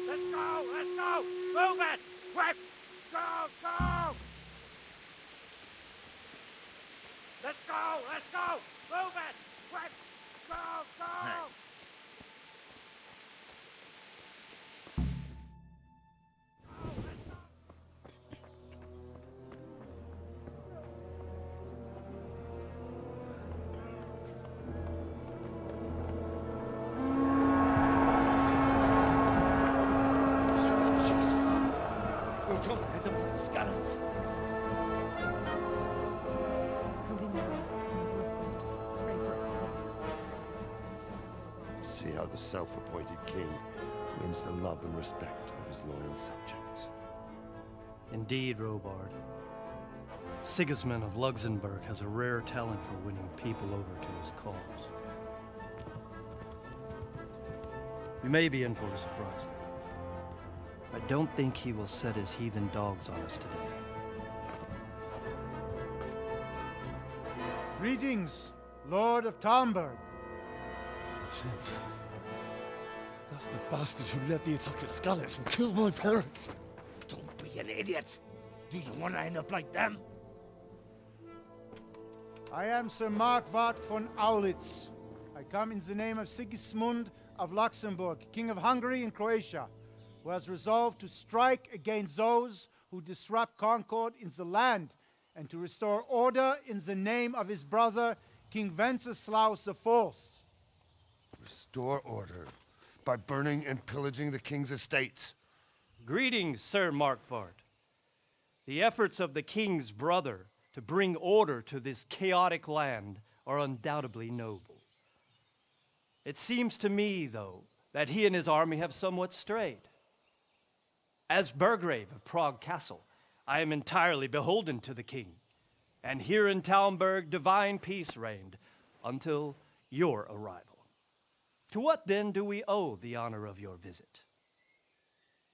Let's go! Let's go! Move it! Quick! Go! Go! Let's go! Let's go! Move it! Quick! Go! Go! See how the self-appointed king wins the love and respect of his loyal subjects. Indeed, Robard. Sigismund of Luxembourg has a rare talent for winning people over to his cause. We may be in for a surprise, though. I don't think he will set his heathen dogs on us today. Greetings, Lord of Tomberg. That's the bastard who led the attack at Skalitz and killed my parents. Don't be an idiot. Do you want to end up like them? I am Sir Markwart von Aulitz. I come in the name of Sigismund of Luxembourg, King of Hungary and Croatia, who has resolved to strike against those who disrupt concord in the land and to restore order in the name of his brother, King Wenceslaus IV. Restore order by burning and pillaging the king's estates. Greetings, Sir Markwart. The efforts of the king's brother to bring order to this chaotic land are undoubtedly noble. It seems to me, though, that he and his army have somewhat strayed. As Burgrave of Prague Castle, I am entirely beholden to the king, and here in Talmberg divine peace reigned until your arrival. To what then do we owe the honor of your visit?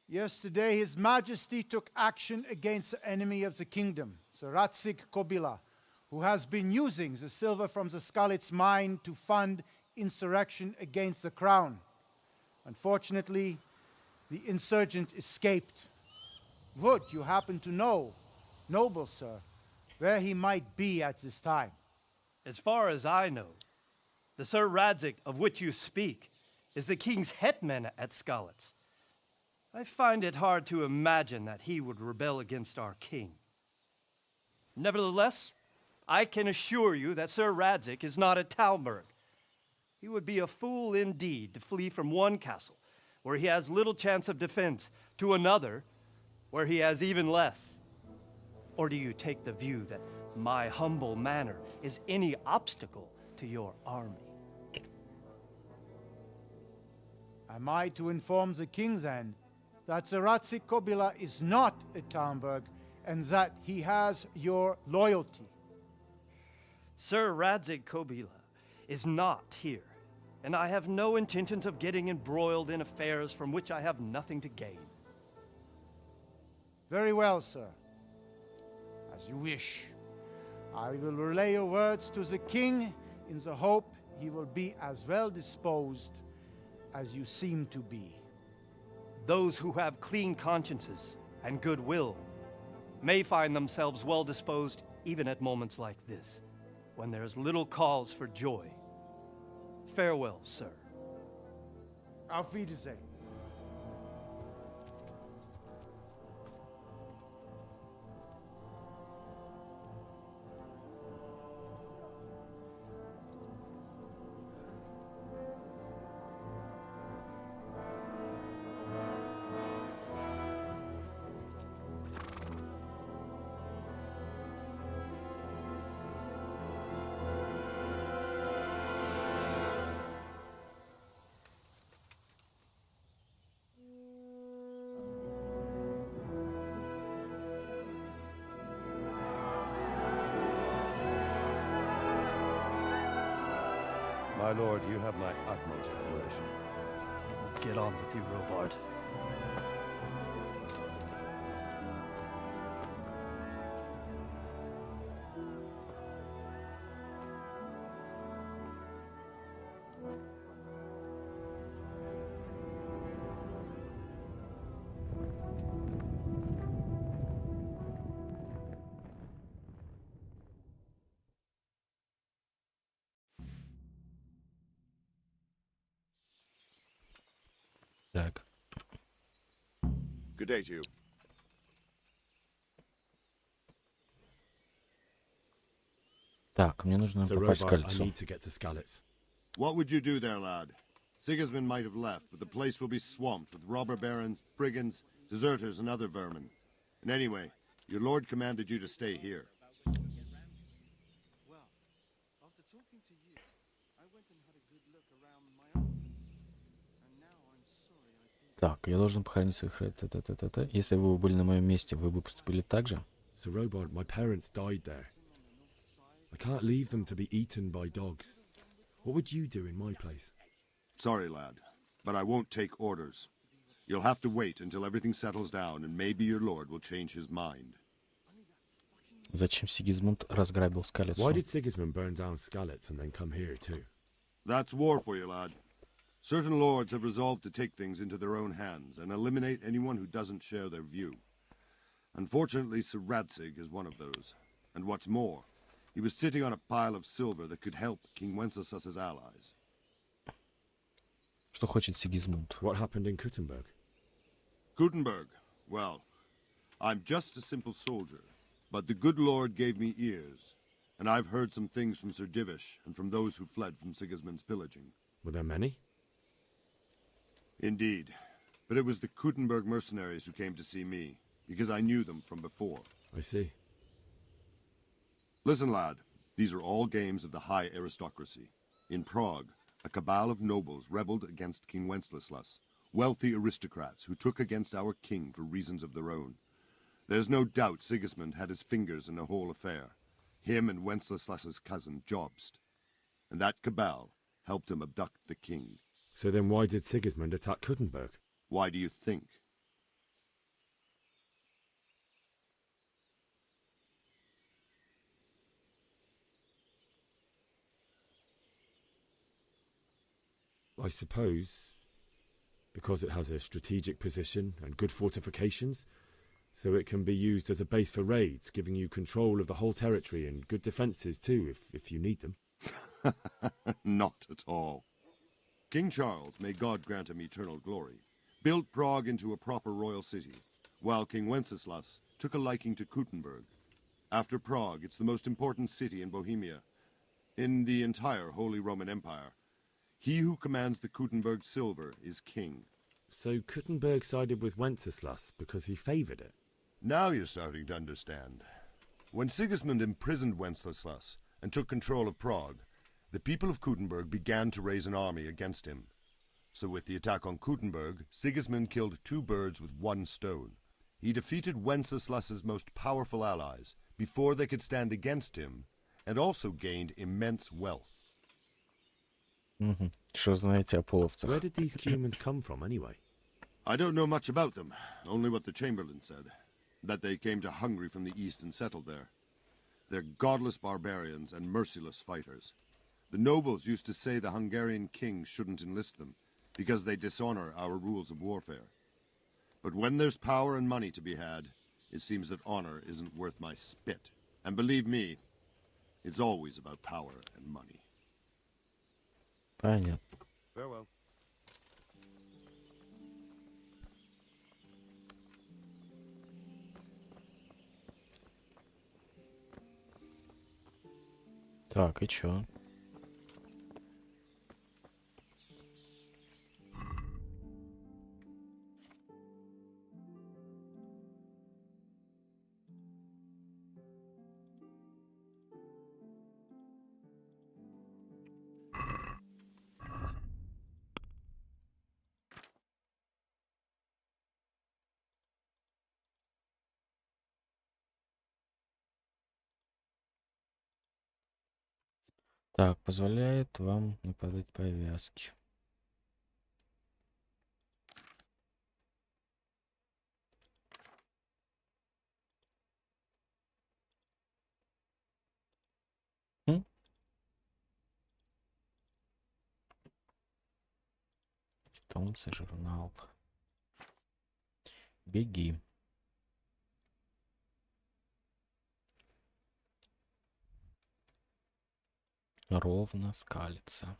Yesterday, His Majesty took action against the enemy of the kingdom, Sir Radzig Kobyla, who has been using the silver from the Skalitz mine to fund insurrection against the crown. Unfortunately, the insurgent escaped. Would you happen to know, noble sir, where he might be at this time? As far as I know, the Sir Radzig of which you speak is the king's hetman at Skalitz. I find it hard to imagine that he would rebel against our king. Nevertheless, I can assure you that Sir Radzig is not at Talmberg. He would be a fool indeed to flee from one castle, where he has little chance of defense, to another, where he has even less. Or do you take the view that my humble manner is any obstacle to your army? Am I to inform the king then that Sir Radzig Kobyla is not at Talmberg and that he has your loyalty? Sir Radzig Kobyla is not here, and I have no intentions of getting embroiled in affairs from which I have nothing to gain. Very well, sir. As you wish. I will relay your words to the king in the hope he will be as well disposed as you seem to be. Those who have clean consciences and goodwill may find themselves well disposed even at moments like this, when there is little cause for joy. Farewell, sir. Auf Wiedersehen. My lord, you have my utmost admiration. Get on with you, Robard. Так. Good day to you. Так, мне нужно So, попасть к Robart, I кольцу. need to get to Skalitz. What would you do there, lad? Sigismund might have left, but the place will be swamped with robber barons, brigands, deserters, and other vermin. And anyway, your lord commanded you to stay here. Well, after talking to you, I went and had a good look around my own place. And now I'm sorry I did. Так, я должен похоронить своих Если бы вы были на моем месте, вы бы поступили так же? So, Robard, my parents died there. I can't leave them to be eaten by dogs. What would you do in my place? Sorry, lad, but I won't take orders. You'll have to wait until everything settles down, and maybe your lord will change his mind. Зачем Сигизмунд разграбил Скалицу? Why did Sigismund burn down Skalitz and then come here too? That's war for you, lad. Certain lords have resolved to take things into their own hands and eliminate anyone who doesn't share their view. Unfortunately, Sir Radzig is one of those. And what's more, he was sitting on a pile of silver that could help King Wenceslas's allies. Что хочет Сигизмунд? What happened in Kuttenberg? Kuttenberg? Well, I'm just a simple soldier, but the good Lord gave me ears, and I've heard some things from Sir Divish and from those who fled from Sigismund's pillaging. Were there many? Indeed, but it was the Kuttenberg mercenaries who came to see me, because I knew them from before. I see. Listen, lad, these are all games of the high aristocracy. In Prague, a cabal of nobles rebelled against King Wenceslas, wealthy aristocrats who took against our king for reasons of their own. There's no doubt Sigismund had his fingers in the whole affair, him and Wenceslas's cousin Jobst. And that cabal helped him abduct the king. So then why did Sigismund attack Kuttenberg? Why do you think? I suppose because it has a strategic position and good fortifications, so it can be used as a base for raids, giving you control of the whole territory and good defences too, if you need them. Not at all. King Charles, may God grant him eternal glory, built Prague into a proper royal city, while King Wenceslas took a liking to Kuttenberg. After Prague, it's the most important city in Bohemia, in the entire Holy Roman Empire. He who commands the Kuttenberg silver is king. So Kuttenberg sided with Wenceslas because he favoured it? Now you're starting to understand. When Sigismund imprisoned Wenceslas and took control of Prague, the people of Kuttenberg began to raise an army against him. So with the attack on Kuttenberg, Sigismund killed two birds with one stone. He defeated Wenceslas's most powerful allies before they could stand against him, and also gained immense wealth. Что знаете о половцах? Where did these humans come from anyway? I don't know much about them, only what the Chamberlain said, that they came to Hungary from the east and settled there. They're godless barbarians and merciless fighters. The nobles used to say the Hungarian king shouldn't enlist them, because they dishonor our rules of warfare. But when there's power and money to be had, it seems that honor isn't worth my spit. And believe me, it's always about power and money. Понятно. Farewell. Так, и чё? Так, позволяет вам накладывать повязки. Томс, журнал. Беги. Ровно скалится.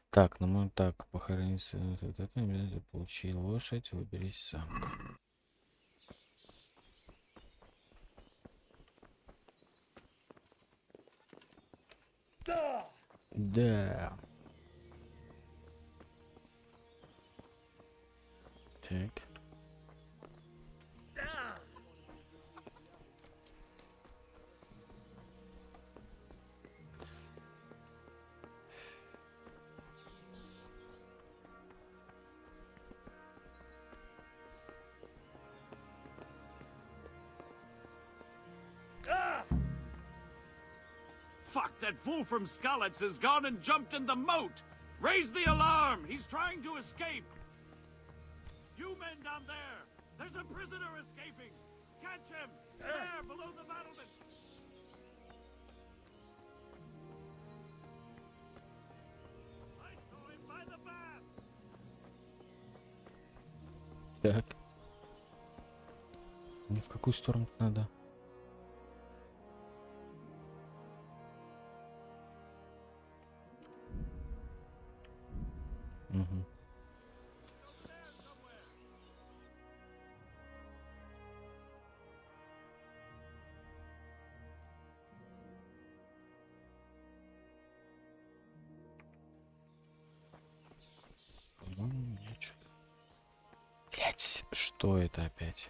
Так, ну мы так похоронить. Получи лошадь, выберись самка. Да. Так. Fuck, that fool from Skalitz has gone and jumped in the moat! Raise the alarm! He's trying to escape! You men down there! There's a prisoner escaping! Catch him! There, below the battlement! I saw him by the bath! Так. Ни в какую сторону надо. Угу. Блять, что это опять?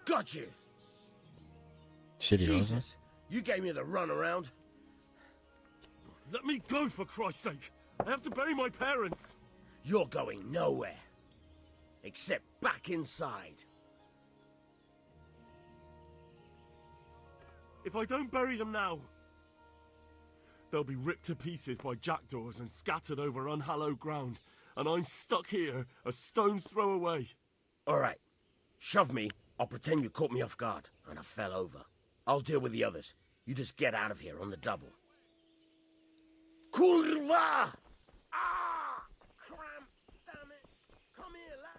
Got you! Серьезно? Jesus, you gave me the runaround. Let me go, for Christ's sake! I have to bury my parents! You're going nowhere. Except back inside. If I don't bury them now, they'll be ripped to pieces by jackdaws and scattered over unhallowed ground, and I'm stuck here a stone's throw away. All right. Shove me. I'll pretend you caught me off guard, and I fell over. I'll deal with the others. You just get out of here on the double. Kurva! Ah! Cramp! Damn it! Come here, lad!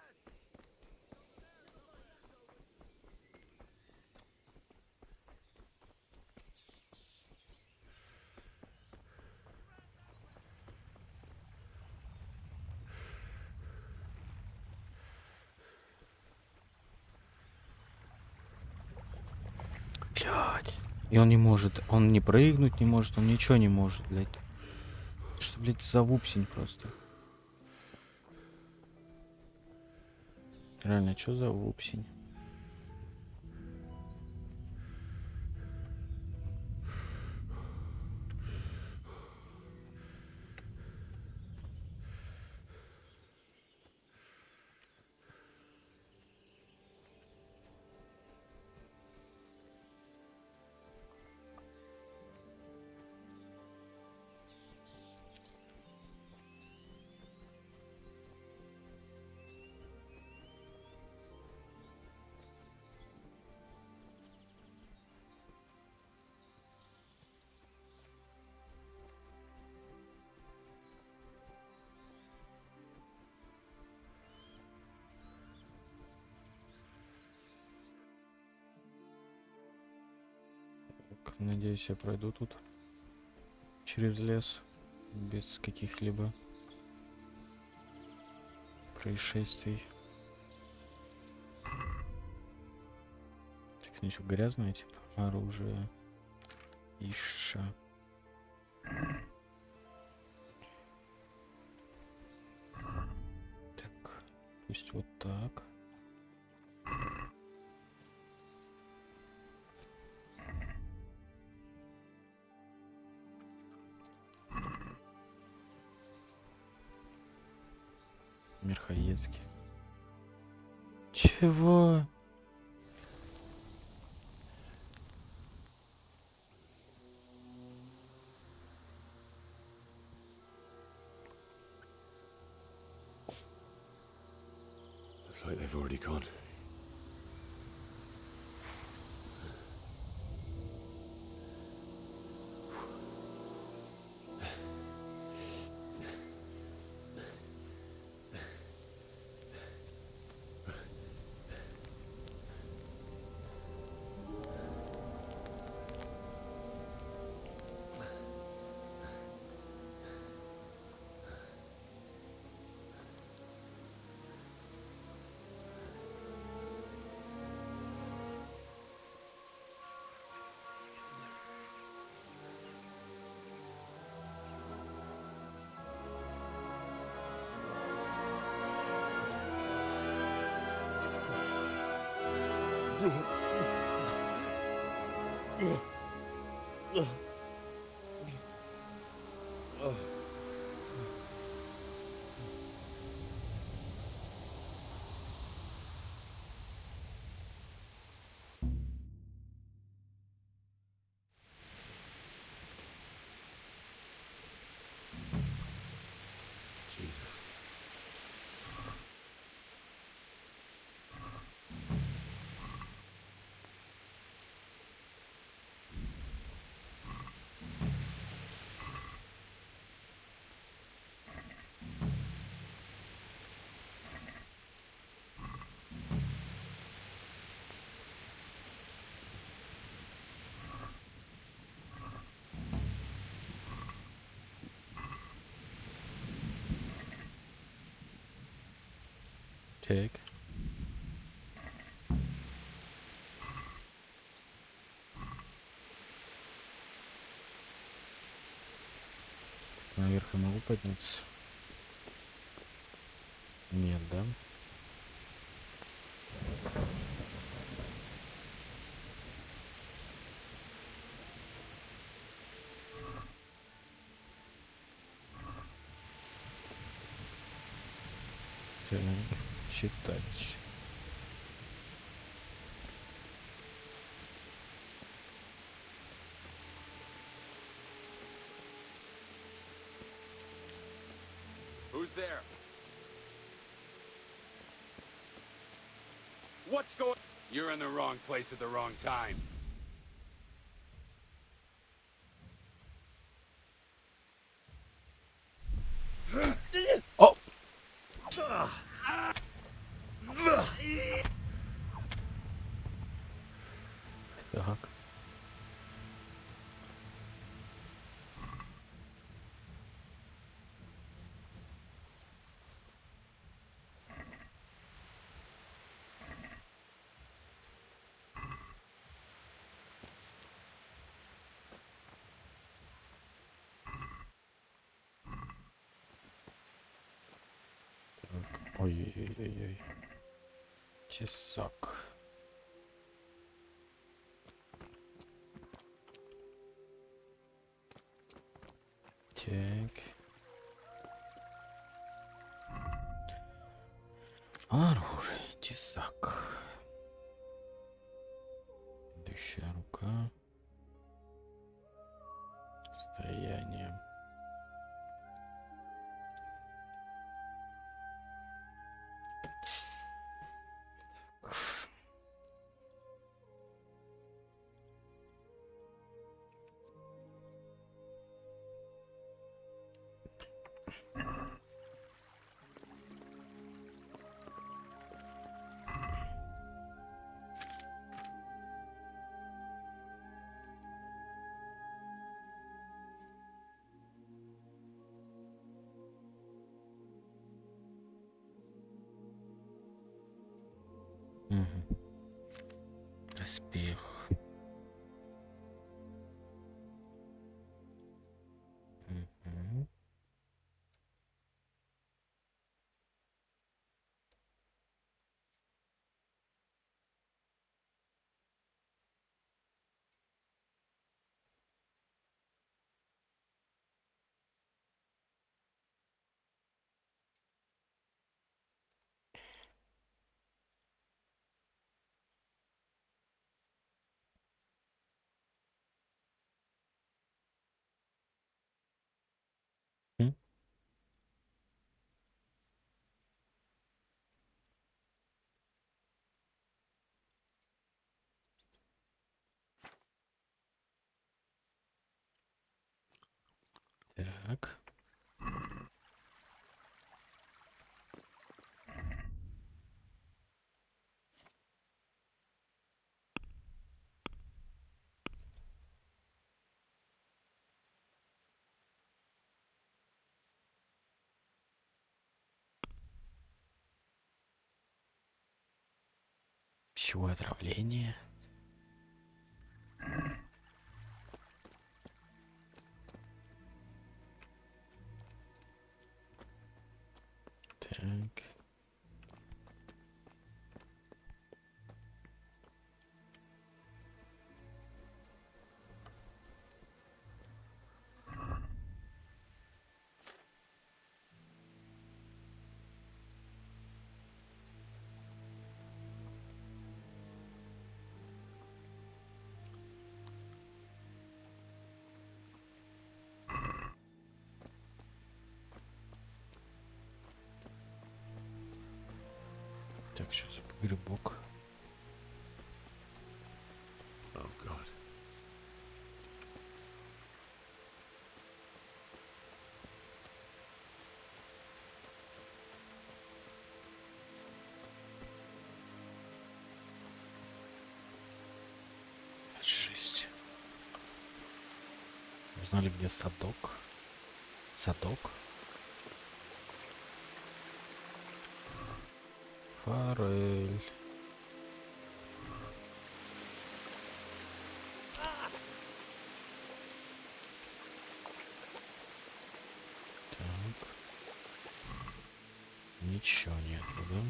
Блядь. И он не может. Он не прыгнуть не может, он ничего не может, блядь. Что, блядь, за вупсень просто? Реально, что за вупсень? Надеюсь, я пройду тут через лес без каких-либо происшествий. Так, ничего грязное, типа оружие. Иша. Так, пусть вот так. Верхоедский. Чего? Looks like they've already gone. Так. Наверх я могу подняться? Нет, да? Так, читать. Who's there? What's going? You're in the wrong place at the wrong time. Oh! Так. Ой-ой-ой-ой. Тесак. Так. Оружие. Тесак. Идущая рука. Стояние. Доспех. Так. Пищевое отравление. Так. Так, что за грибок? Oh God. Жесть. Узнали, где садок? Садок? Форель. Так. Ничего нету, да?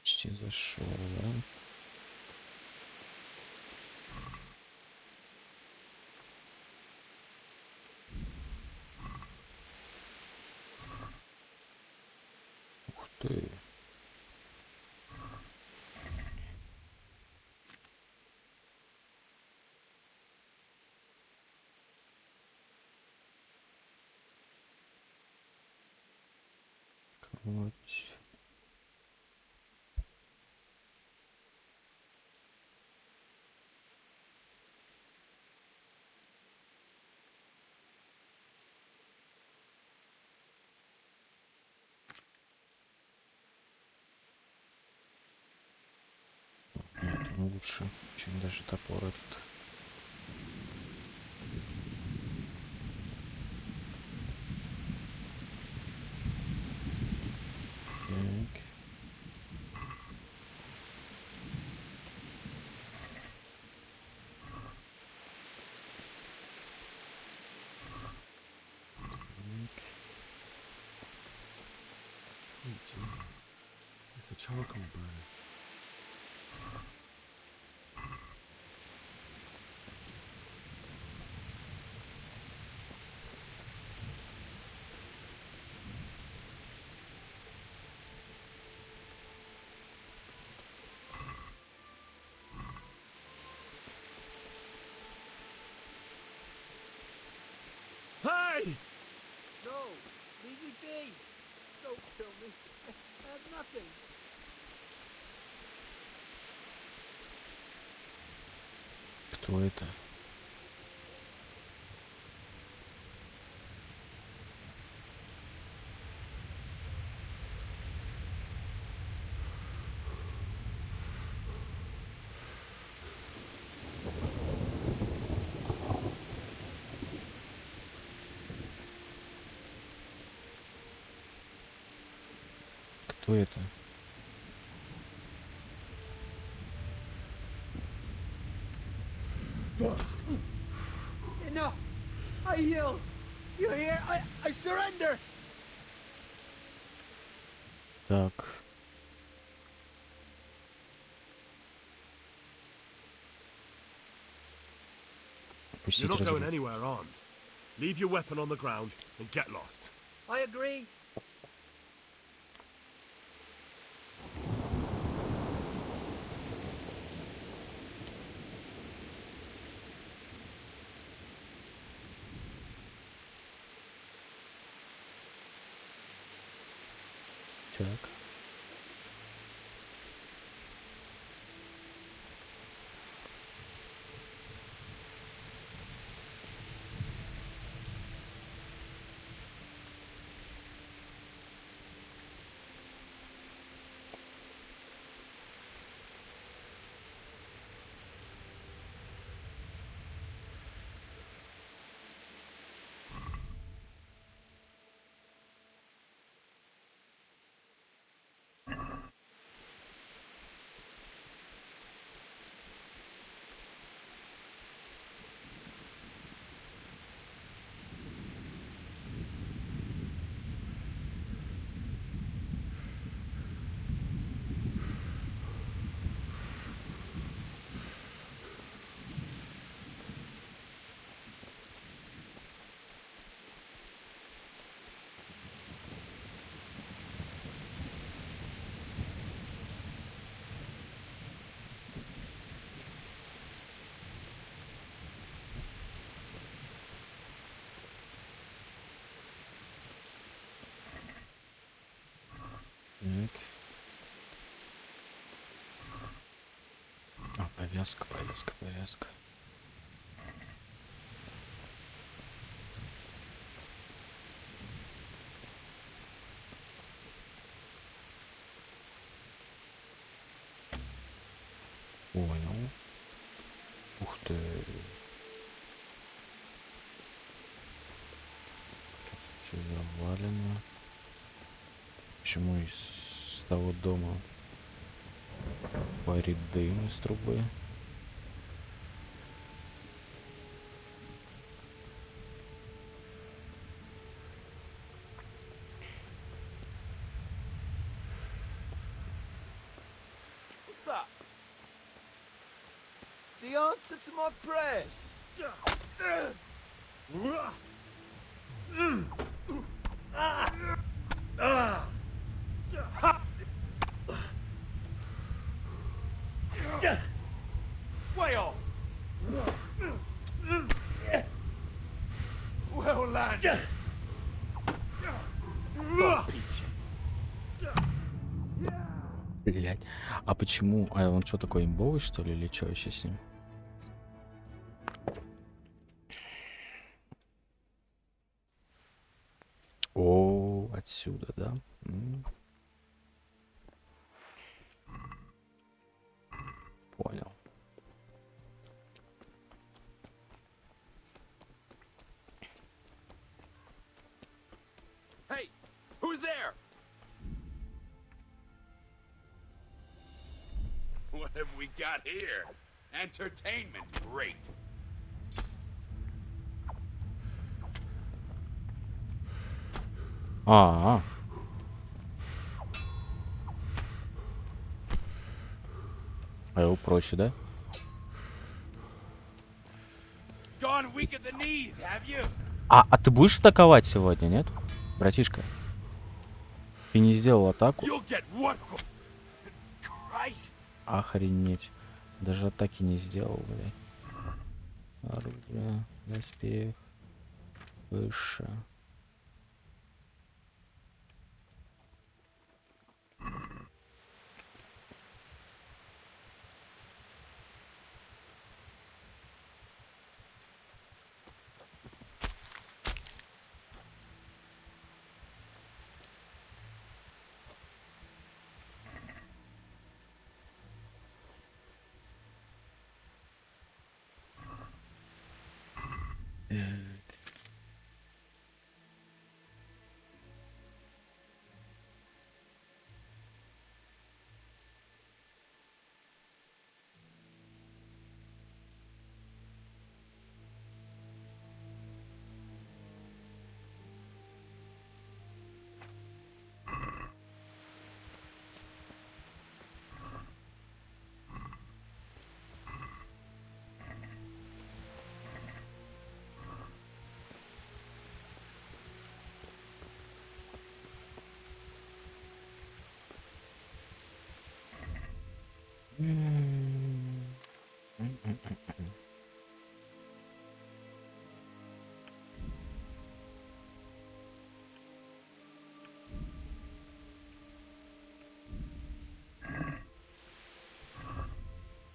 Почти зашел, да? Ух ты. Вот. Нет, он лучше, чем даже топор этот. Так. Sweet Jesus. It's the charcoal burner. Hey! No, leave me be. Don't kill me. I have nothing. Кто это? Кто это? Enough! I yield! You hear? I surrender! Так. You're not going anywhere armed. Leave your weapon on the ground and get lost. I agree. Так. Так. А, повязка, повязка, повязка. Понял. Ух ты. Все завалено. Почему из того дома парит дым из трубы? What's that? The answer to my prayers. Way off. Well landed. Блять. А почему? А он что такой имбовый, что ли, или что вообще с ним? О, отсюда, да? Понял. Hey, who's there? What have we got here? Entertainment, great. А. А его проще, да? Gone weak at the knees, have you? А ты будешь атаковать сегодня, нет? Братишка. Ты не сделал атаку. You'll get what for? Christ. Охренеть. Даже атаки не сделал, блядь. Оружие, доспех, выше.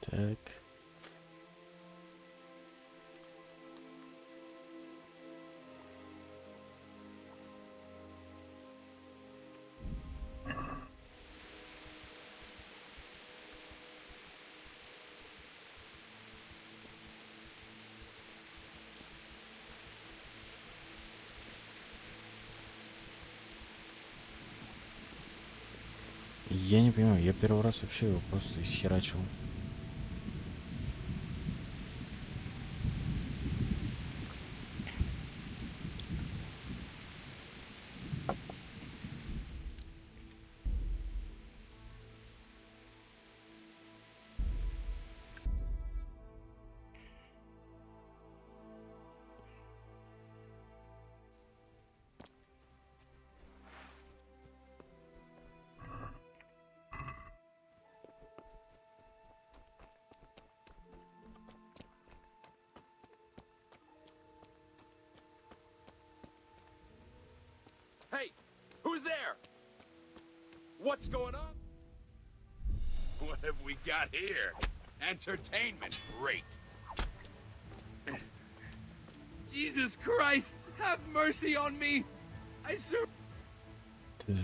Так. Я не понимаю, я первый раз вообще его просто исхерачил. Hey, who's there? What's going on? What have we got here? Entertainment, great. Jesus Christ, have mercy on me. I sure. Так.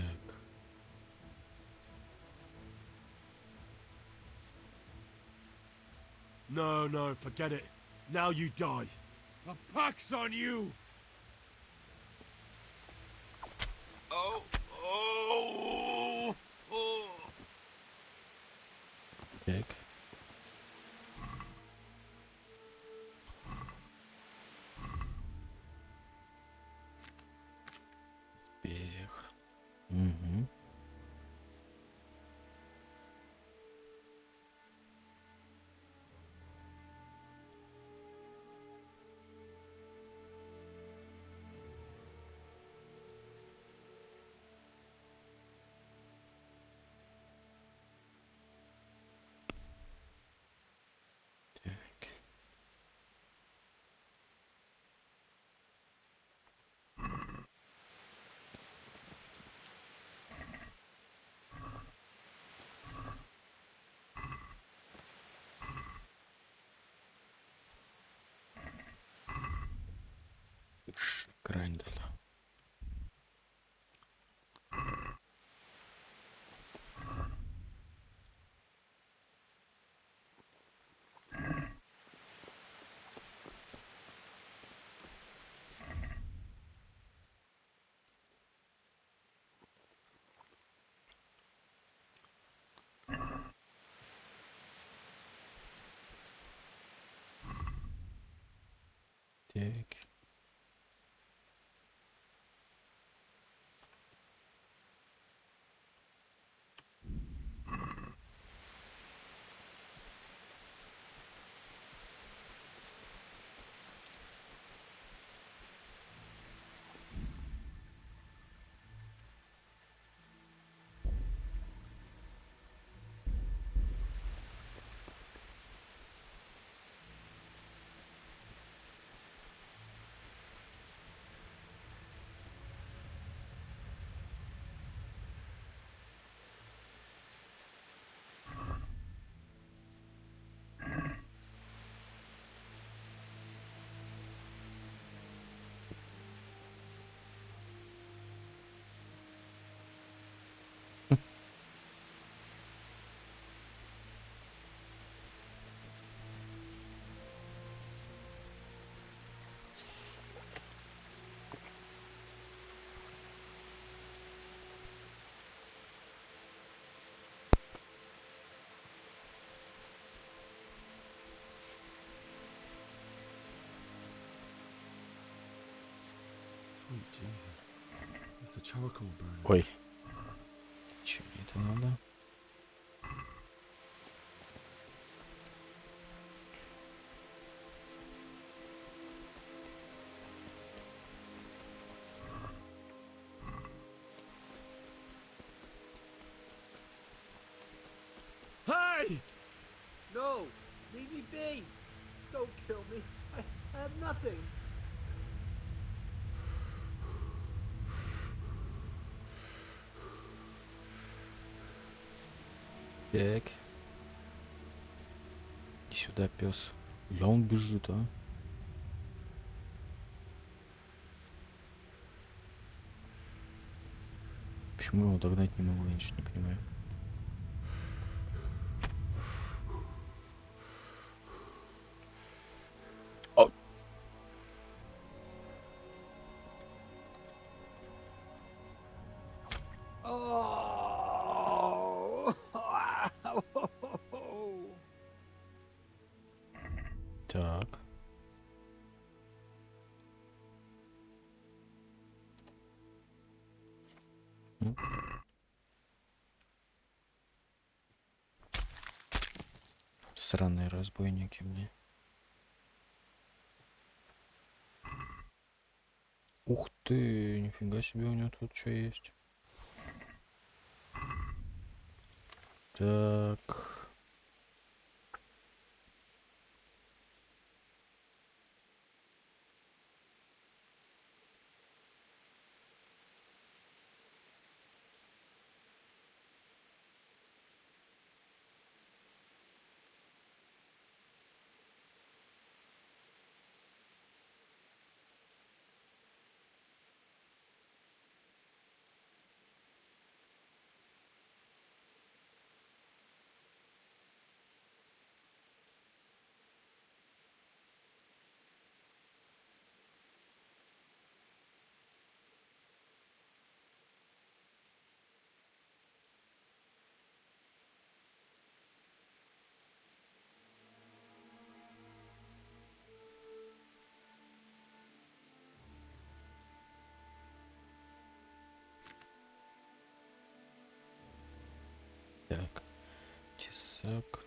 No, no, forget it. Now you die. A pox on you! Oh, oh, oh. Так. Успех. Угу. Так. Грайндер. Так. Sweet Jesus. It's the charcoal burner. Ой. Че мне это надо? Hey! No! Leave me be! Don't kill me. I have nothing. Так. Иди сюда, пес. Ля он бежит, а? Почему его догнать не могу, я ничего не понимаю. О! Oh! Так. Сраные разбойники мне. Ух ты, нифига себе, у него тут что есть. Так. Так.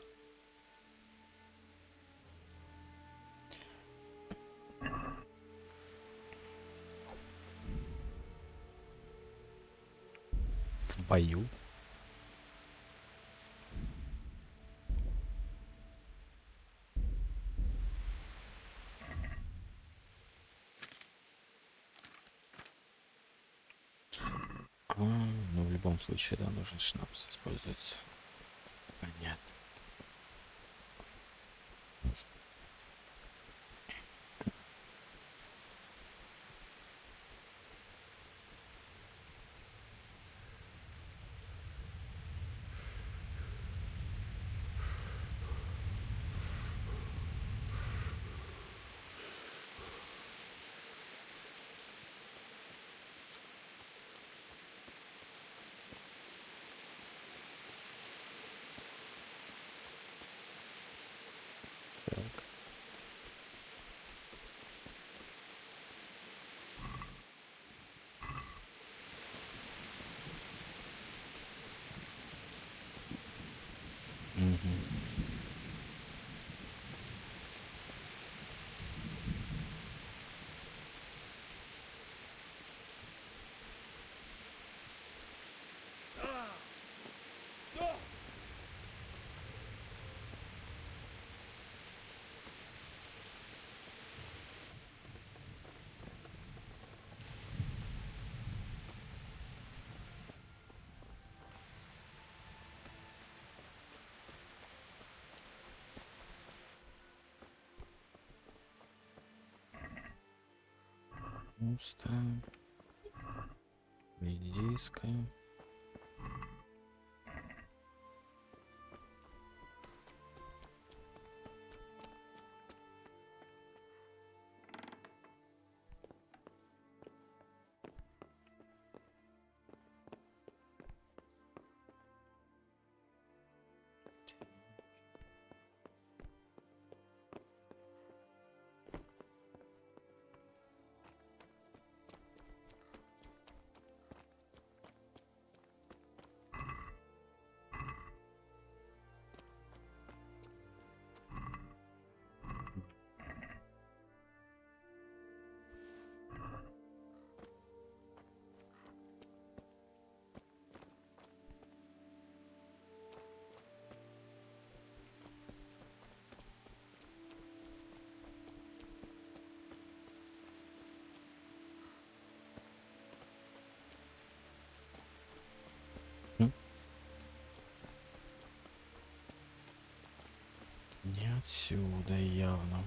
В бою. Ну, в любом случае, да, нужен шнапс использоваться. Понятно. Так. Мгм. Пусто. Диска. Не отсюда явно.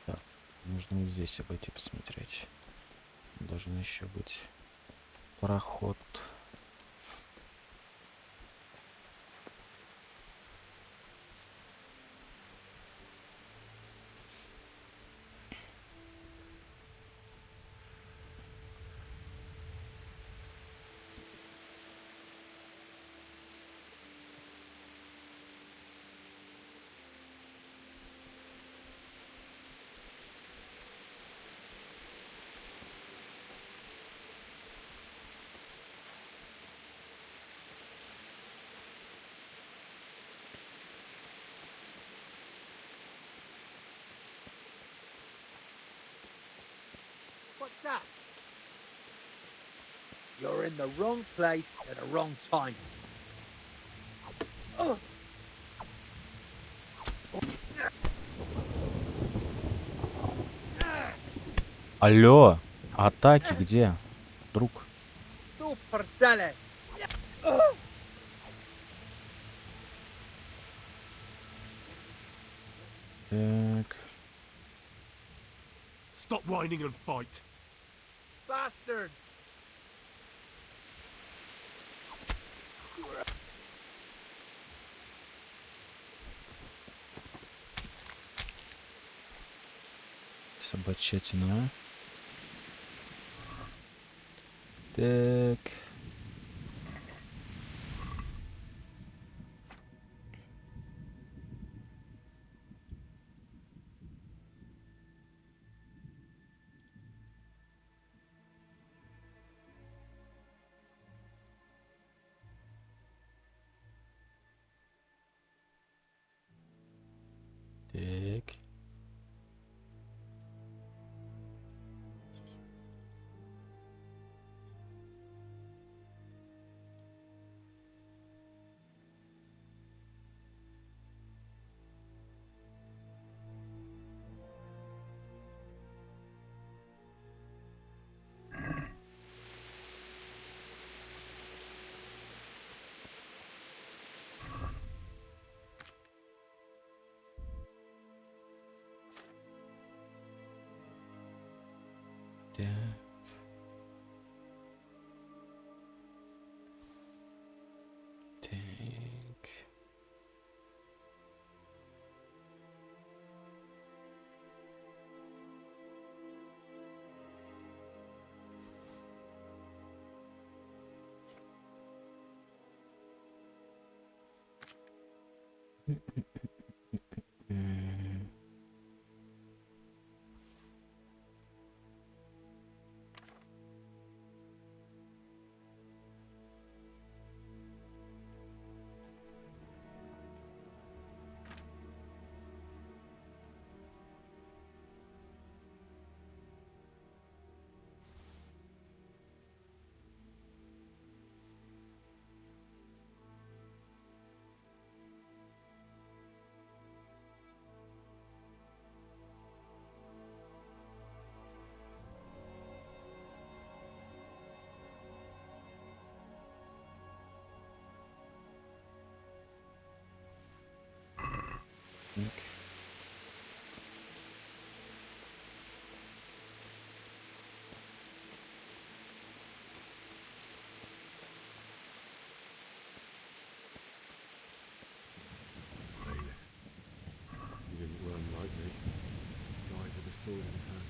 Так, нужно вот здесь обойти посмотреть. Должен еще быть проход. What's that? You're in the wrong place at the wrong time. Oh. Алло, атаки где, друг? Super dale. Так. Stop whining and fight. Bastard. Собачатина. Так. Так. Так. Так. М. Так. Bailiff, you didn't run like me. Died with a sword in his hand.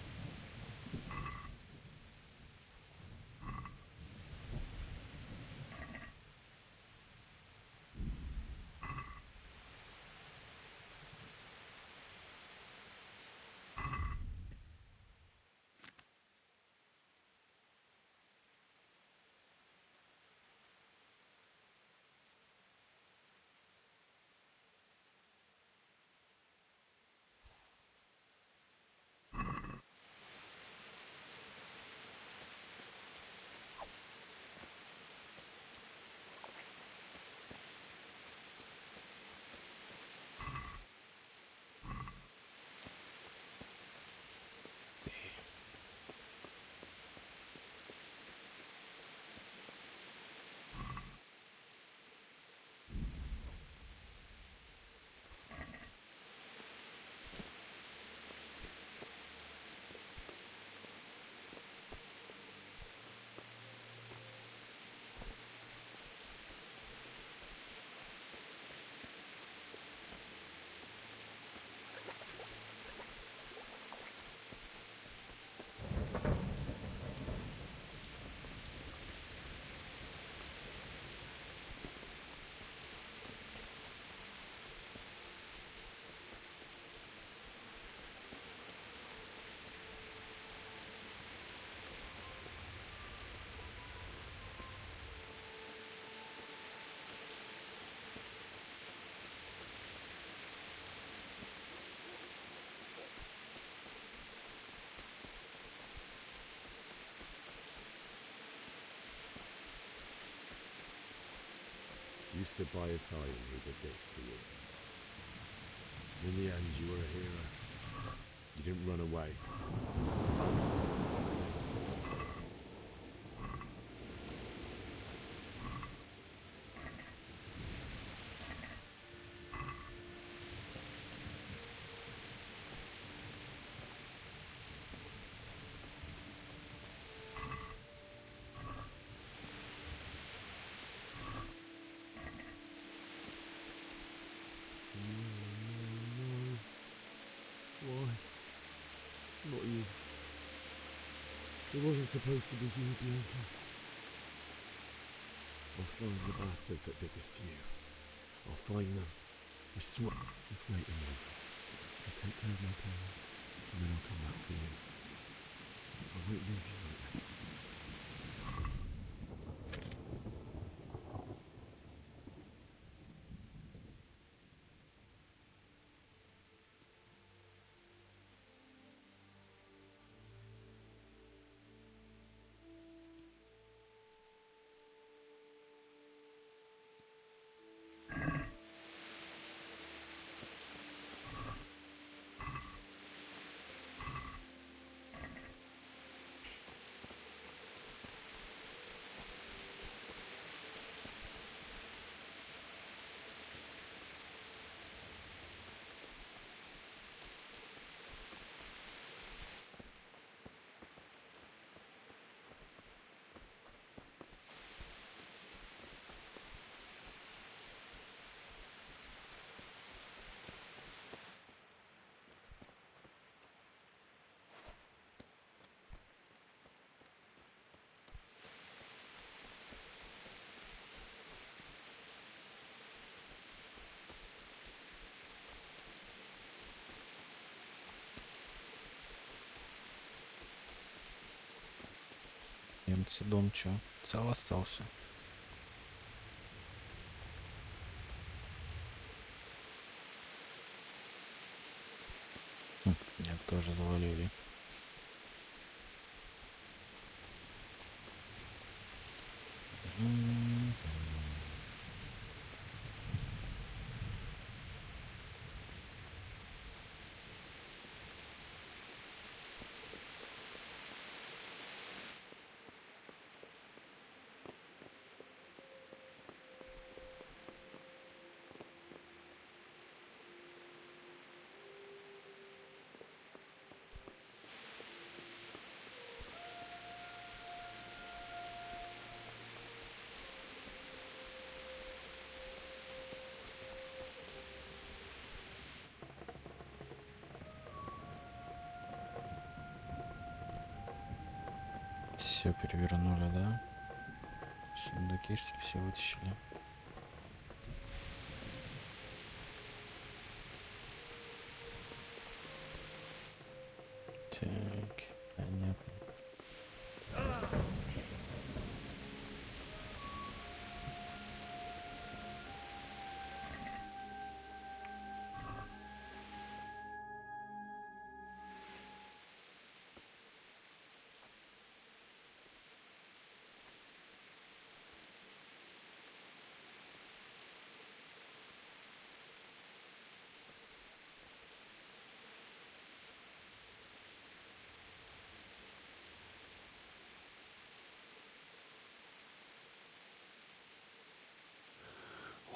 You stood by his side and he did this to you. In the end, you were a hero. You didn't run away. Why? Not you. It wasn't supposed to be you, Bianca. I'll find the bastards that did this to you. I'll find them. I swear. Just wait a minute. I'll take care of my parents, and then I'll come back for you. I won't leave you like this. Немцы дом чё? Цел остался. Нет, тоже завалили. Все перевернули, да? Сундуки, что ли, все вытащили? Так, понятно.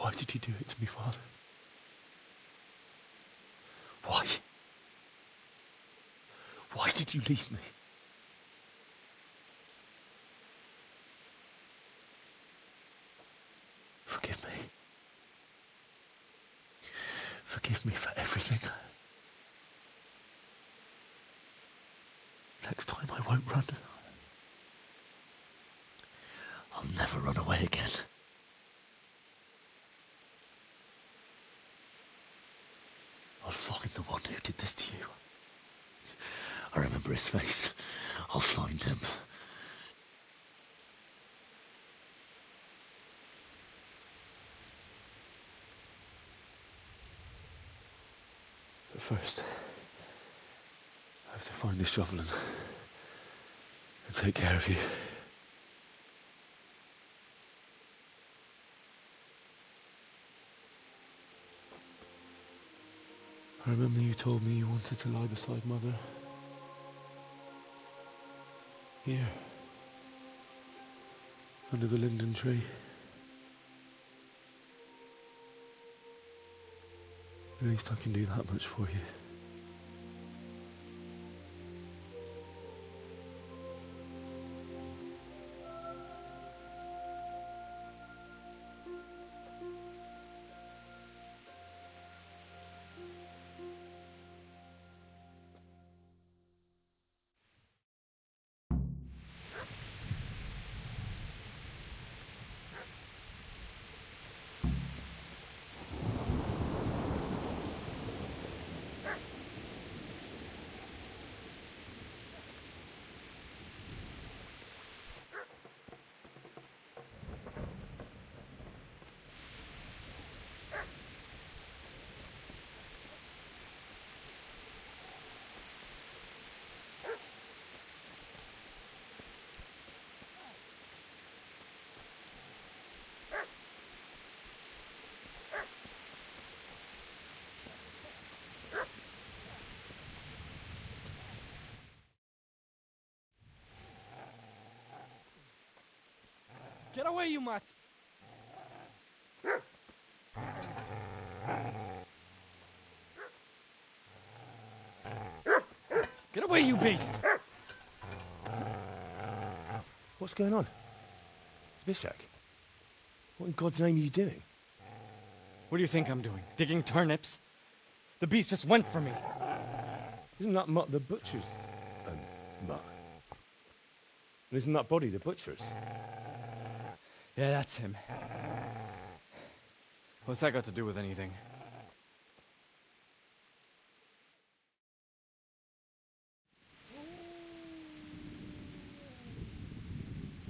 Why did you do it to me, Father? Why? Why did you leave me? Forgive me. Forgive me for everything. Next time I won't run. I'll never run away again. I'll find the one who did this to you. I remember his face. I'll find him. But first, I have to find this shovel and take care of you. I remember you told me you wanted to lie beside Mother. Here. Under the linden tree. At least I can do that much for you. Get away, you mutt! Get away, you beast! What's going on? Zbyszek, what in God's name are you doing? What do you think I'm doing? Digging turnips? The beast just went for me. Isn't that Mutt the butcher's Mutt? And isn't that body the butcher's? Yeah, that's him. What's that got to do with anything?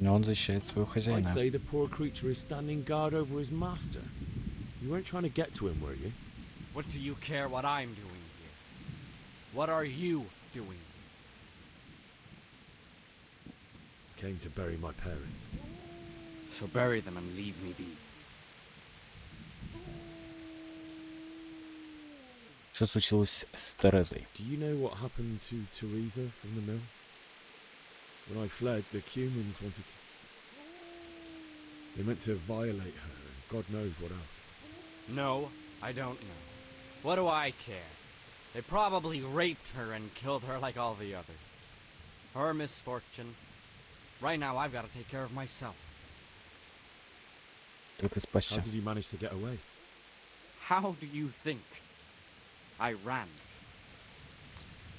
Но он защищает своего I'd хозяина. say the poor creature is standing guard over his master. You weren't trying to get to him, were you? What do you care what I'm doing here? What are you doing Came to bury my parents. here? So bury them and leave me be. Что случилось с Терезой? Do you know what happened to Teresa from the mill? When I fled, the Cumans wanted to... They meant to violate her, and God knows what else. No, I don't know. What do I care? They probably raped her and killed her like all the others. Her misfortune. Right now, I've got to take care of myself. Как ты спасся? How did you manage to get away? How do you think? I ran.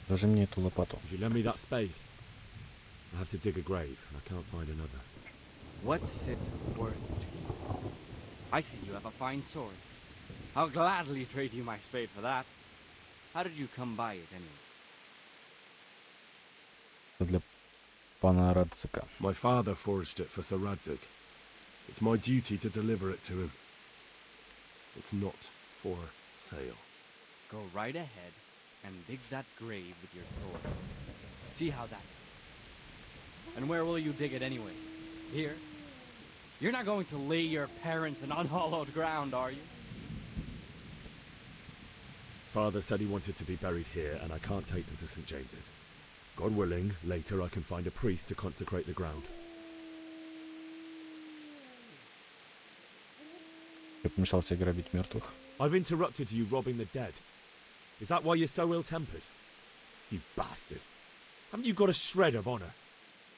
Ложи мне эту лопату. Would you lend me that spade? I have to dig a grave, and I can't find another. What's it worth to you? I see you have a fine sword. I'll gladly trade you my spade for that. How did you come by it anyway? Для пана Радцика. My father forged it for Sir Radzig. It's my duty to deliver it to him. It's not for sale. Go right ahead and dig that grave with your sword. See how that... And where will you dig it anyway? Here? You're not going to lay your parents in unhallowed ground, are you? Father said he wanted to be buried here, and I can't take them to St. James's. God willing, later I can find a priest to consecrate the ground. Ты помешал себе грабить мертвых? I've interrupted you robbing the dead. Is that why you're so ill-tempered? You bastard. Haven't you got a shred of honor?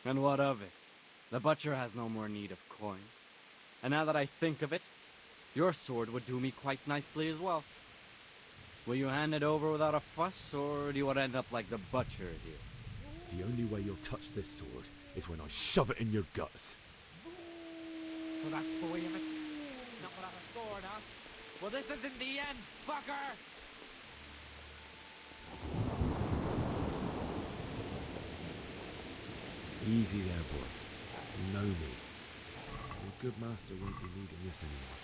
And what of it? The butcher has no more need of coin. And now that I think of it, your sword would do me quite nicely as well. Will you hand it over without a fuss, or do you want to end up like the butcher here? The only way you'll touch this sword is when I shove it in your guts. So that's the way of it? Not without a sword, huh? Well, this isn't the end, fucker! Easy there, boy. You know me. Your good master won't be needing this anymore.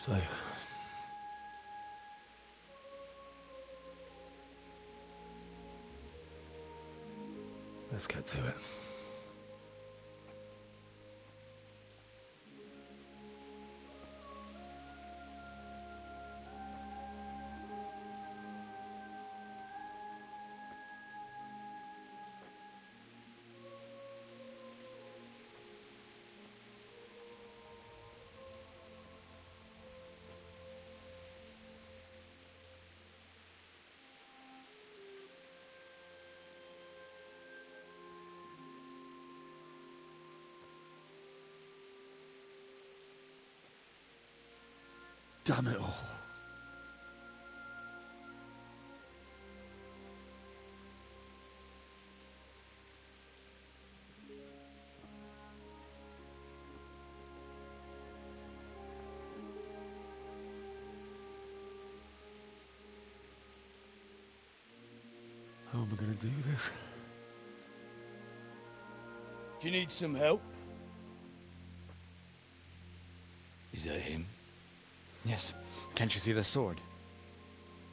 So, let's get to it. Damn it all. How am I going to do this? Do you need some help? Is that him? Yes. Can't you see the sword?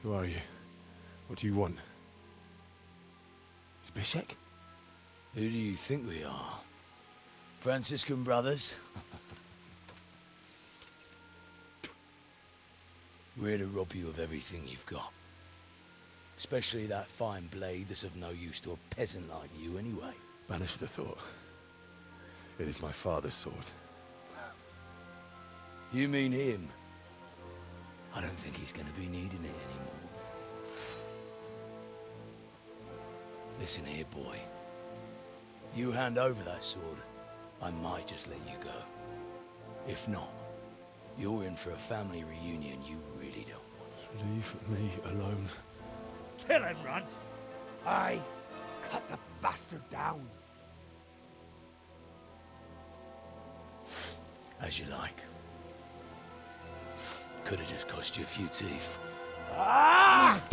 Who are you? What do you want? Zbyszek? Who do you think we are? Franciscan brothers? We're here to rob you of everything you've got. Especially that fine blade that's of no use to a peasant like you anyway. Banish the thought. It is my father's sword. You mean him? I don't think he's going to be needing it anymore. Listen here, boy. You hand over that sword, I might just let you go. If not, you're in for a family reunion you really don't want. Leave me alone. Kill him, Runt. Aye. Cut the bastard down. As you like. Could have just cost you a few teeth. Ah!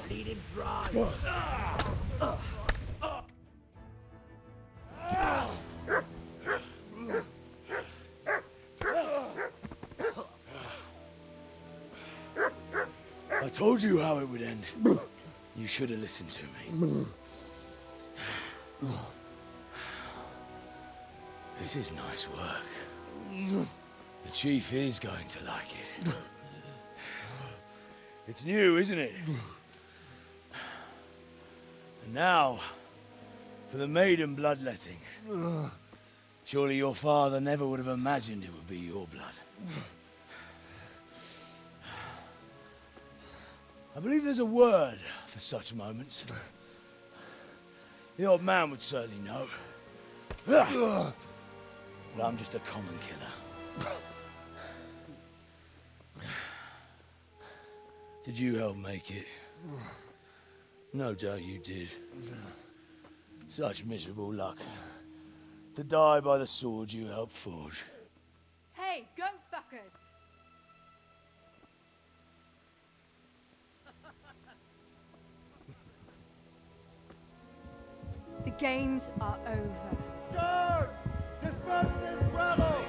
Bleeding dry. I told you how it would end. You should have listened to me. This is nice work. The chief is going to like it. It's new, isn't it? And now, for the maiden bloodletting. Surely your father never would have imagined it would be your blood. I believe there's a word for such moments. The old man would certainly know. But I'm just a common killer. Did you help make it? No doubt you did. Such miserable luck. To die by the sword you helped forge. Hey, go fuckers! The games are over. George! Disperse this rabble!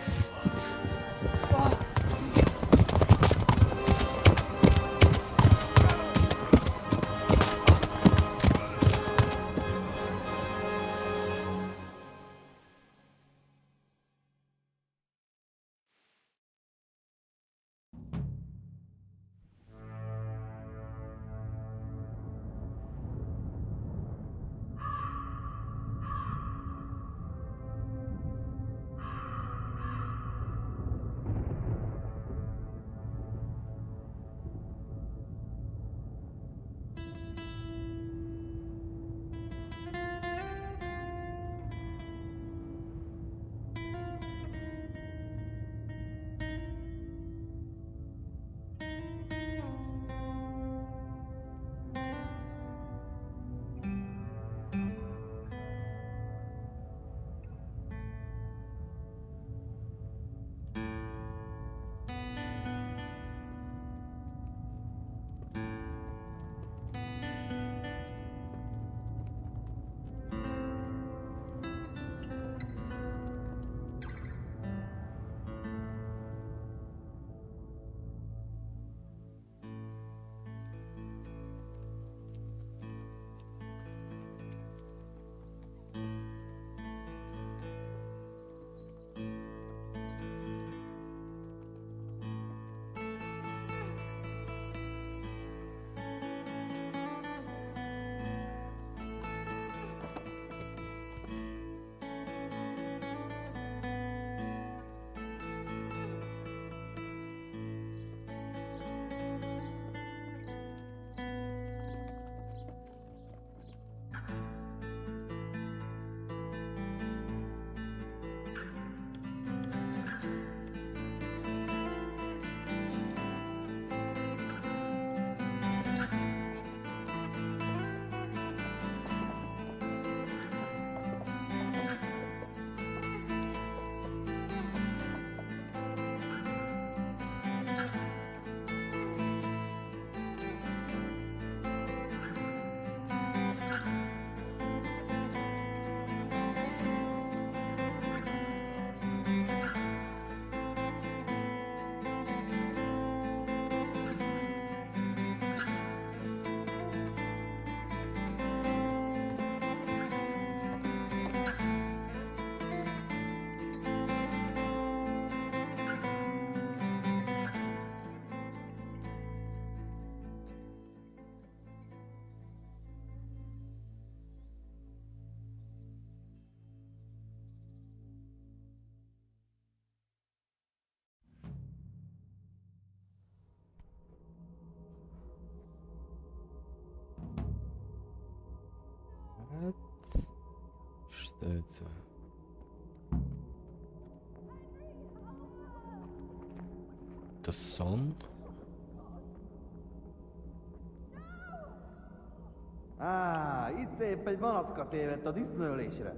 Что это? Это сон? Itt épp egy malacka tévedt a disznőlésre.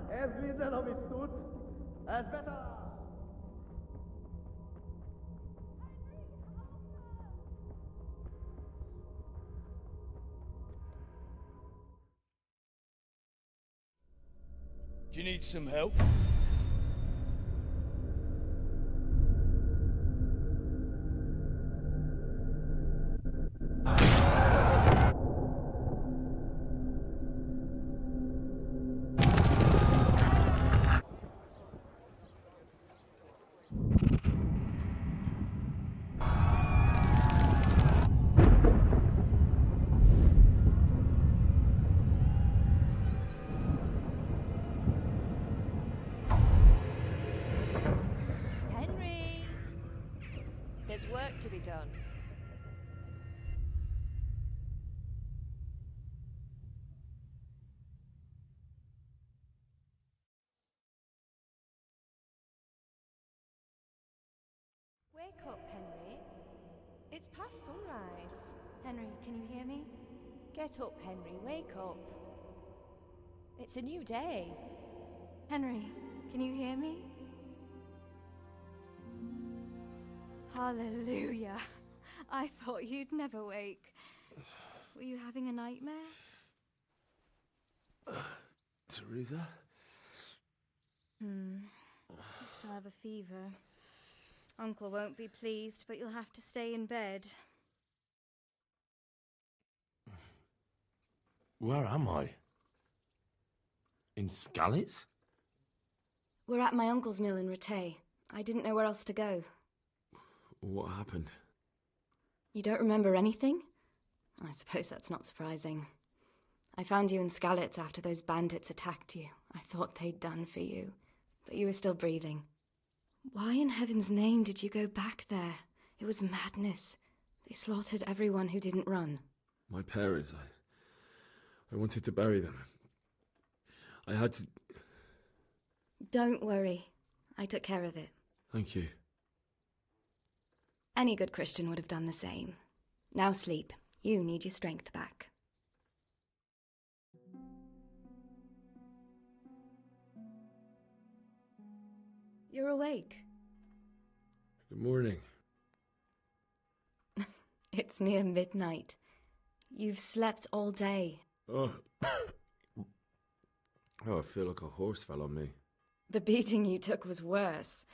Ez minden, amit tudsz? Ez betalál! Do you need some help? Henry! There's work to be done. Wake up, Henry. It's past sunrise. Henry, can you hear me? Get up, Henry. Wake up. It's a new day. Henry, can you hear me? Hallelujah. I thought you'd never wake. Were you having a nightmare? Teresa? You still have a fever. Uncle won't be pleased, but you'll have to stay in bed. Where am I? In Skalitz? We're at my uncle's mill in Rattay. I didn't know where else to go. What happened? You don't remember anything? I suppose that's not surprising. I found you in Skalitz after those bandits attacked you. I thought they'd done for you, but you were still breathing. Why in heaven's name did you go back there? It was madness. They slaughtered everyone who didn't run. My parents, I wanted to bury them. I had to... Don't worry. I took care of it. Thank you. Any good Christian would have done the same. Now sleep. You need your strength back. You're awake. Good morning. It's near midnight. You've slept all day. Oh. I feel like a horse fell on me. The beating you took was worse.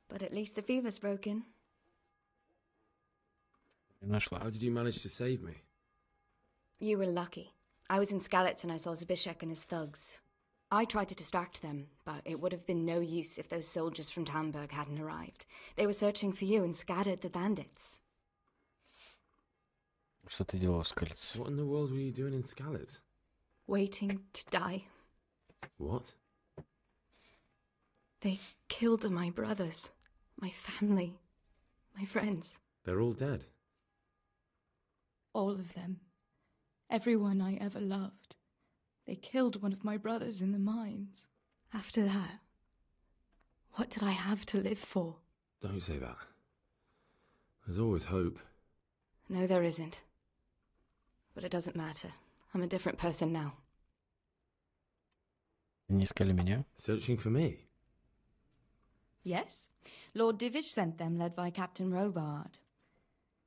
But at least the fever's broken. How did you manage to save me? You were lucky. I was in Skalitz and I saw Zbyszek and his thugs. I tried to distract them, but it would have been no use if those soldiers from Tamburg hadn't arrived. They were searching for you and scattered the bandits. Что ты делал в Скалице? What in the world were you doing in Skalitz? Waiting to die. What? They killed my brothers, my family, my friends. They're all dead. All of them. Everyone I ever loved. They killed one of my brothers in the mines. After that, what did I have to live for? Don't say that. There's always hope. No, there isn't. But it doesn't matter. I'm a different person now. Они искали меня? Searching for me? Yes. Lord Divish sent them, led by Captain Robard.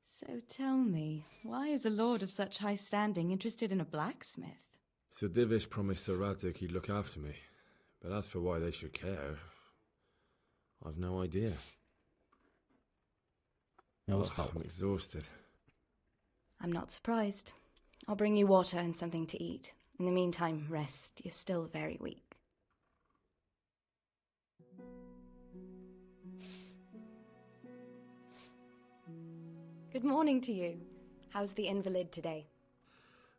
So tell me, why is a lord of such high standing interested in a blacksmith? Sir Divish promised Sir Radzig he'd look after me. But as for why they should care, I've no idea. Я Oh, устал. I'm exhausted. I'm not surprised. I'll bring you water and something to eat. In the meantime, rest. You're still very weak. Good morning to you. How's the invalid today?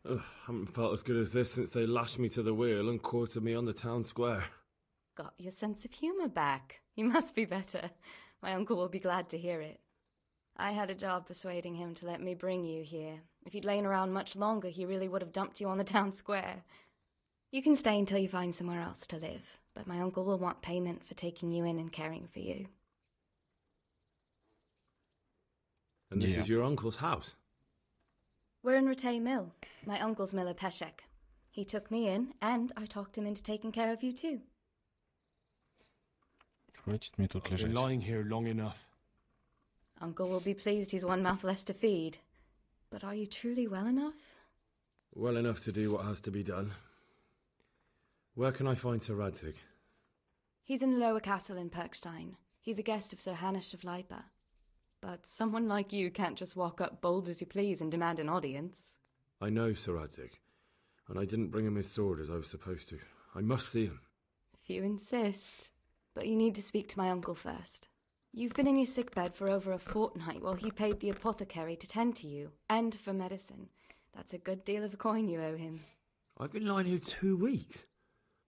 Ugh, haven't felt as good as this since they lashed me to the wheel and quartered me on the town square. Got your sense of humour back. You must be better. My uncle will be glad to hear it. I had a job persuading him to let me bring you here. If you'd lain around much longer, he really would have dumped you on the town square. You can stay until you find somewhere else to live, but my uncle will want payment for taking you in and caring for you. And this is your uncle's house? We're in Ratay Mill. My uncle's miller Peshek. He took me in, and I talked him into taking care of you too. Хватит мне тут I've been лежать. lying here long enough. Uncle will be pleased he's one mouth less to feed. But are you truly well enough? Well enough to do what has to be done. Where can I find Sir Radzig? He's in the lower castle in Perkstein. He's a guest of Sir Hanush of Leipa. But someone like you can't just walk up bold as you please and demand an audience. I know Sir Radzig, and I didn't bring him his sword as I was supposed to. I must see him. If you insist. But you need to speak to my uncle first. You've been in your sickbed for over a fortnight while he paid the apothecary to tend to you, and for medicine. That's a good deal of coin you owe him. I've been lying here 2 weeks.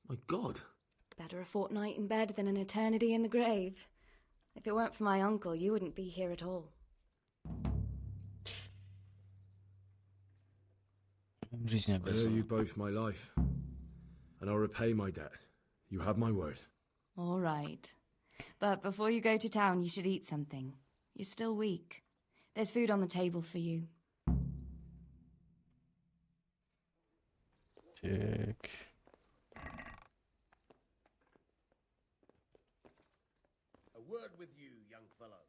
My God. Better a fortnight in bed than an eternity in the grave. If it weren't for my uncle, you wouldn't be here at all. Жизнь I owe обязана. you both my life, and I'll repay my debt. You have my word. All right. But before you go to town, you should eat something. You're still weak. There's food on the table for you. Так. A word with you, young fellow.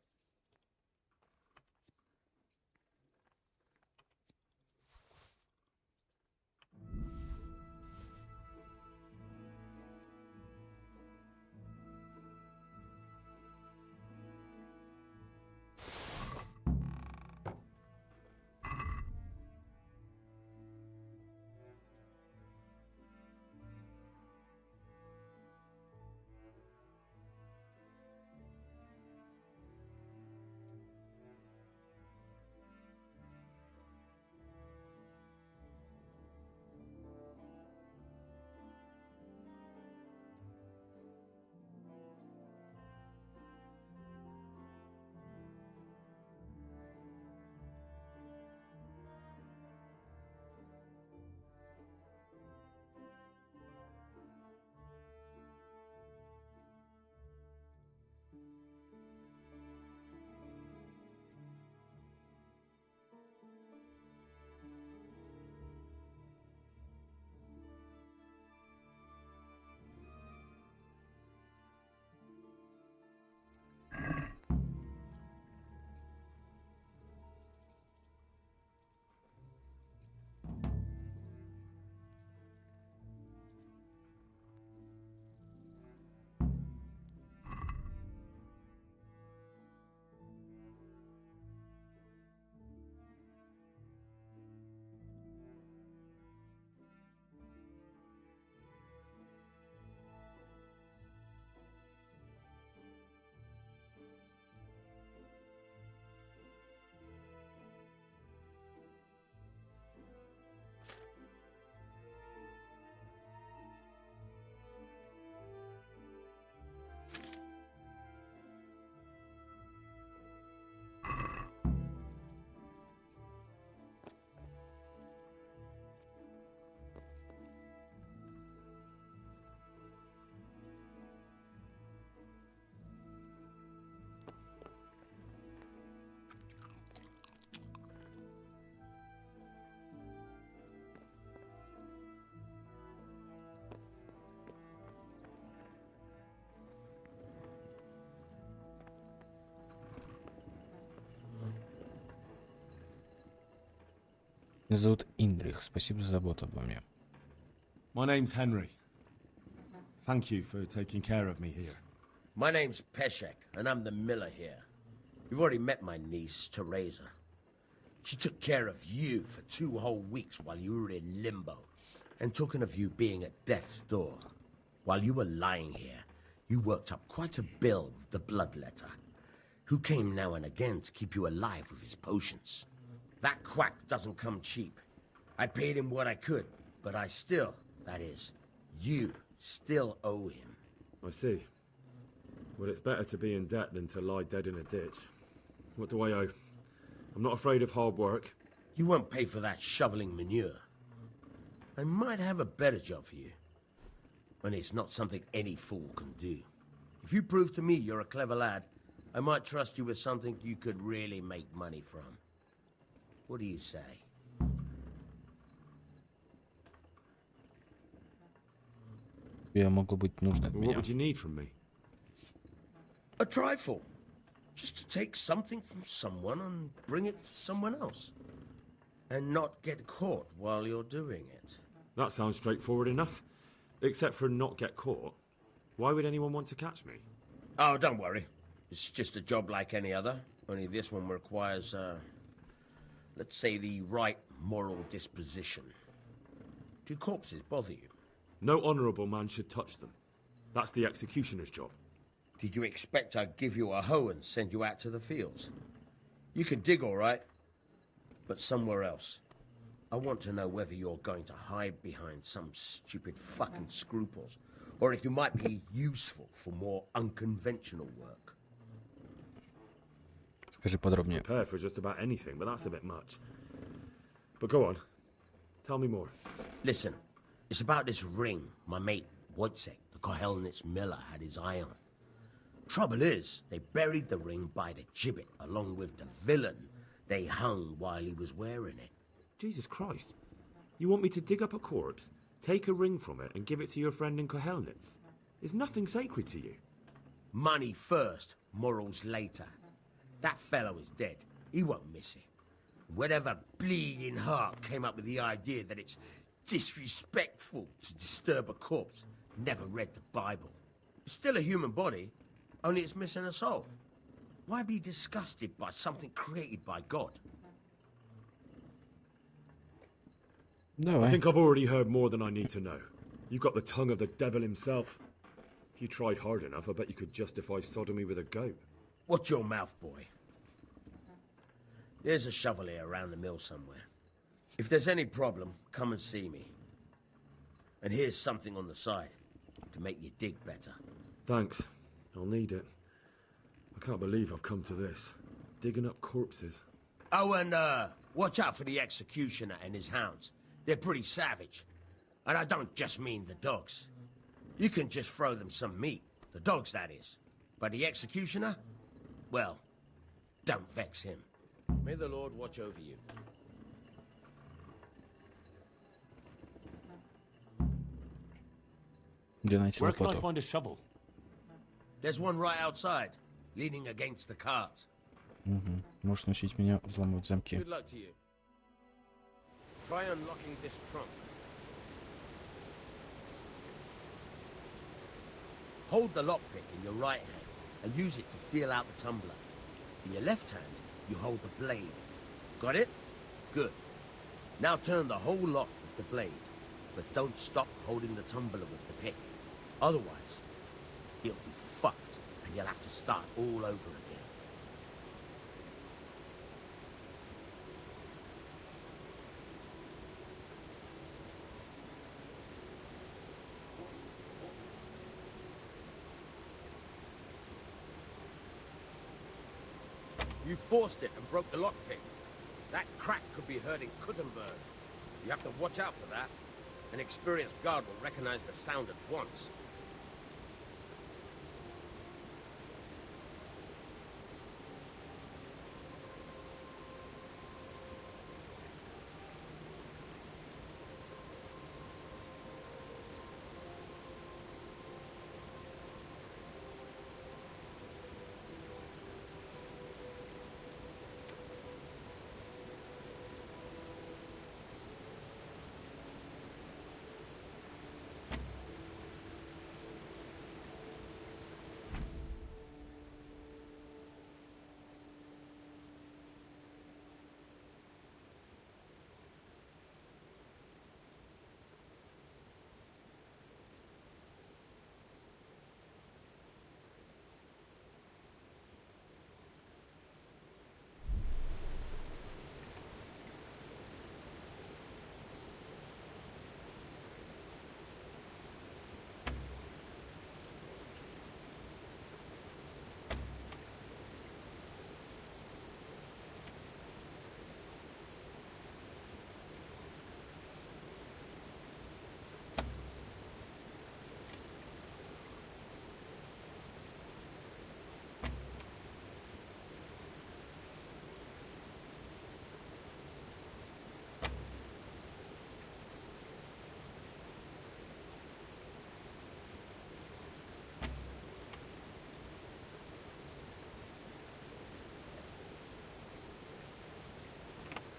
Меня зовут Индрих. Спасибо за заботу обо мне. My name's Henry. Thank you for taking care of me here. My name's Peshek, and I'm the miller here. You've already met my niece, Teresa. She took care of you for 2 whole weeks while you were in limbo. And talking of you being at death's door, while you were lying here, you worked up quite a bill with the bloodletter, who came now and again to keep you alive with his potions. That quack doesn't come cheap. I paid him what I could, but I still, that is, you still owe him. I see. Well, it's better to be in debt than to lie dead in a ditch. What do I owe? I'm not afraid of hard work. You won't pay for that shoveling manure. I might have a better job for you. And it's not something any fool can do. If you prove to me you're a clever lad, I might trust you with something you could really make money from. What do you say? Я могу быть нужно от What меня. would you need from me? A trifle. Just to take something from someone and bring it to someone else. And not get caught while you're doing it. That sounds straightforward enough. Except for not get caught. Why would anyone want to catch me? Oh, don't worry. It's just a job like any other. Only this one requires, let's say, the right moral disposition. Do corpses bother you? No honourable man should touch them. That's the executioner's job. Did you expect I'd give you a hoe and send you out to the fields? You can dig all right, but somewhere else. I want to know whether you're going to hide behind some stupid fucking scruples, or if you might be useful for more unconventional work. Скажи подробнее. Prepare for just about anything, but that's a bit much. But go on. Tell me more. Listen, it's about this ring my mate Wojciech, the Kohelnitz miller, had his eye on. Trouble is, they buried the ring by the gibbet along with the villain they hung while he was wearing it. Jesus Christ. You want me to dig up a corpse, take a ring from it, and give it to your friend in Kohelnitz? Is nothing sacred to you? Money first, morals later. That fellow is dead. He won't miss it. Whatever bleeding heart came up with the idea that it's disrespectful to disturb a corpse never read the Bible. It's still a human body, only it's missing a soul. Why be disgusted by something created by God? I think I've already heard more than I need to know. You've got the tongue of the devil himself. If you tried hard enough, I bet you could justify sodomy with a goat. Watch your mouth, boy. There's a shovel here around the mill somewhere. If there's any problem, come and see me. And here's something on the side to make you dig better. Thanks. I'll need it. I can't believe I've come to this. Digging up corpses. Oh, and watch out for the executioner and his hounds. They're pretty savage. And I don't just mean the dogs. You can just throw them some meat. The dogs, that is. But the executioner? Well, don't vex him. May the Lord watch over you. Where can I find a shovel? There's one right outside, leaning against the cart. Угу. Можешь научить меня взламывать замки. Good luck to you. Try unlocking this trunk. Hold the lockpick in your right hand and use it to feel out the tumbler. In your left hand, you hold the blade. Got it? Good. Now turn the whole lock with the blade, but don't stop holding the tumbler with the pick. Otherwise, it'll be fucked and you'll have to start all over again. You forced it and broke the lockpick. That crack could be heard in Kuttenberg. You have to watch out for that. An experienced guard will recognize the sound at once.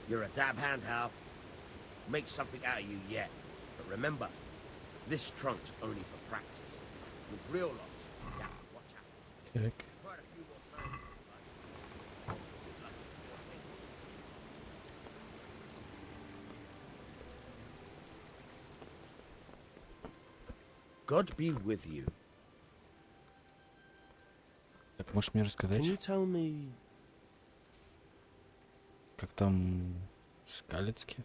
You're a dab hand, Hal. Make something out of you yet. But remember, this trunk's only for practice. With real lots, you have to watch out. Так. Quite a few more times. God be with you. Так, можешь мне рассказать, Can you tell me... как там в Скалецке?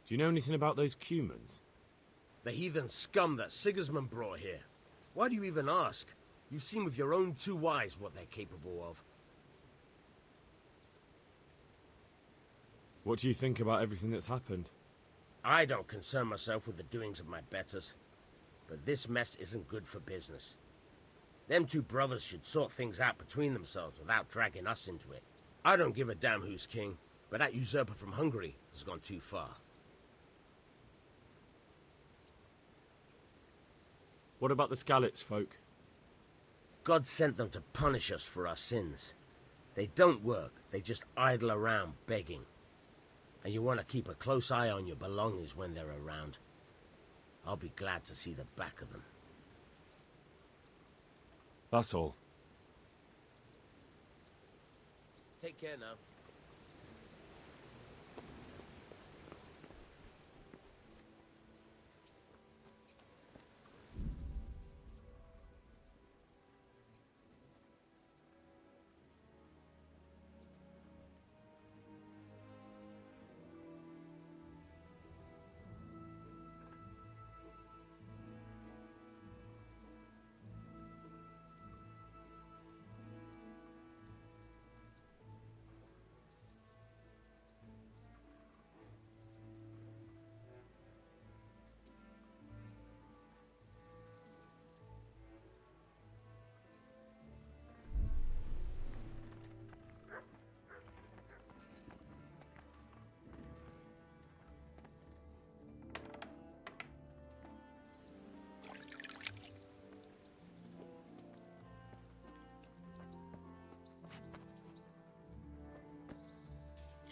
Do you know anything about those Cumans? The heathen scum that Sigismund brought here. Why do you even ask? You've seen with your own 2 eyes what they're capable of. What do you think about everything that's happened? I don't concern myself with the doings of my betters. But this mess isn't good for business. Them 2 brothers should sort things out between themselves without dragging us into it. I don't give a damn who's king, but that usurper from Hungary has gone too far. What about the Skalitz folk? God sent them to punish us for our sins. They don't work, they just idle around begging. And you want to keep a close eye on your belongings when they're around. I'll be glad to see the back of them. That's all. Take care now.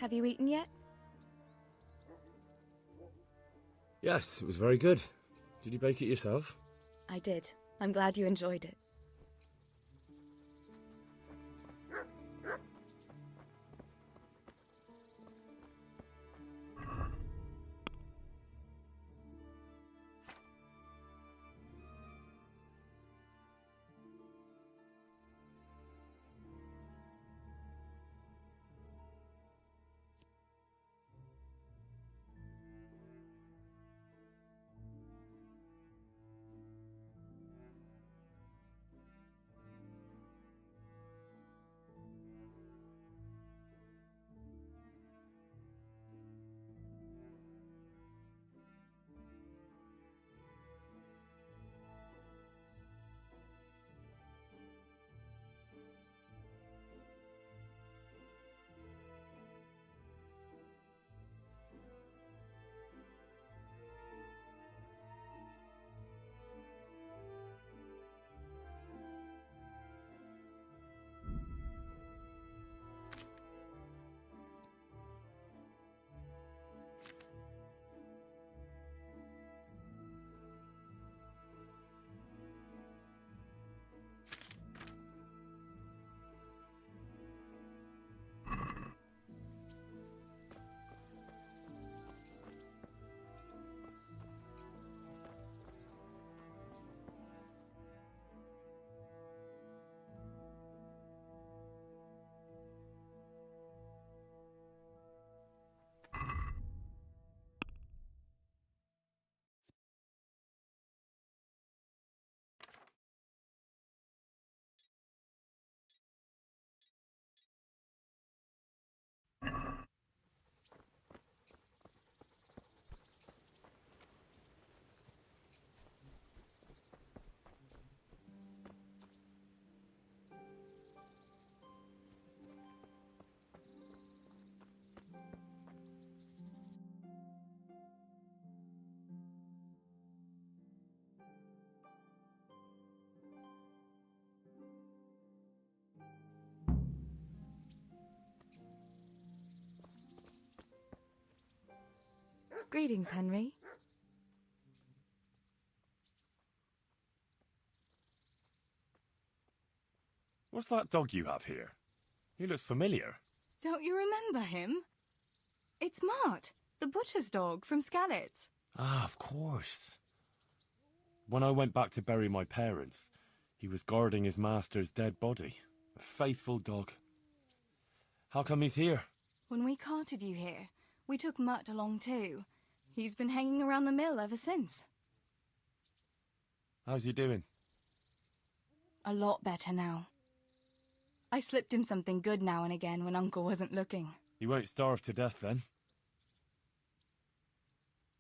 Have you eaten yet? Yes, it was very good. Did you bake it yourself? I did. I'm glad you enjoyed it. Greetings, Henry. What's that dog you have here? He looks familiar. Don't you remember him? It's Mart, the butcher's dog from Skalitz. Ah, of course. When I went back to bury my parents, he was guarding his master's dead body. A faithful dog. How come he's here? When we carted you here, we took Mutt along too. He's been hanging around the mill ever since. How's he doing? A lot better now. I slipped him something good now and again when Uncle wasn't looking. He won't starve to death then.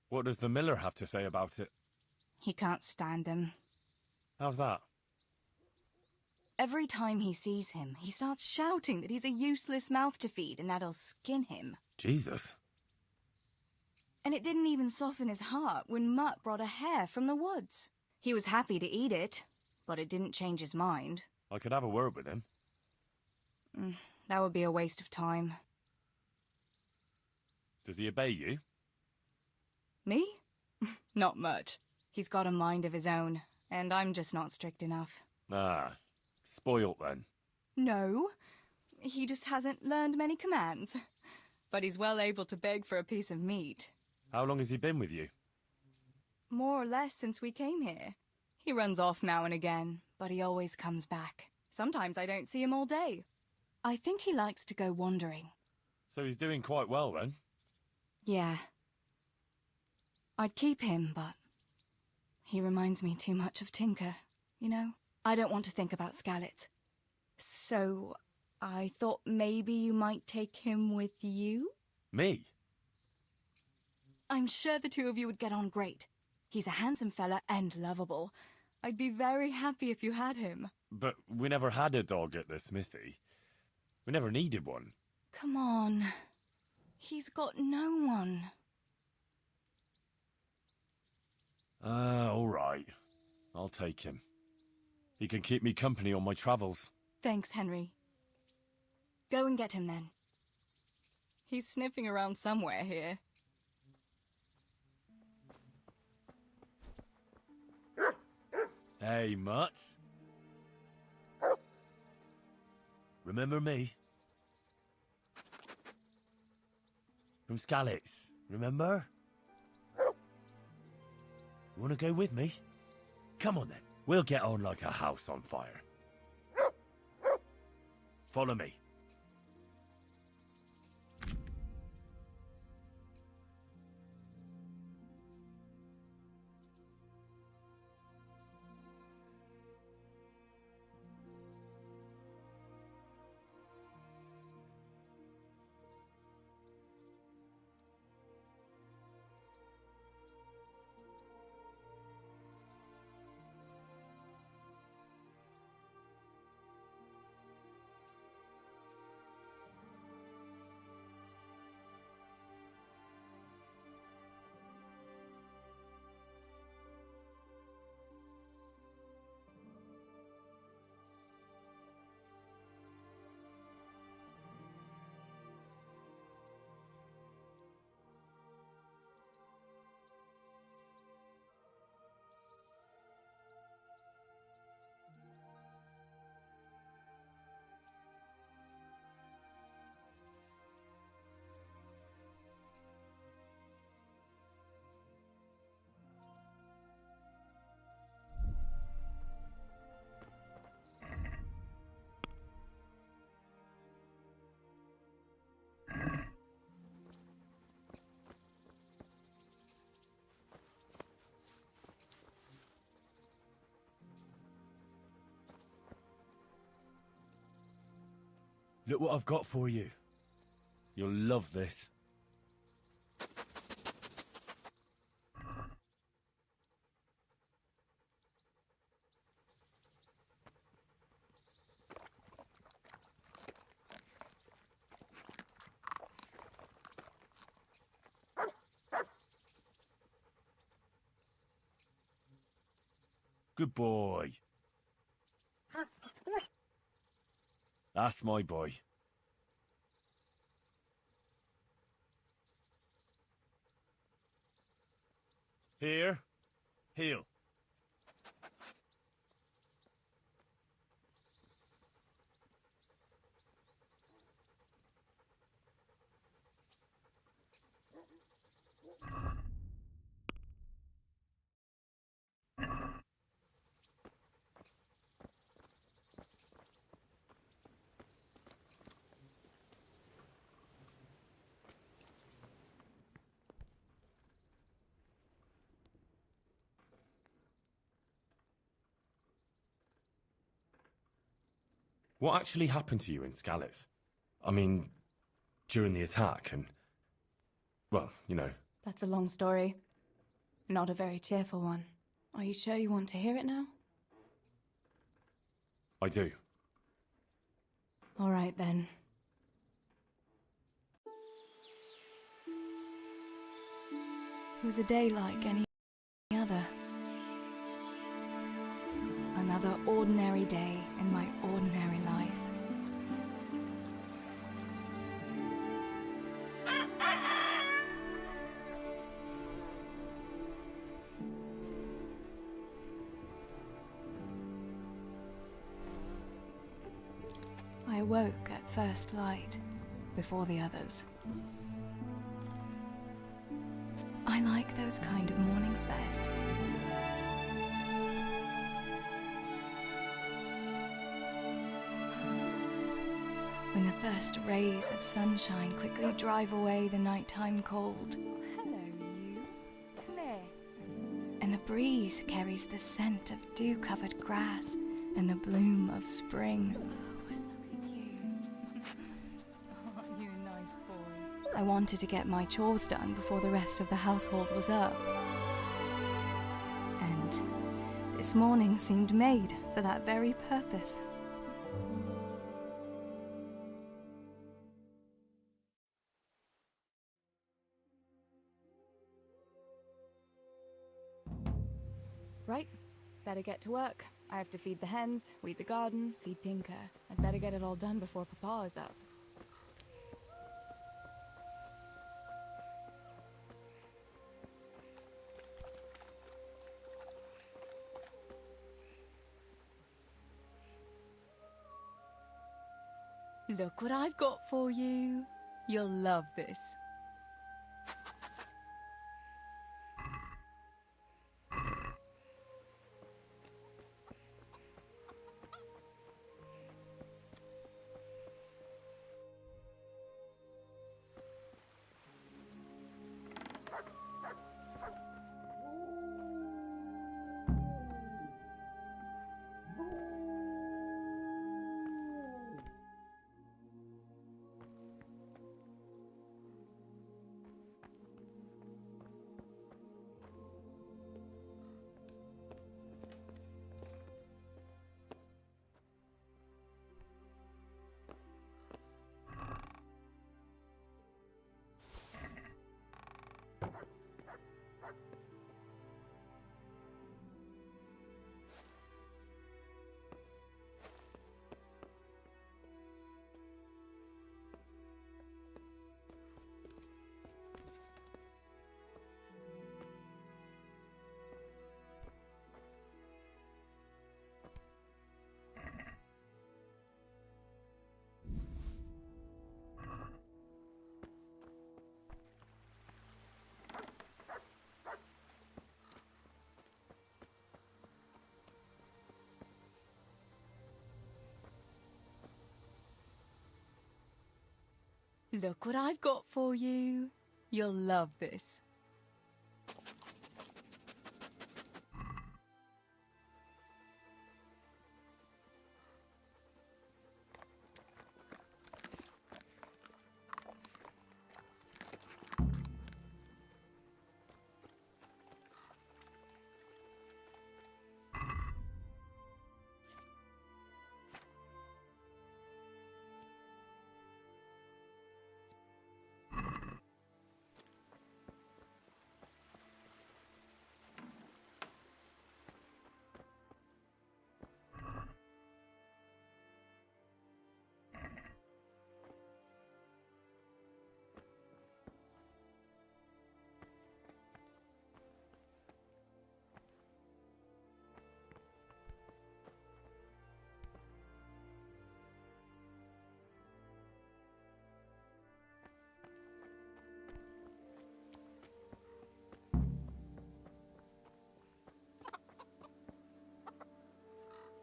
What does the miller have to say about it? He can't stand him. How's that? Every time he sees him, he starts shouting that he's a useless mouth to feed and that'll skin him. Jesus. And it didn't even soften his heart when Mutt brought a hare from the woods. He was happy to eat it, but it didn't change his mind. I could have a word with him. That would be a waste of time. Does he obey you? Me? Not much. He's got a mind of his own, and I'm just not strict enough. Ah, spoilt then. No, he just hasn't learned many commands. But he's well able to beg for a piece of meat. How long has he been with you? More or less since we came here. He runs off now and again, but he always comes back. Sometimes I don't see him all day. I think he likes to go wandering. So he's doing quite well then? Yeah. I'd keep him, but he reminds me too much of Tinker, you know? I don't want to think about Skalitz. So I thought maybe you might take him with you? Me? I'm sure the two of you would get on great. He's a handsome fella and lovable. I'd be very happy if you had him. But we never had a dog at the smithy. We never needed one. Come on. He's got no one. All right. I'll take him. He can keep me company on my travels. Thanks, Henry. Go and get him then. He's sniffing around somewhere here. Hey, Mutt. Remember me? From Skalitz, remember? You want to go with me? Come on then. We'll get on like a house on fire. Follow me. Look what I've got for you. You'll love this. Good boy. That's my boy. Here. Heel. What actually happened to you in Skalitz? I mean, during the attack and... well, you know. That's a long story. Not a very cheerful one. Are you sure you want to hear it now? I do. All right, then. It was a day like any other. Another ordinary day in my ordinary life. I awoke at first light, before the others. I like those kind of mornings best. When the first rays of sunshine quickly drive away the nighttime cold. Hello, you. Come here. And the breeze carries the scent of dew-covered grass and the bloom of spring. You a nice boy. I wanted to get my chores done before the rest of the household was up. And this morning seemed made for that very purpose. Right, better get to work. I have to feed the hens, weed the garden, feed Tinker. I'd better get it all done before Papa is up. Look what I've got for you. You'll love this. Look what I've got for you. You'll love this.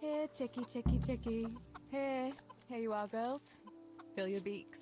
Here, chickie, chickie, chickie. Here. Here you are, girls. Fill your beaks.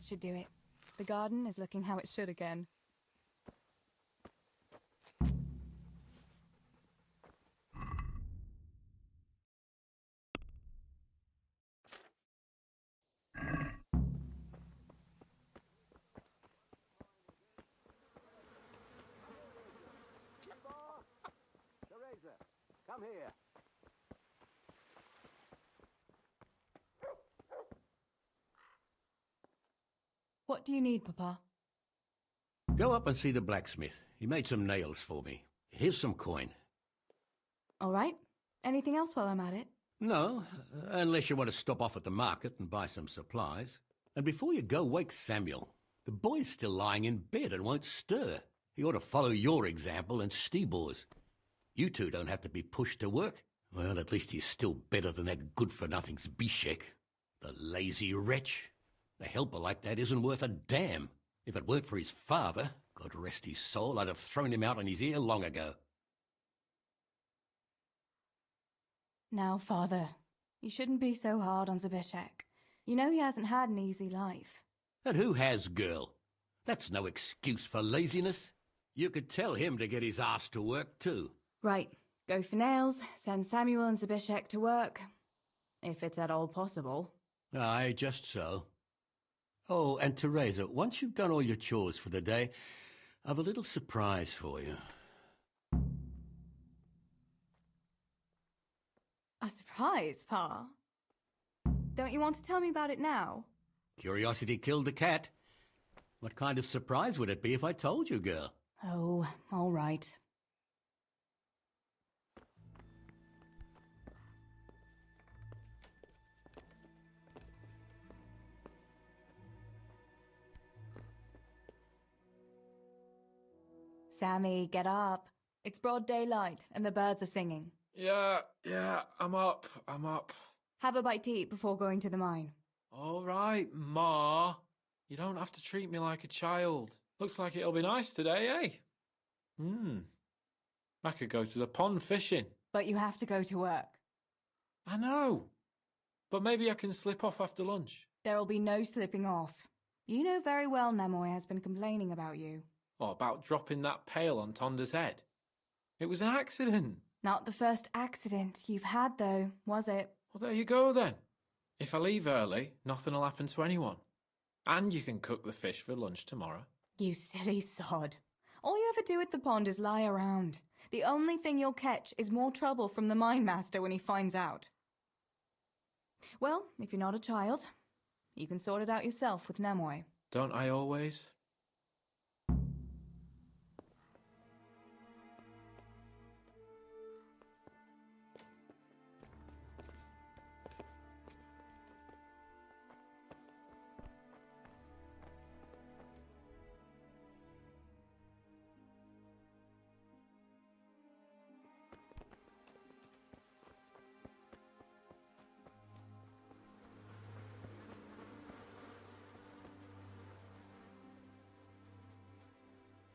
That should do it. The garden is looking how it should again. Teresa, come here. What do you need, Papa? Go up and see the blacksmith. He made some nails for me. Here's some coin. All right. Anything else while I'm at it? No, unless you want to stop off at the market and buy some supplies. And before you go, wake Samuel. The boy's still lying in bed and won't stir. He ought to follow your example and Stibor's. You two don't have to be pushed to work. Well, at least he's still better than that good-for-nothing Zbyszek. The lazy wretch. A helper like that isn't worth a damn. If it weren't for his father, God rest his soul, I'd have thrown him out on his ear long ago. Now, Father, you shouldn't be so hard on Zbyszek. You know he hasn't had an easy life. And who has, girl? That's no excuse for laziness. You could tell him to get his ass to work, too. Right. Go for nails, send Samuel and Zbyszek to work. If it's at all possible. Aye, just so. Oh, and Teresa, once you've done all your chores for the day, I've a little surprise for you. A surprise, Pa? Don't you want to tell me about it now? Curiosity killed the cat. What kind of surprise would it be if I told you, girl? Oh, all right. Sammy, get up. It's broad daylight and the birds are singing. Yeah, I'm up. Have a bite to eat before going to the mine. All right, Ma. You don't have to treat me like a child. Looks like it'll be nice today, eh? I could go to the pond fishing. But you have to go to work. I know. But maybe I can slip off after lunch. There'll be no slipping off. You know very well Nemoy has been complaining about you. Or about dropping that pail on Tonda's head. It was an accident. Not the first accident you've had, though, was it? Well, there you go, then. If I leave early, nothing will happen to anyone. And you can cook the fish for lunch tomorrow. You silly sod. All you ever do at the pond is lie around. The only thing you'll catch is more trouble from the mine master when he finds out. Well, if you're not a child, you can sort it out yourself with Nemoy. Don't I always?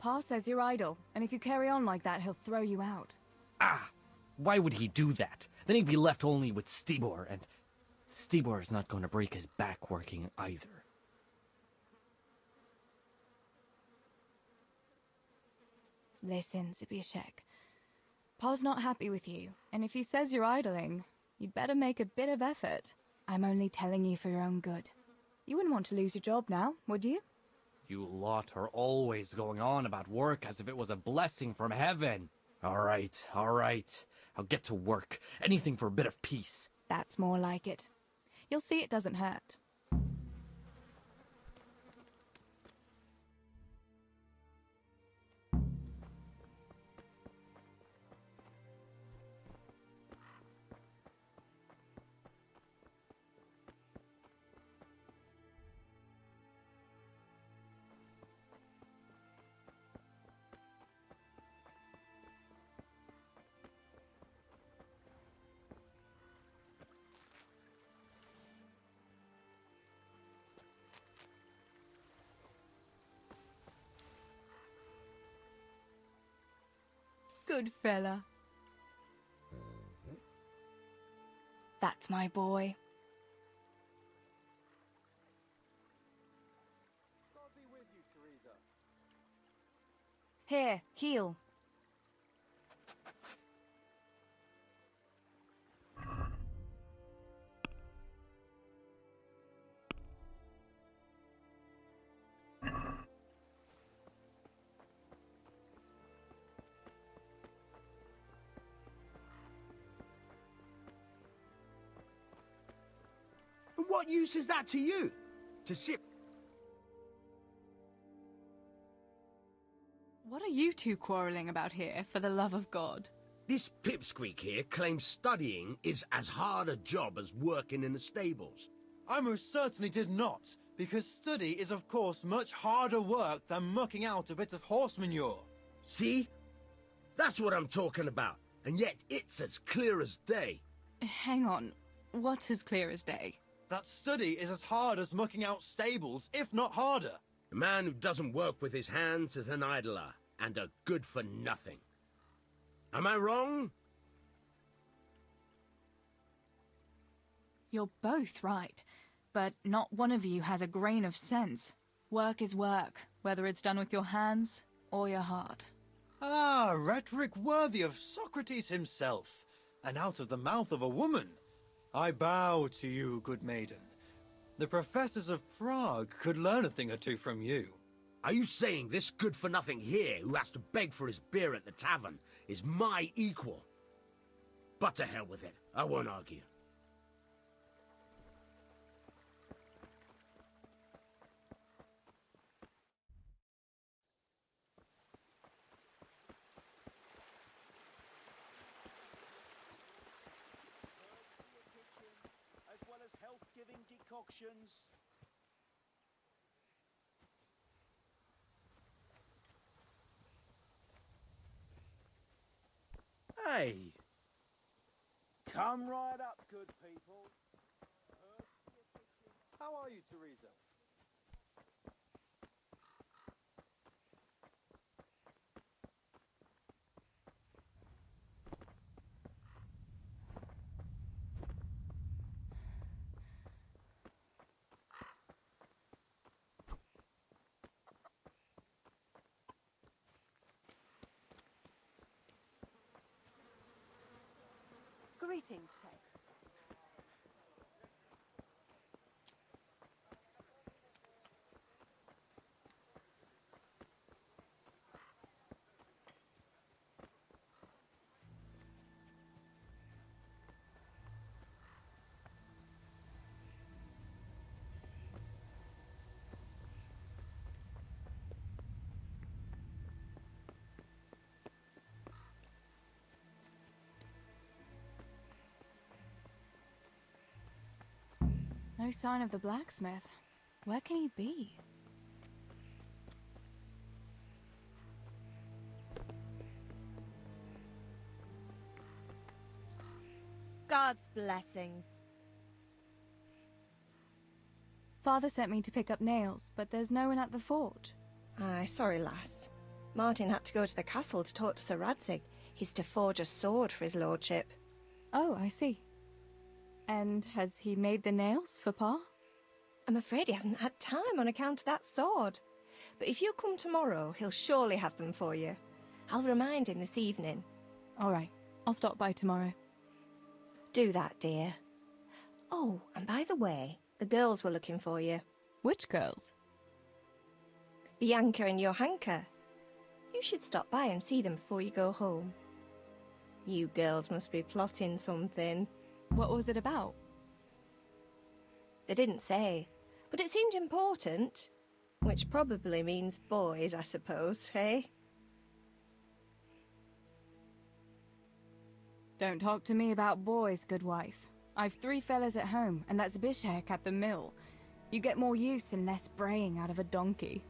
Pa says you're idle, and if you carry on like that, he'll throw you out. Ah! Why would he do that? Then he'd be left only with Stibor, and Stibor's not going to break his back working either. Listen, Zbyszek. Pa's not happy with you, and if he says you're idling, you'd better make a bit of effort. I'm only telling you for your own good. You wouldn't want to lose your job now, would you? You lot are always going on about work as if it was a blessing from heaven. All right. I'll get to work. Anything for a bit of peace. That's more like it. You'll see it doesn't hurt. Good fella. That's my boy. Here, heal. What use is that to you? To sit... What are you two quarrelling about here, for the love of God? This pipsqueak here claims studying is as hard a job as working in the stables. I most certainly did not, because study is of course much harder work than mucking out a bit of horse manure. See? That's what I'm talking about, and yet it's as clear as day. Hang on, what's as clear as day? That study is as hard as mucking out stables, if not harder. A man who doesn't work with his hands is an idler, and a good for nothing. Am I wrong? You're both right, but not one of you has a grain of sense. Work is work, whether it's done with your hands or your heart. Ah, rhetoric worthy of Socrates himself, and out of the mouth of a woman. I bow to you, good maiden. The professors of Prague could learn a thing or two from you. Are you saying this good-for-nothing here, who has to beg for his beer at the tavern, is my equal? But to hell with it. I won't argue. As well as health-giving decoctions. Hey! Come right up, good people. How are you, Teresa? Greetings, Tess. No sign of the blacksmith. Where can he be? God's blessings. Father sent me to pick up nails, but there's no one at the forge. Aye, sorry, lass. Martin had to go to the castle to talk to Sir Radzig. He's to forge a sword for his lordship. Oh, I see. And has he made the nails for Pa? I'm afraid he hasn't had time on account of that sword. But if you come tomorrow, he'll surely have them for you. I'll remind him this evening. All right, I'll stop by tomorrow. Do that, dear. Oh, and by the way, the girls were looking for you. Which girls? Bianca and Johanka. You should stop by and see them before you go home. You girls must be plotting something. What was it about? They didn't say, but it seemed important. Which probably means boys, I suppose, eh? Don't talk to me about boys, good wife. I've 3 fellas at home, and that's Bishek at the mill. You get more use and less braying out of a donkey.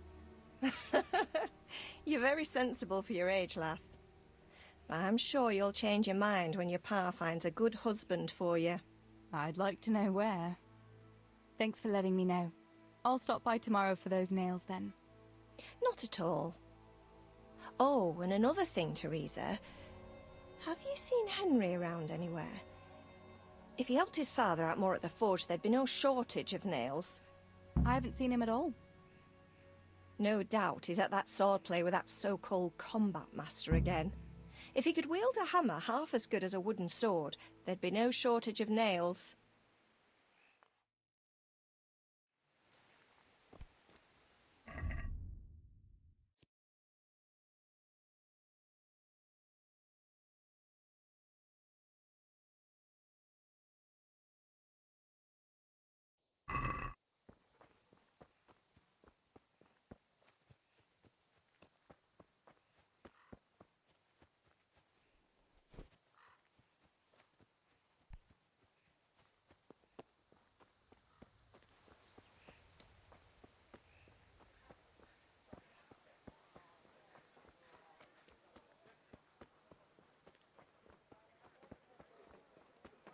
You're very sensible for your age, lass. I'm sure you'll change your mind when your pa finds a good husband for you. I'd like to know where. Thanks for letting me know. I'll stop by tomorrow for those nails then. Not at all. Oh, and another thing, Teresa. Have you seen Henry around anywhere? If he helped his father out more at the forge, there'd be no shortage of nails. I haven't seen him at all. No doubt he's at that swordplay with that so-called combat master again. If he could wield a hammer half as good as a wooden sword, there'd be no shortage of nails.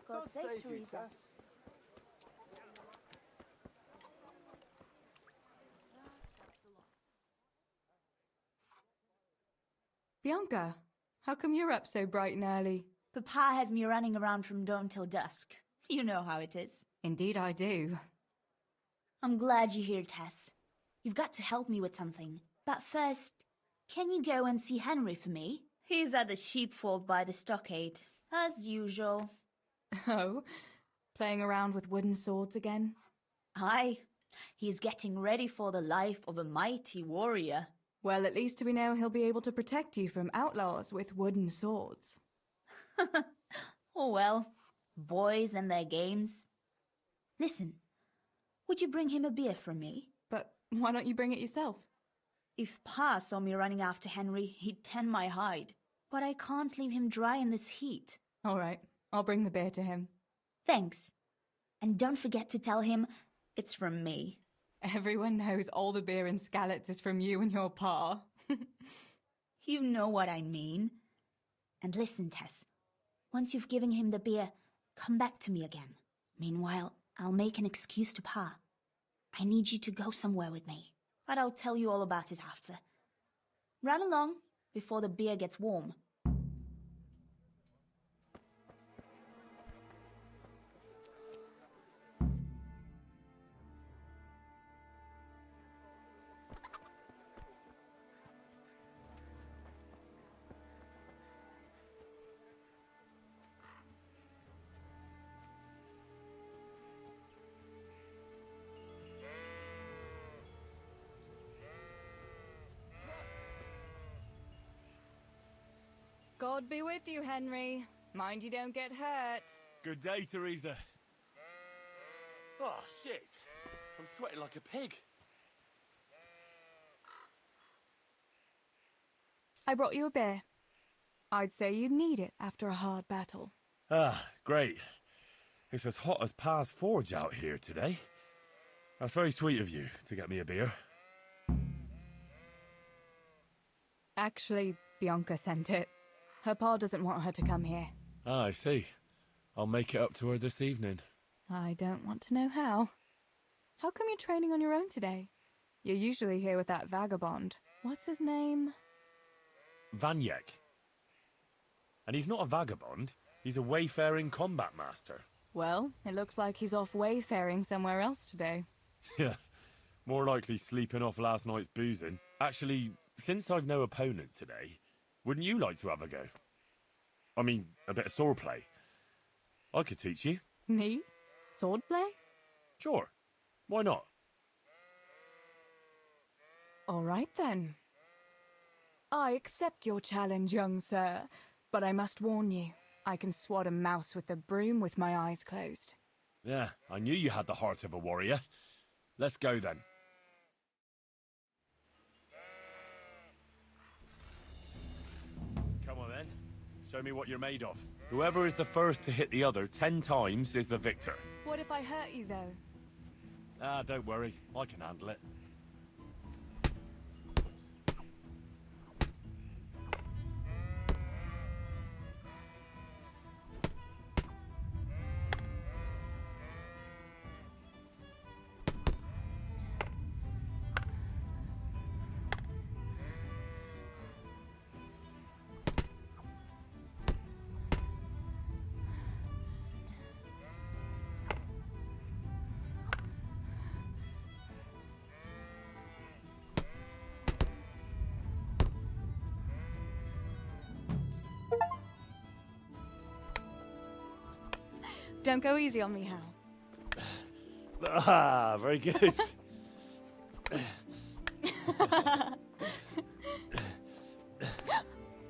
God save Teresa. Bianca, how come you're up so bright and early? Papa has me running around from dawn till dusk. You know how it is. Indeed I do. I'm glad you're here, Tess. You've got to help me with something. But first, can you go and see Henry for me? He's at the sheepfold by the stockade, as usual. Oh, playing around with wooden swords again? Aye, he's getting ready for the life of a mighty warrior. Well, at least we know he'll be able to protect you from outlaws with wooden swords. Oh well, boys and their games. Listen, would you bring him a beer from me? But why don't you bring it yourself? If Pa saw me running after Henry, he'd tan my hide. But I can't leave him dry in this heat. All right, I'll bring the beer to him. Thanks. And don't forget to tell him it's from me. Everyone knows all the beer in Skalitz is from you and your pa. You know what I mean. And listen, Tess. Once you've given him the beer, come back to me again. Meanwhile, I'll make an excuse to Pa. I need you to go somewhere with me. But I'll tell you all about it after. Run along before the beer gets warm. God be with you, Henry. Mind you don't get hurt. Good day, Teresa. Oh, shit. I'm sweating like a pig. I brought you a beer. I'd say you'd need it after a hard battle. Ah, great. It's as hot as Pa's Forge out here today. That's very sweet of you to get me a beer. Actually, Bianca sent it. Her pa doesn't want her to come here. Ah, I see. I'll make it up to her this evening. I don't want to know how. How come you're training on your own today? You're usually here with that vagabond. What's his name? Vanyek. And he's not a vagabond. He's a wayfaring combat master. Well, it looks like he's off wayfaring somewhere else today. Yeah, more likely sleeping off last night's boozing. Actually, since I've no opponent today, wouldn't you like to have a go? I mean, a bit of swordplay. I could teach you. Me? Swordplay? Sure. Why not? All right then. I accept your challenge, young sir, but I must warn you, I can swat a mouse with a broom with my eyes closed. Yeah, I knew you had the heart of a warrior. Let's go then. Come on then. Show me what you're made of. Whoever is the first to hit the other 10 times is the victor. What if I hurt you, though? Ah, don't worry. I can handle it. Don't go easy on me, Hal. Ah, very good.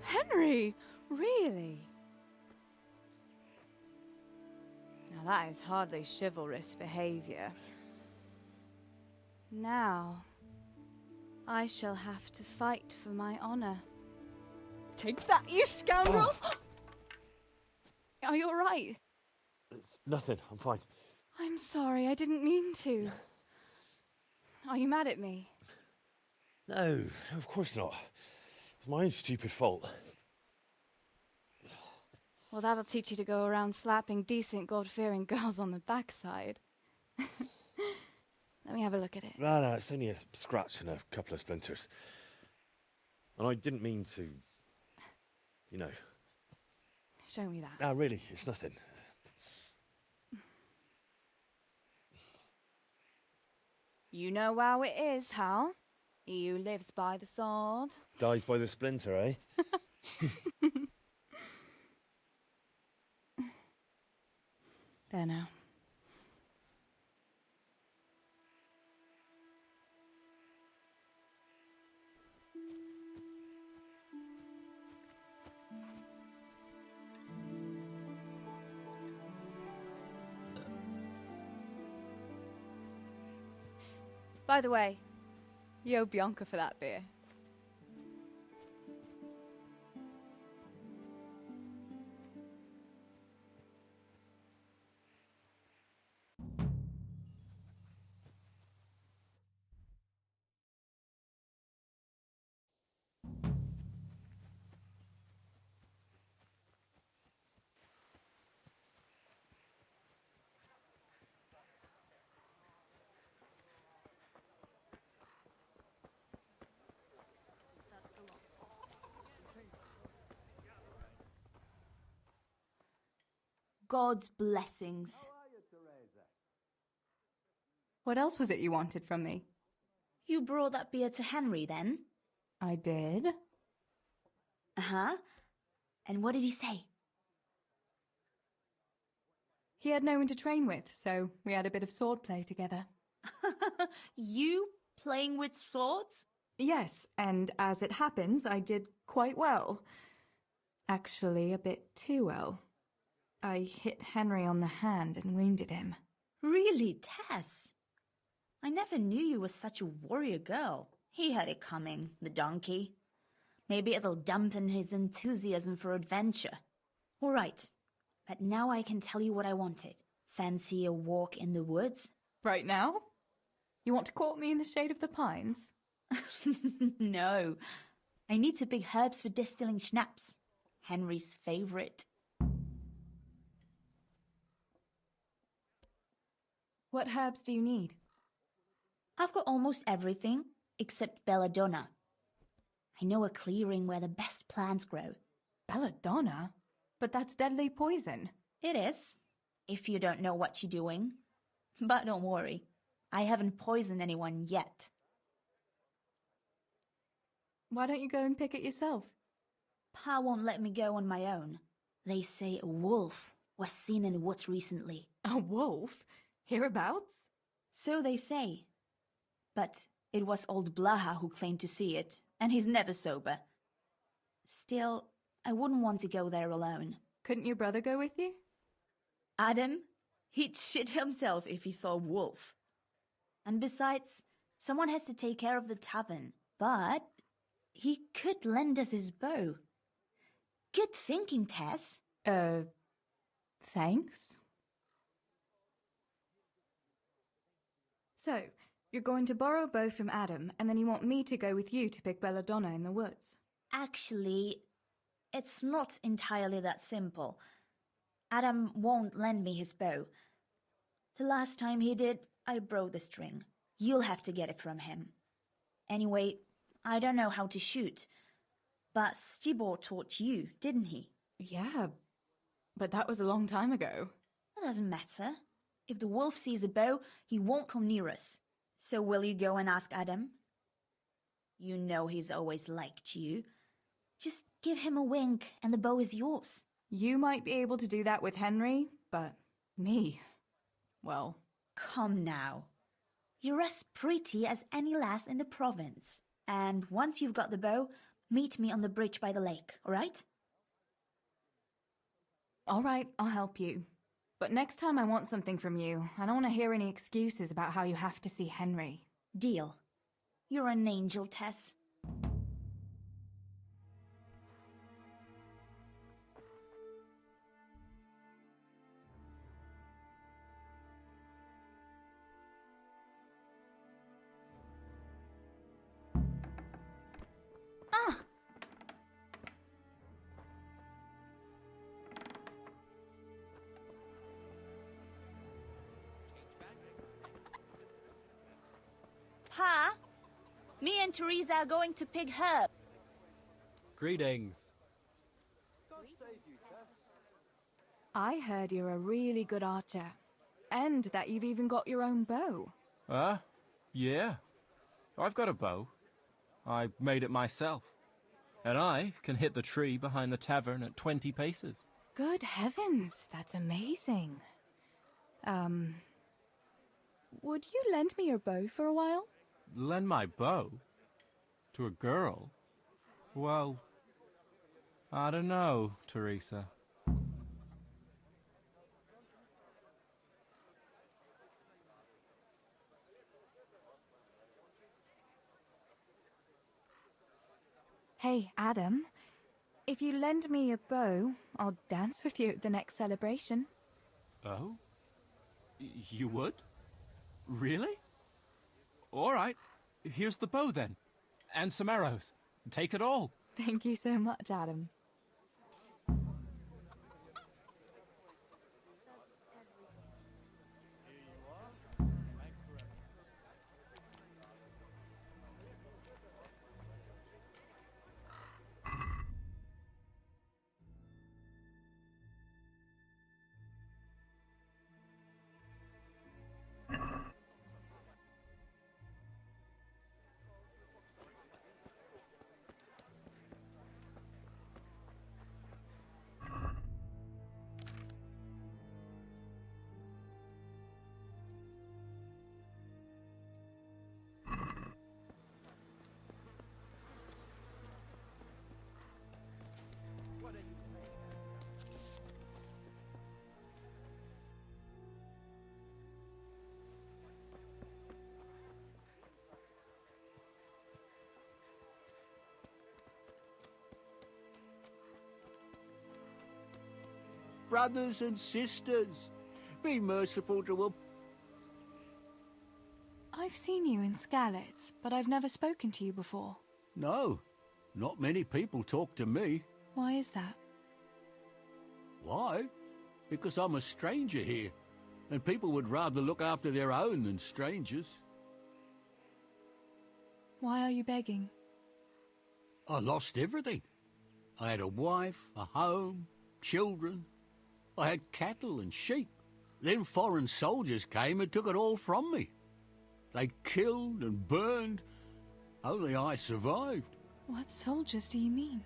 Henry! Really? Now that is hardly chivalrous behavior. Now, I shall have to fight for my honor. Take that, you scoundrel! Are you alright? It's nothing. I'm fine. I'm sorry, I didn't mean to. Are you mad at me? No, of course not. It's my own stupid fault. Well, that'll teach you to go around slapping decent, God-fearing girls on the backside. Let me have a look at it. No, it's only a scratch and a couple of splinters. And I didn't mean to, you know. Show me that. No, really, it's nothing. You know how it is, Hal. He who lives by the sword Dies by the splinter, eh? There now. By the way, you owe Bianca for that beer. God's blessings. What else was it you wanted from me? You brought that beer to Henry then? I did. Uh-huh. And what did he say? He had no one to train with, so we had a bit of swordplay together. You playing with swords? Yes, and as it happens, I did quite well. Actually, a bit too well. I hit Henry on the hand and wounded him. Really, Tess? I never knew you were such a warrior girl. He had it coming, the donkey. Maybe it'll dampen his enthusiasm for adventure. All right, but now I can tell you what I wanted. Fancy a walk in the woods? Right now? You want to court me in the shade of the pines? No. I need to pick herbs for distilling schnapps. Henry's favorite. What herbs do you need? I've got almost everything except belladonna. I know a clearing where the best plants grow. Belladonna? But that's deadly poison. It is, if you don't know what you're doing. But don't worry, I haven't poisoned anyone yet. Why don't you go and pick it yourself? Pa won't let me go on my own. They say a wolf was seen in the woods recently. A wolf? Hereabouts? So they say. But it was old Blaha who claimed to see it, and he's never sober. Still, I wouldn't want to go there alone. Couldn't your brother go with you? Adam? He'd shit himself if he saw a wolf. And besides, someone has to take care of the tavern. But he could lend us his bow. Good thinking, Tess. Thanks. So, you're going to borrow a bow from Adam, and then you want me to go with you to pick belladonna in the woods. Actually, it's not entirely that simple. Adam won't lend me his bow. The last time he did, I broke the string. You'll have to get it from him. Anyway, I don't know how to shoot. But Stibor taught you, didn't he? Yeah, but that was a long time ago. It doesn't matter. If the wolf sees a bow, he won't come near us. So will you go and ask Adam? You know he's always liked you. Just give him a wink and the bow is yours. You might be able to do that with Henry, but Me? Well... Come now. You're as pretty as any lass in the province. And once you've got the bow, meet me on the bridge by the lake, all right? All right, I'll help you. But next time I want something from you, I don't want to hear any excuses about how you have to see Henry. Deal. You're an angel, Tess. Ah! Pa? Me and Teresa are going to Pig Herb. Greetings. I heard you're a really good archer. And that you've even got your own bow. Yeah. I've got a bow. I made it myself. And I can hit the tree behind the tavern at 20 paces. Good heavens, that's amazing. Would you lend me your bow for a while? Lend my bow? To a girl? Well, I don't know, Teresa. Hey, Adam. If you lend me a bow, I'll dance with you at the next celebration. Oh? You would? Really? All right. Here's the bow, then. And some arrows. Take it all. Thank you so much, Adam. Brothers and sisters, be merciful to a... I've seen you in Skalitz, but I've never spoken to you before. No, not many people talk to me. Why is that? Why? Because I'm a stranger here, and people would rather look after their own than strangers. Why are you begging? I lost everything. I had a wife, a home, children. I had cattle and sheep. Then foreign soldiers came and took it all from me. They killed and burned. Only I survived. What soldiers do you mean?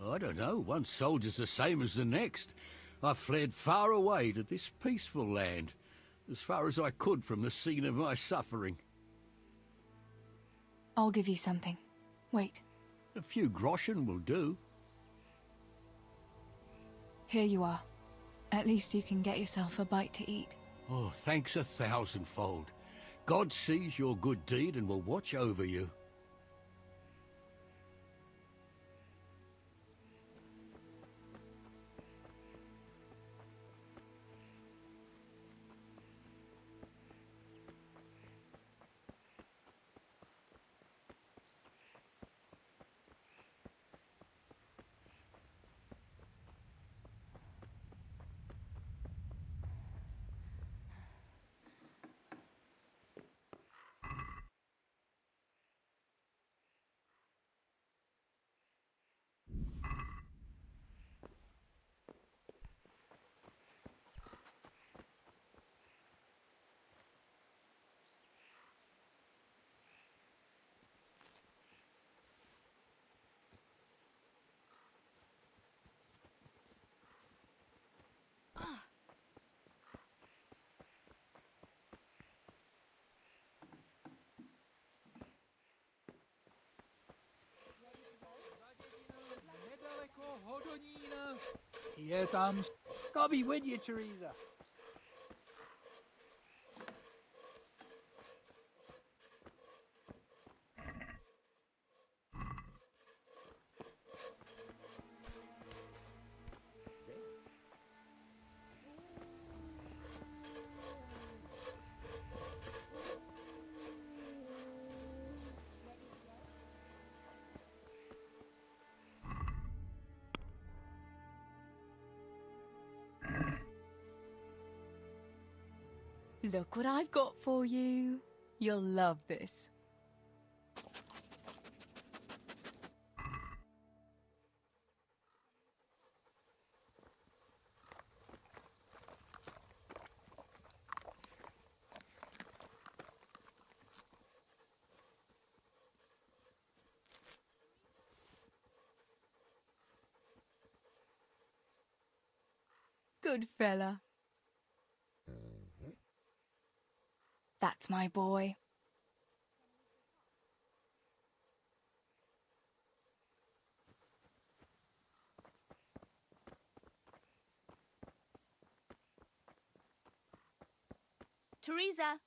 I don't know. One soldier's the same as the next. I fled far away to this peaceful land, as far as I could from the scene of my suffering. I'll give you something. Wait. A few groschen will do. Here you are. At least you can get yourself a bite to eat. Oh, thanks 1,000-fold. God sees your good deed and will watch over you. Here, thumbs. Gotta be with you, Teresa. Look what I've got for you. You'll love this. Good fella. That's my boy. Teresa!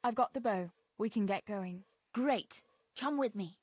I've got the bow. We can get going. Great. Come with me.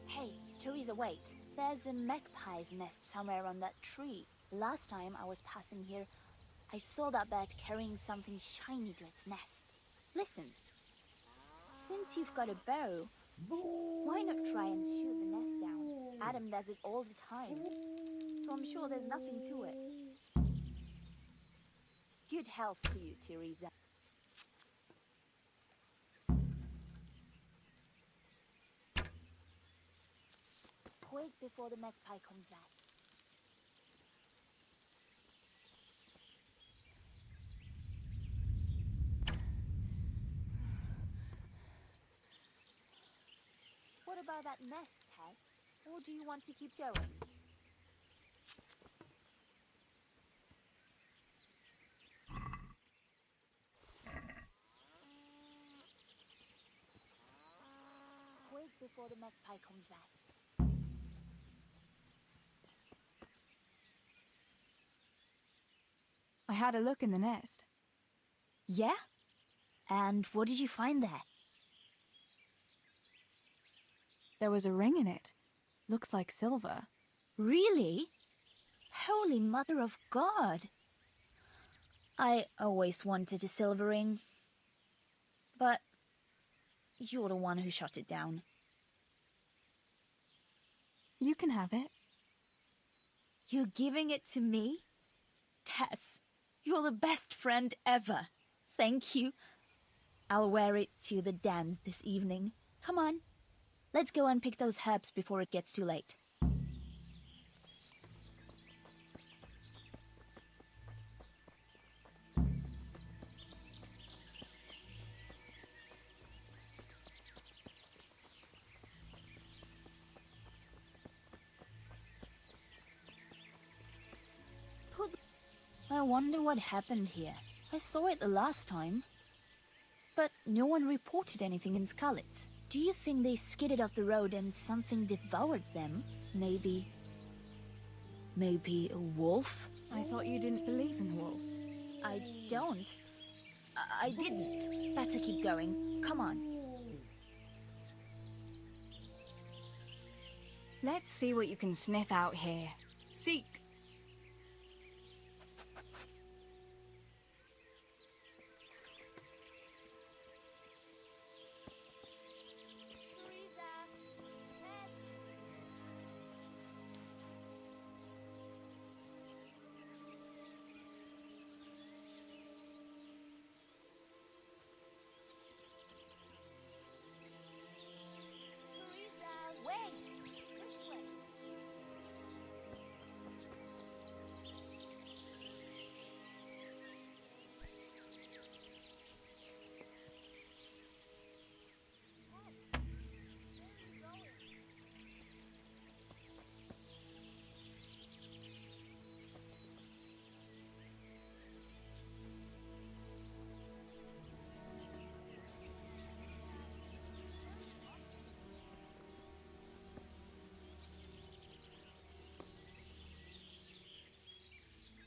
Hey, Teresa, wait. There's a magpie's nest somewhere on that tree. Last time I was passing here, I saw that bird carrying something shiny to its nest. Listen. Since you've got a bow, why not try and shoot the nest down? Adam does it all the time, so I'm sure there's nothing to it. Good health to you, Teresa. Quick before the magpie comes back. What about that nest, Tess? Or do you want to keep going? Quick before the magpie comes back. I had a look in the nest. Yeah? And what did you find there? There was a ring in it. Looks like silver. Really? Holy Mother of God! I always wanted a silver ring. But you're the one who shot it down. You can have it. You're giving it to me? Tess, you're the best friend ever. Thank you. I'll wear it to the dance this evening. Come on. Let's go and pick those herbs before it gets too late. wonder what happened here. I saw it the last time. But no one reported anything in Scarlet. Do you think they skidded off the road and something devoured them? Maybe a wolf? I thought you didn't believe in the wolf. I don't. I didn't. Better keep going. Come on. Let's see what you can sniff out here. Seek.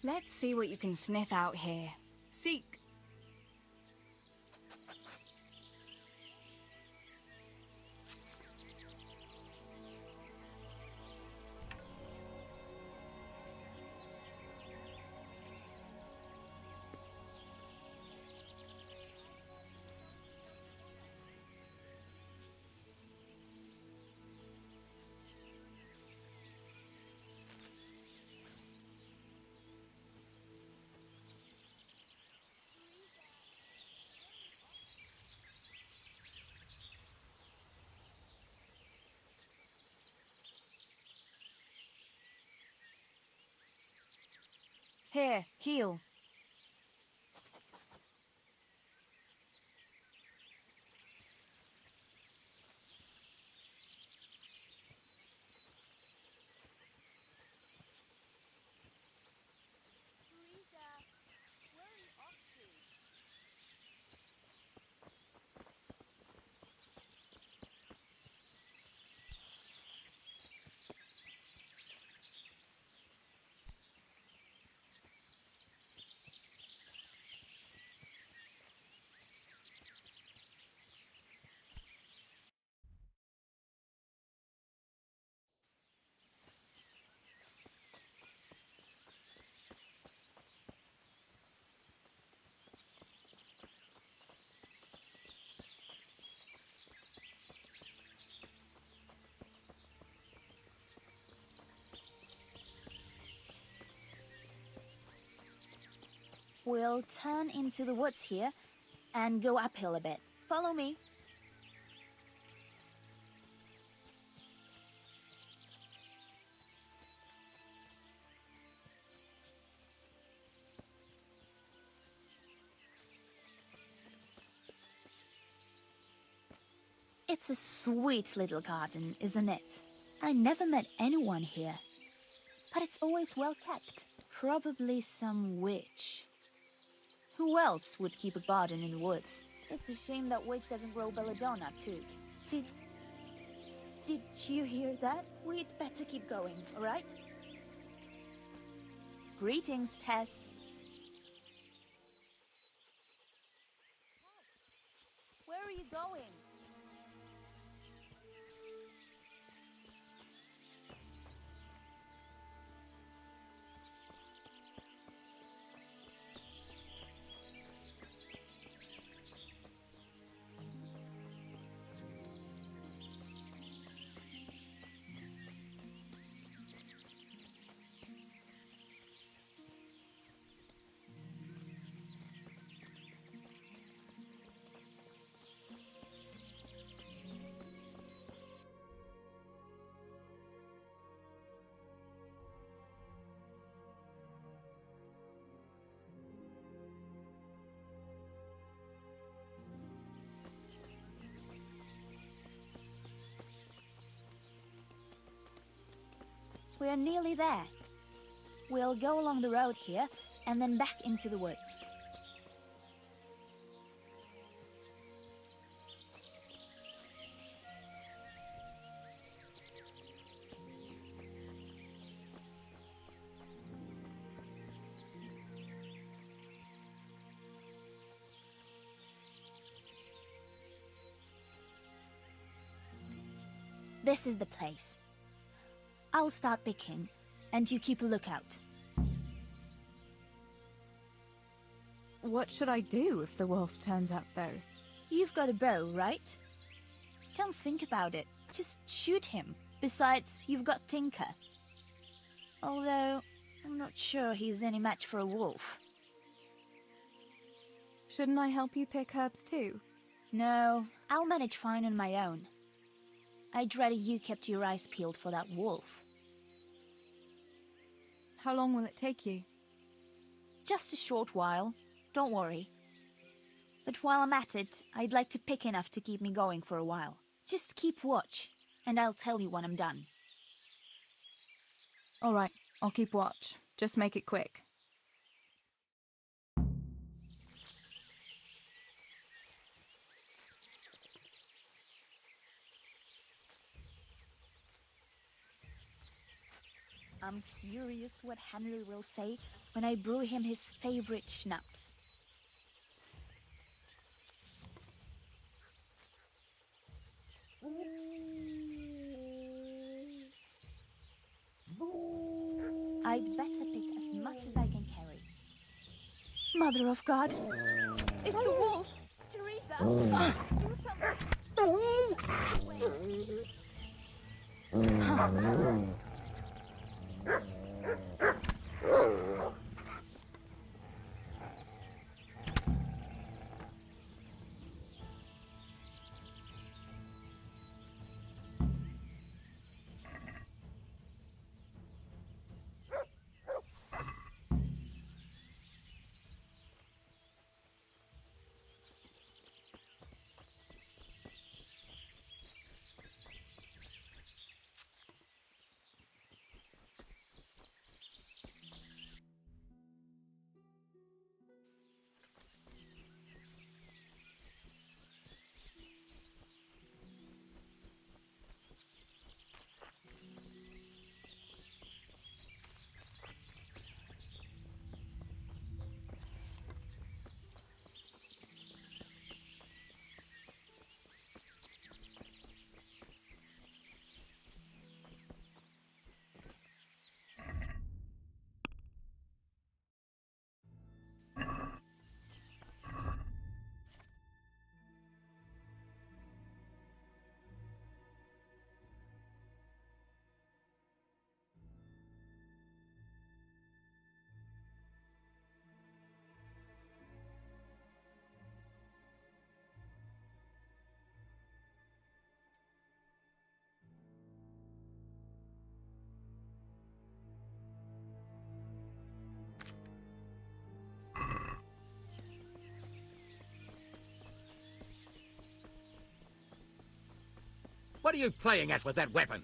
Let's see what you can sniff out here. Seek. Here, heal. We'll turn into the woods here and go uphill a bit. Follow me. It's a sweet little garden, isn't it? I never met anyone here, but it's always well kept. Probably some witch. Who else would keep a garden in the woods? It's a shame that witch doesn't grow belladonna, too. Did you hear that? We'd better keep going, all right? Greetings, Tess. Where are you going? We're nearly there. We'll go along the road here and then back into the woods. This is the place. I'll start picking, and you keep a lookout. What should I do if the wolf turns up, though? You've got a bow, right? Don't think about it. Just shoot him. Besides, you've got Tinker. Although, I'm not sure he's any match for a wolf. Shouldn't I help you pick herbs too? No, I'll manage fine on my own. I'd rather you kept your eyes peeled for that wolf. How long will it take you? Just a short while. Don't worry. But while I'm at it, I'd like to pick enough to keep me going for a while. Just keep watch, and I'll tell you when I'm done. All right, I'll keep watch. Just make it quick. I'm curious what Henry will say when I brew him his favorite schnapps. I'd better pick as much as I can carry. Mother of God! It's the wolf! Teresa! Do something! What are you playing at with that weapon?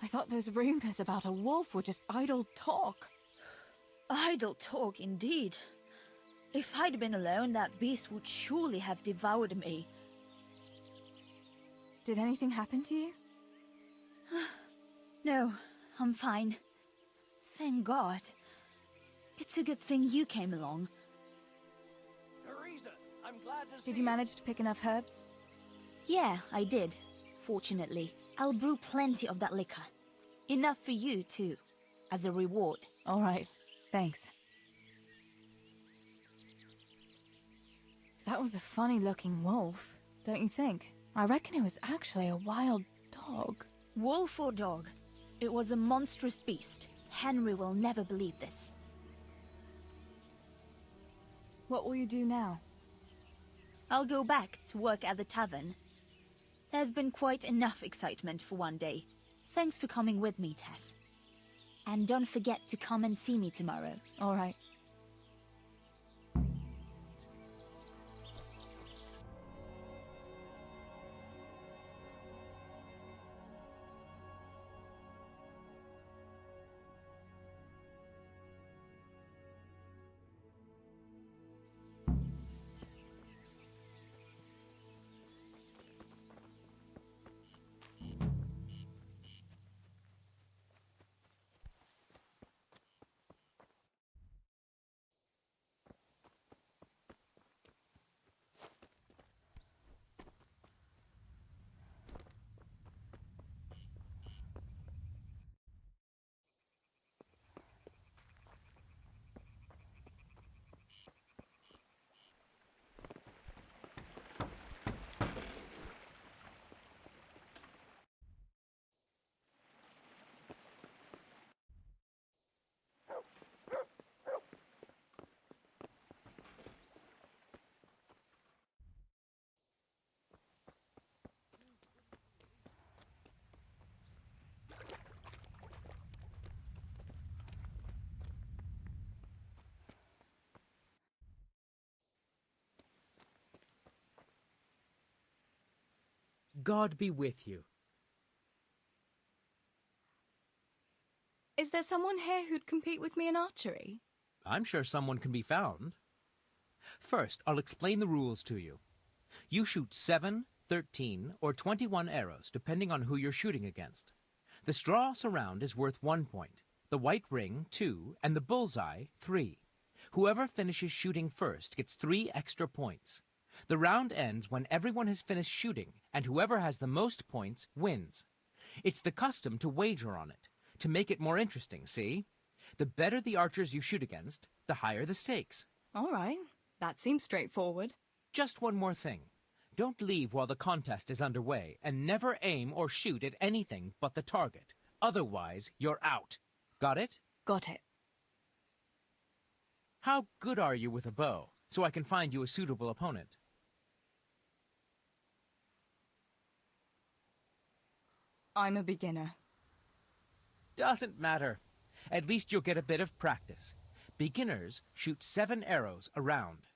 I thought those rumors about a wolf were just idle talk. Idle talk, indeed. If I'd been alone, that beast would surely have devoured me. Did anything happen to you? No, I'm fine. Thank God. It's a good thing you came along. Teresa, I'm glad to see Did you manage to pick enough herbs? Yeah, I did. Fortunately, I'll brew plenty of that liquor. Enough for you, too. As a reward. All right. Thanks. That was a funny-looking wolf, don't you think? I reckon it was actually a wild dog. Wolf or dog? It was a monstrous beast. Henry will never believe this. What will you do now? I'll go back to work at the tavern. There's been quite enough excitement for one day. Thanks for coming with me, Tess. And don't forget to come and see me tomorrow. All right. God be with you. Is there someone here who'd compete with me in archery? I'm sure someone can be found. First, I'll explain the rules to you. You shoot 7, 13, or 21 arrows, depending on who you're shooting against. The straw surround is worth 1 point, the white ring 2, and the bullseye 3. Whoever finishes shooting first gets 3 extra points. The round ends when everyone has finished shooting, and whoever has the most points wins. It's the custom to wager on it, to make it more interesting, see? The better the archers you shoot against, the higher the stakes. All right, that seems straightforward. Just one more thing. Don't leave while the contest is underway, and never aim or shoot at anything but the target. Otherwise, you're out. Got it? Got it. How good are you with a bow, so I can find you a suitable opponent? I'm a beginner. Doesn't matter. At least you'll get a bit of practice. Beginners shoot 7 arrows a round.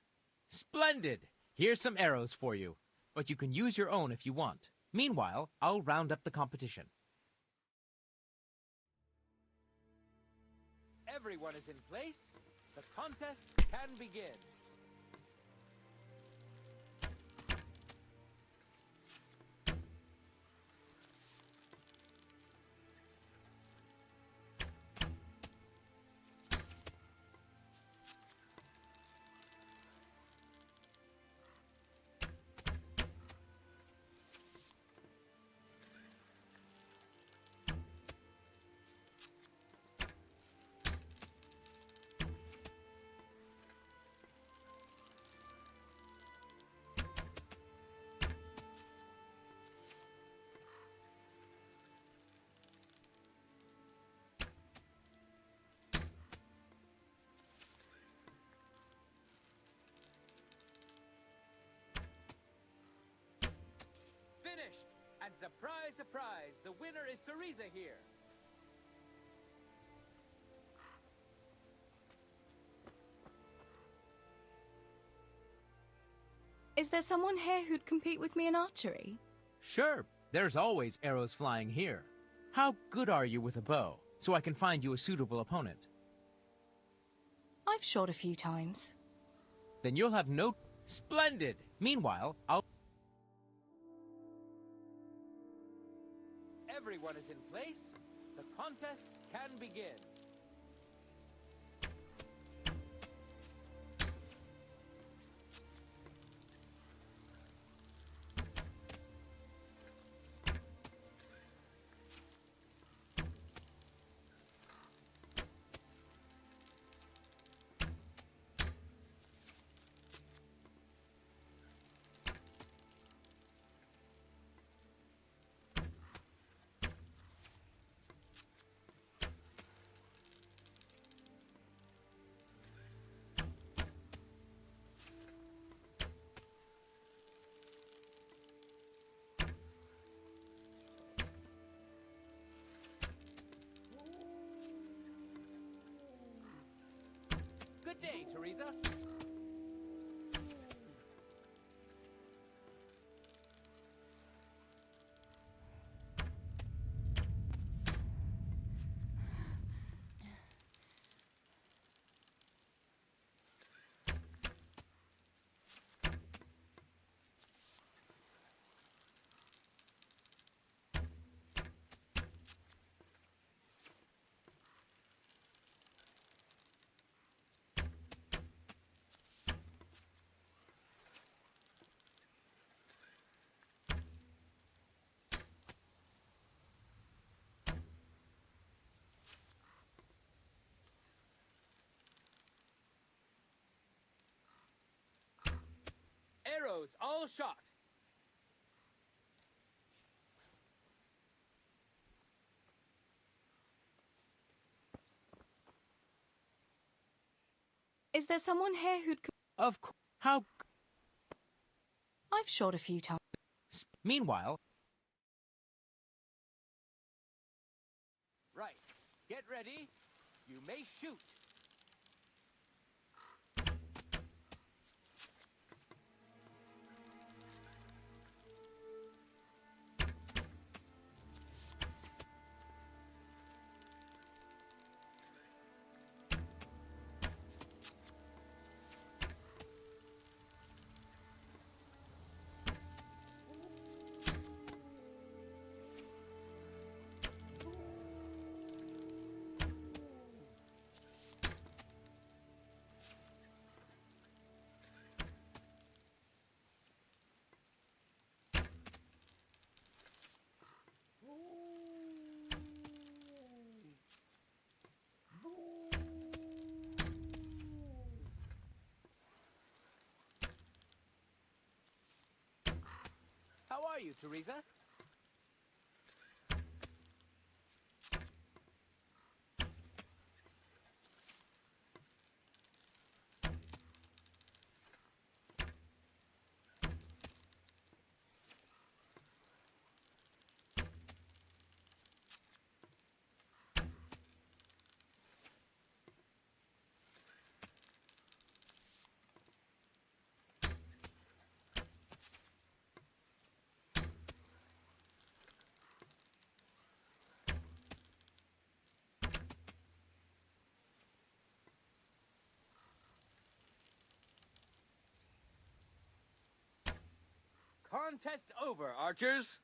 Splendid! Here's some arrows for you, but you can use your own if you want. Meanwhile, I'll round up the competition. Everyone is in place. The contest can begin. Finished! And surprise, surprise, the winner is Teresa here. Is there someone here who'd compete with me in archery? Sure, there's always arrows flying here. How good are you with a bow, so I can find you a suitable opponent? I've shot a few times. Then you'll have no... Splendid! Meanwhile, I'll... Everyone is in place. The contest can begin. Good day, Teresa. Arrows all shot. Is there someone here who'd... Of course. How... I've shot a few times. Meanwhile... Right. Get ready. You may shoot. you, Teresa. Contest over, archers!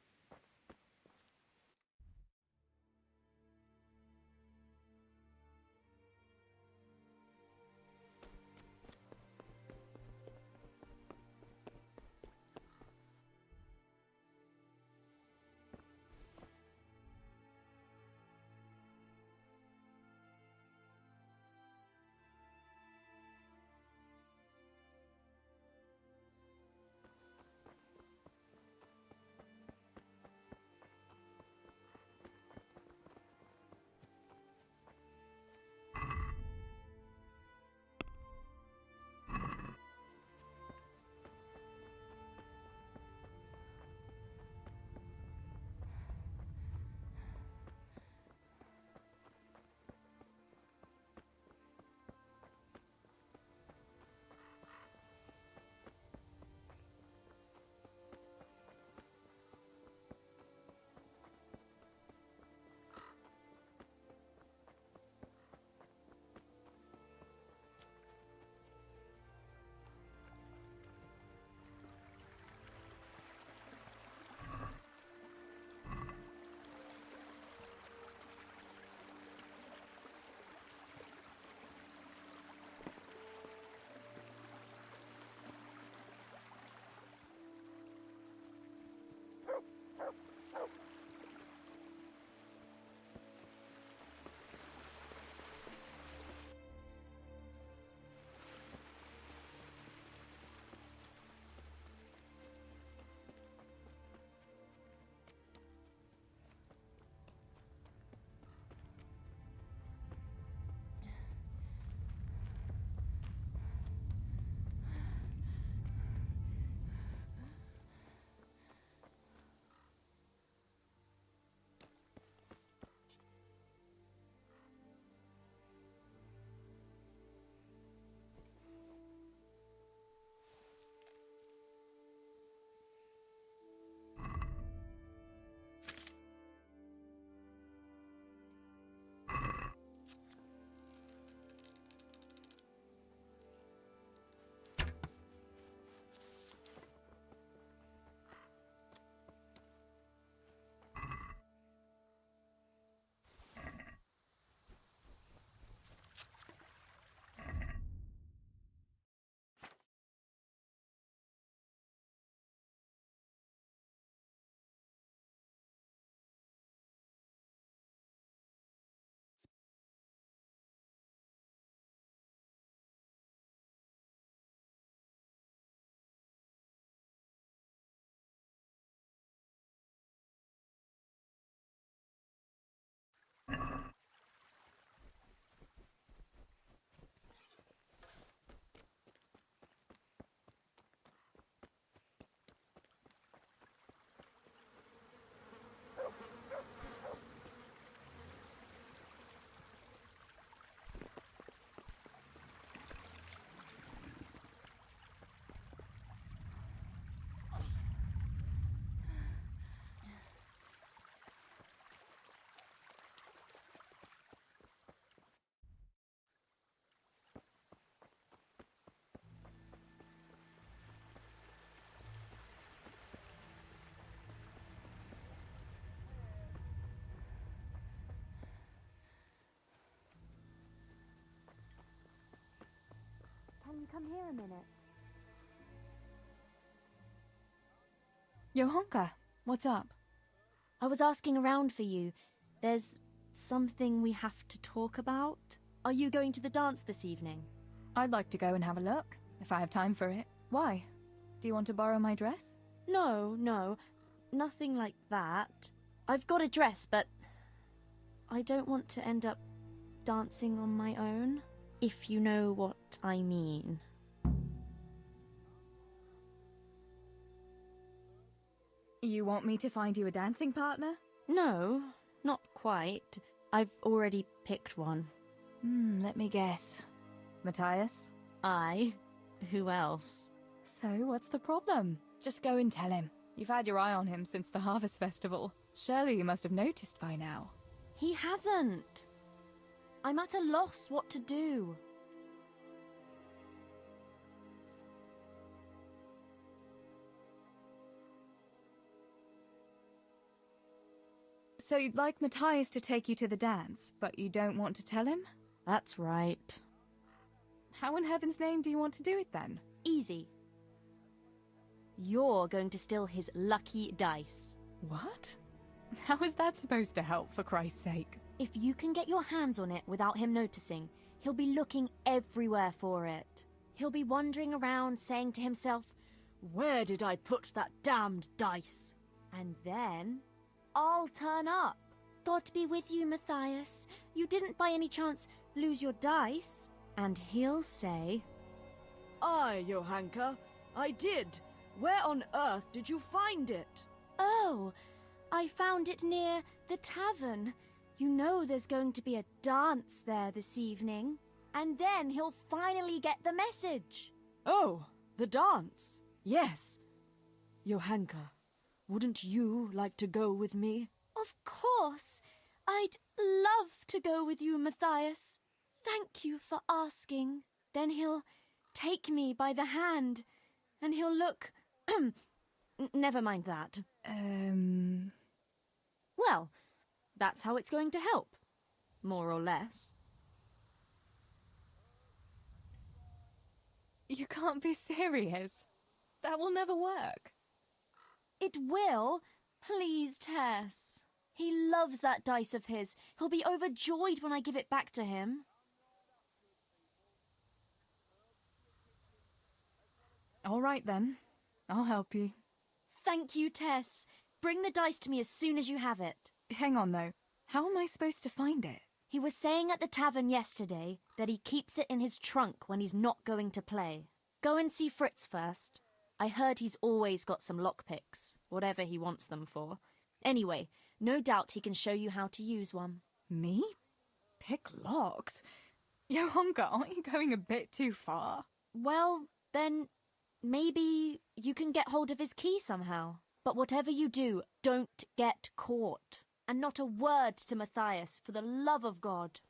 Can you come here a minute? Johanka, what's up? I was asking around for you. There's something we have to talk about. Are you going to the dance this evening? I'd like to go and have a look, if I have time for it. Why? Do you want to borrow my dress? No, no. nothing like that. I've got a dress, but I don't want to end up dancing on my own, if you know what I mean. You want me to find you a dancing partner? No, not quite. I've already picked one. Let me guess. Matthias? I? Who else? So, what's the problem? Just go and tell him. You've had your eye on him since the Harvest Festival. Surely you must have noticed by now. He hasn't. I'm at a loss what to do. So you'd like Matthias to take you to the dance, but you don't want to tell him? That's right. How in heaven's name do you want to do it then? Easy. You're going to steal his lucky dice. What? How is that supposed to help, for Christ's sake? If you can get your hands on it without him noticing, he'll be looking everywhere for it. He'll be wandering around saying to himself, "Where did I put that damned dice?" And then I'll turn up. God be with you, Matthias. You didn't by any chance lose your dice? And he'll say, Aye, Johanka, I did. Where on earth did you find it? "Oh, I found it near the tavern. You know there's going to be a dance there this evening." And then he'll finally get the message. Oh, the dance. Yes. Johanka, wouldn't you like to go with me? Of course. I'd love to go with you, Matthias. Thank you for asking. Then he'll take me by the hand, and he'll look... Never mind that. Well, that's how it's going to help. More or less. You can't be serious. That will never work. It will. Please, Tess. He loves that dice of his. He'll be overjoyed when I give it back to him. All right, then. I'll help you. Thank you, Tess. Bring the dice to me as soon as you have it. Hang on, though. How am I supposed to find it? He was saying at the tavern yesterday that he keeps it in his trunk when he's not going to play. Go and see Fritz first. I heard he's always got some lockpicks, whatever he wants them for. Anyway, no doubt he can show you how to use one. Me? Pick locks? Johanka, aren't you going a bit too far? Well, then maybe you can get hold of his key somehow. But whatever you do, don't get caught. And not a word to Matthias, for the love of God.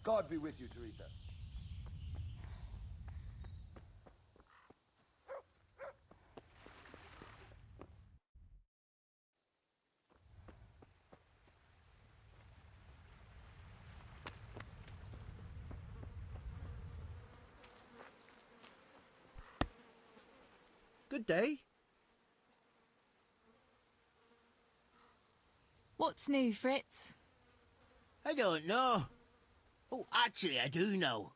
God be with you, Teresa. Good day. What's new, Fritz? I don't know. Oh, actually, I do know.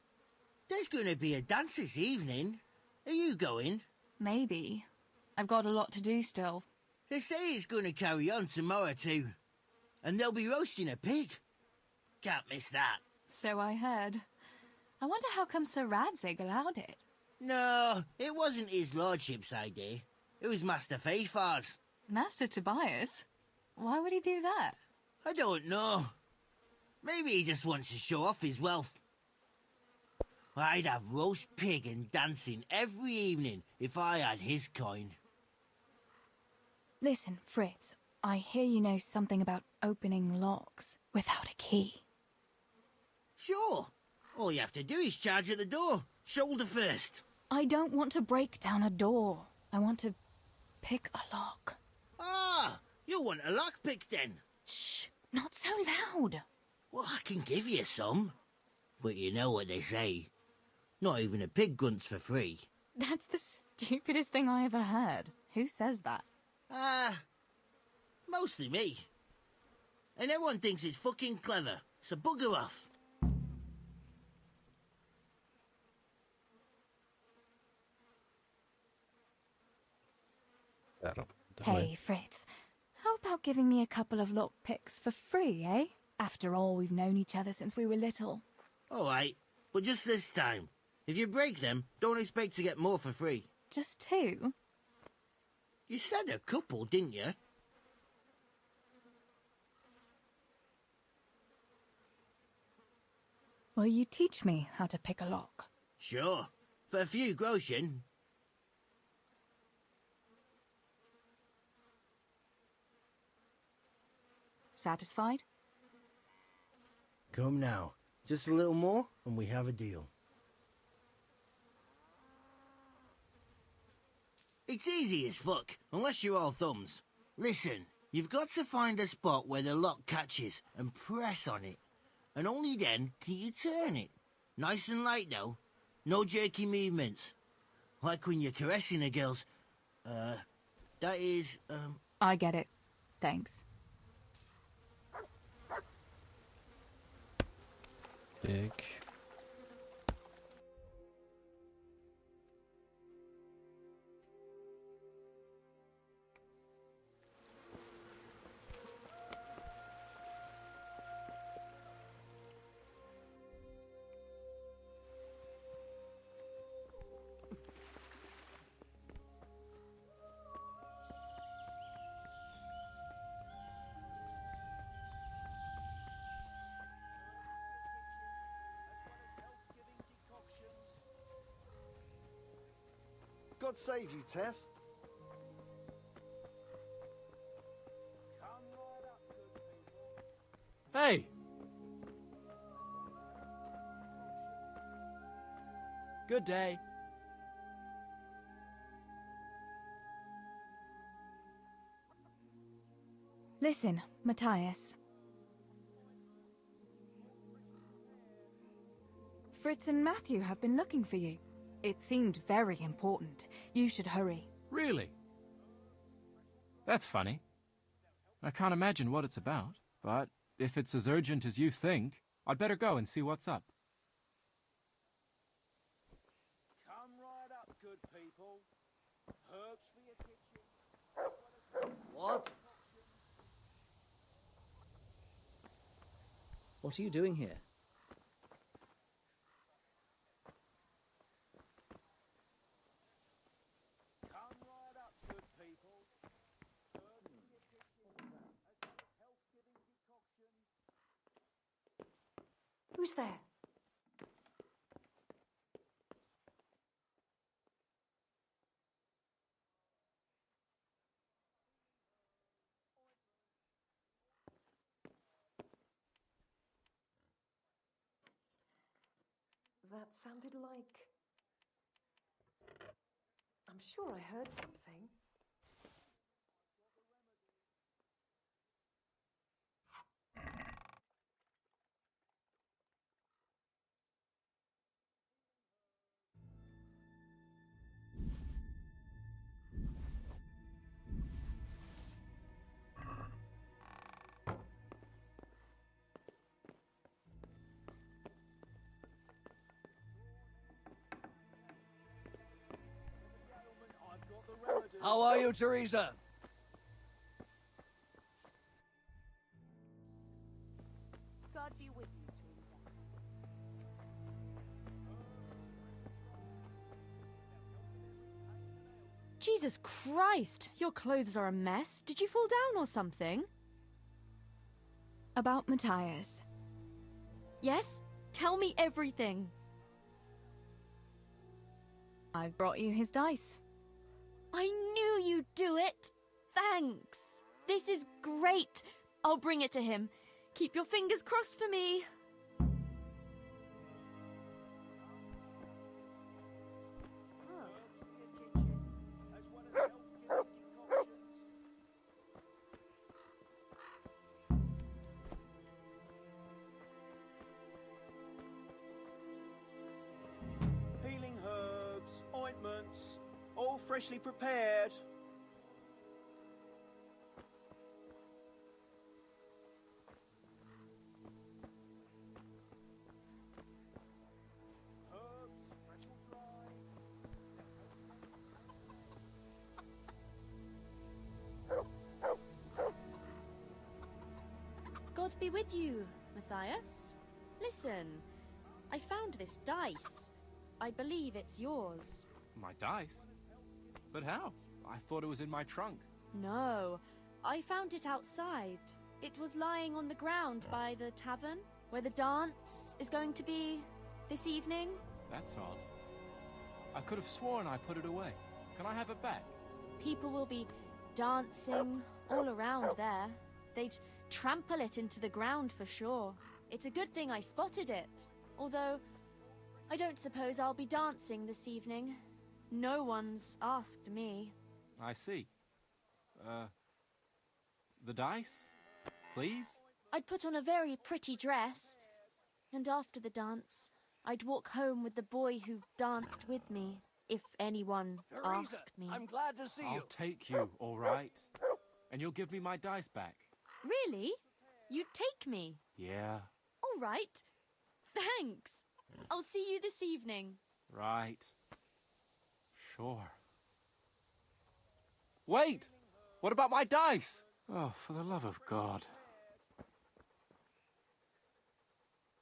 There's going to be a dance this evening. Are you going? Maybe. I've got a lot to do still. They say it's going to carry on tomorrow too. And they'll be roasting a pig. Can't miss that. So I heard. I wonder how come Sir Radzig allowed it. No, it wasn't his lordship's idea. It was Master Faithfar's. Master Tobias? Why would he do that? I don't know. Maybe he just wants to show off his wealth. I'd have roast pig and dancing every evening if I had his coin. Listen, Fritz, I hear you know something about opening locks without a key. Sure. All you have to do is charge at the door, shoulder first. I don't want to break down a door. I want to pick a lock. Ah, you want a lockpick then? Shh, not so loud. Well, I can give you some. But you know what they say. Not even a pig grunts for free. That's the stupidest thing I ever heard. Who says that? Mostly me. And everyone thinks it's fucking clever, so bugger off. Hey, Fritz. How about giving me a couple of lockpicks for free, eh? After all, we've known each other since we were little. All right, but just this time. If you break them, don't expect to get more for free. Just two? You said a couple, didn't you? Will you teach me how to pick a lock? Sure. For a few groschen. Satisfied? Come now. Just a little more, and we have a deal. It's easy as fuck, unless you're all thumbs. Listen, you've got to find a spot where the lock catches and press on it. And only then can you turn it. Nice and light, though. No jerky movements. Like when you're caressing a girl's... that is, I get it. Thanks. Dick. God save you, Tess. Hey! Good day. Listen, Matthias. Fritz and Matthew have been looking for you. It seemed very important. You should hurry. Really? That's funny. I can't imagine what it's about, but if it's as urgent as you think, I'd better go and see what's up. Come right up, good people. Herbs for your kitchen. What? What are you doing here? Who's there? That sounded like... I'm sure I heard something. How are you, Teresa? God be with you, Teresa. Jesus Christ! Your clothes are a mess. Did you fall down or something? About Matthias. Yes? Tell me everything. I've brought you his dice. I knew you'd do it! Thanks! This is great. I'll bring it to him. Keep your fingers crossed for me. Healing herbs, ointments, all freshly prepared. God be with you, Matthias. Listen, I found this dice. I believe it's yours. My dice? But how? I thought it was in my trunk. No, I found it outside. It was lying on the ground by the tavern, where the dance is going to be this evening. That's odd. I could have sworn I put it away. Can I have it back? People will be dancing all around there. They'd trample it into the ground for sure. It's a good thing I spotted it. Although, I don't suppose I'll be dancing this evening. No one's asked me. I see. The dice? Please? I'd put on a very pretty dress, and after the dance, I'd walk home with the boy who danced with me, if anyone asked me. I'm glad to see you. I'll take you, all right? And you'll give me my dice back. Really? You'd take me? Yeah. All right. Thanks. I'll see you this evening. Right. Sure. Wait! What about my dice? Oh, for the love of God.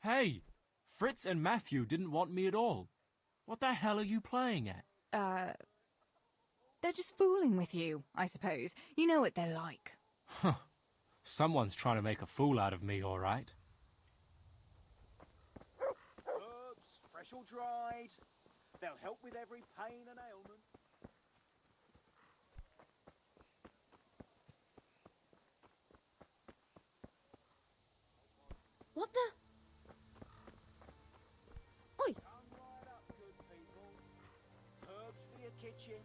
Hey! Fritz and Matthew didn't want me at all. What the hell are you playing at? They're just fooling with you, I suppose. You know what they're like. Huh. Someone's trying to make a fool out of me, all right. Herbs, fresh or dried. They'll help with every pain and ailment. What the? Oi! Come right up, good people. Herbs for your kitchen,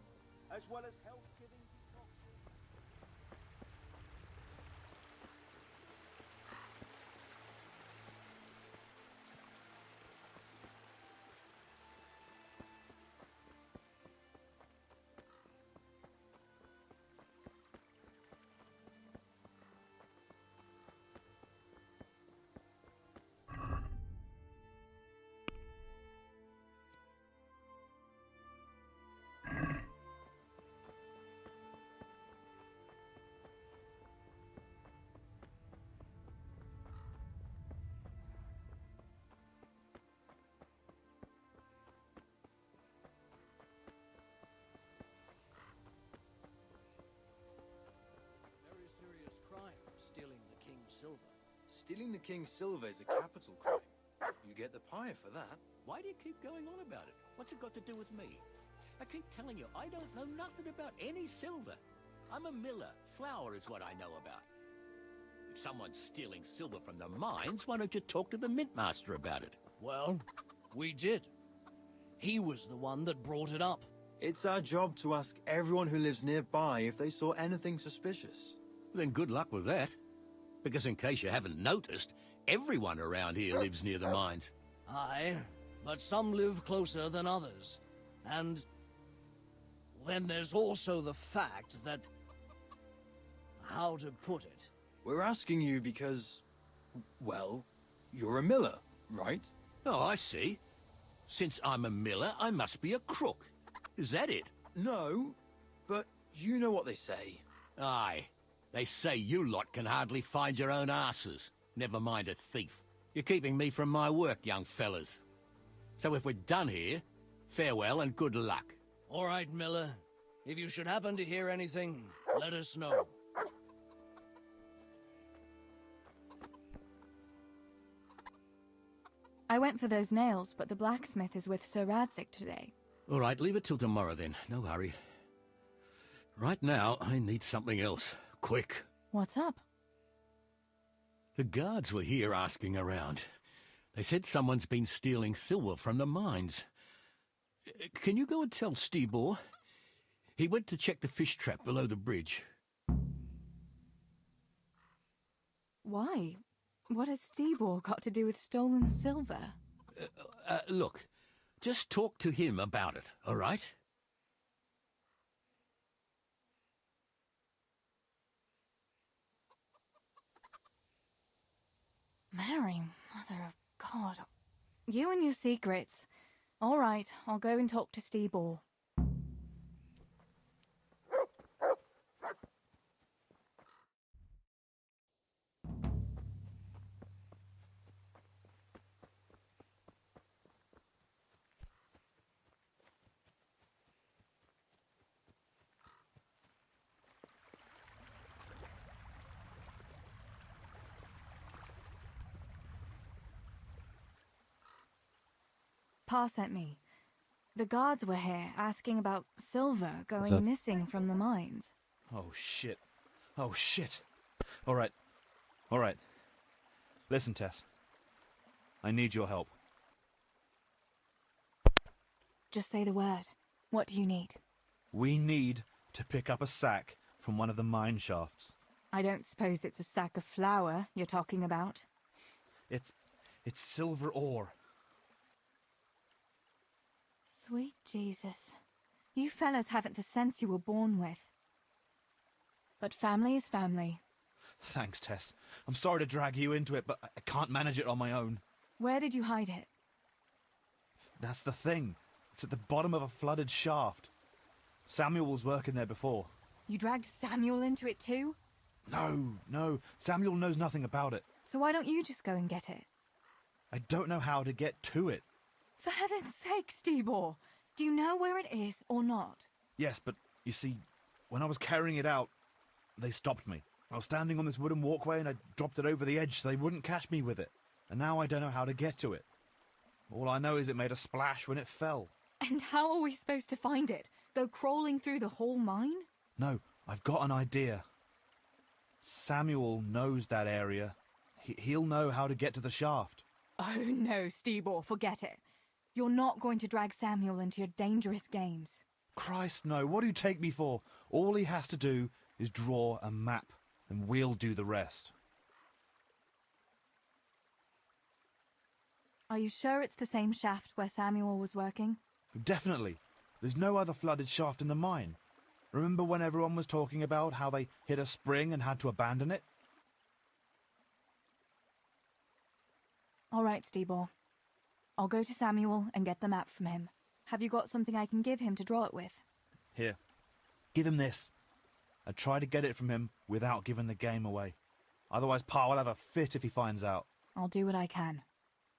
as well as health-giving decoctions. Very serious crime, stealing the king's silver. Stealing the king's silver is a capital crime. You get the pie for that. Why do you keep going on about it? What's it got to do with me? I keep telling you, I don't know nothing about any silver. I'm a miller. Flour is what I know about. If someone's stealing silver from the mines, why don't you talk to the mint master about it? Well, we did. He was the one that brought it up. It's our job to ask everyone who lives nearby if they saw anything suspicious. Then good luck with that. Because in case you haven't noticed, everyone around here lives near the mines. Aye, but some live closer than others. And then there's also the fact that... how to put it? We're asking you because, well, you're a miller, right? Oh, I see. Since I'm a miller, I must be a crook. Is that it? No, but you know what they say. Aye. They say you lot can hardly find your own asses. Never mind a thief. You're keeping me from my work, young fellas. So if we're done here, farewell and good luck. All right, Miller. If you should happen to hear anything, let us know. I went for those nails, but the blacksmith is with Sir Radzig today. All right, leave it till tomorrow then. No hurry. Right now, I need something else. Quick. What's up? The guards were here asking around. They said someone's been stealing silver from the mines. Can you go and tell Stibor? He went to check the fish trap below the bridge. Why? What has Stibor got to do with stolen silver? Look, just talk to him about it, all right? Mary, Mother of God. You and your secrets. All right, I'll go and talk to Stibor. Pa sent me. The guards were here asking about silver going missing from the mines. Oh, shit. Oh, shit. All right. All right. Listen, Tess. I need your help. Just say the word. What do you need? We need to pick up a sack from one of the mine shafts. I don't suppose it's a sack of flour you're talking about? It's silver ore. Sweet Jesus. You fellas haven't the sense you were born with. But family is family. Thanks, Tess. I'm sorry to drag you into it, but I can't manage it on my own. Where did you hide it? That's the thing. It's at the bottom of a flooded shaft. Samuel was working there before. You dragged Samuel into it too? No. Samuel knows nothing about it. So why don't you just go and get it? I don't know how to get to it. For heaven's sake, Stibor! Do you know where it is or not? Yes, but you see, when I was carrying it out, they stopped me. I was standing on this wooden walkway and I dropped it over the edge so they wouldn't catch me with it. And now I don't know how to get to it. All I know is it made a splash when it fell. And how are we supposed to find it? Go crawling through the whole mine? No, I've got an idea. Samuel knows that area. He'll know how to get to the shaft. Oh no, Stibor, forget it. You're not going to drag Samuel into your dangerous games. Christ, no. What do you take me for? All he has to do is draw a map, and we'll do the rest. Are you sure it's the same shaft where Samuel was working? Definitely. There's no other flooded shaft in the mine. Remember when everyone was talking about how they hit a spring and had to abandon it? All right, Stibor. I'll go to Samuel and get the map from him. Have you got something I can give him to draw it with? Here. Give him this. I try to get it from him without giving the game away. Otherwise, Pa will have a fit if he finds out. I'll do what I can.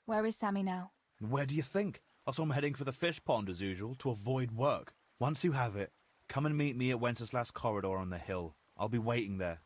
Where is Sammy now? Where do you think? I saw him heading for the fish pond as usual to avoid work. Once you have it, come and meet me at Wenceslas Corridor on the hill. I'll be waiting there.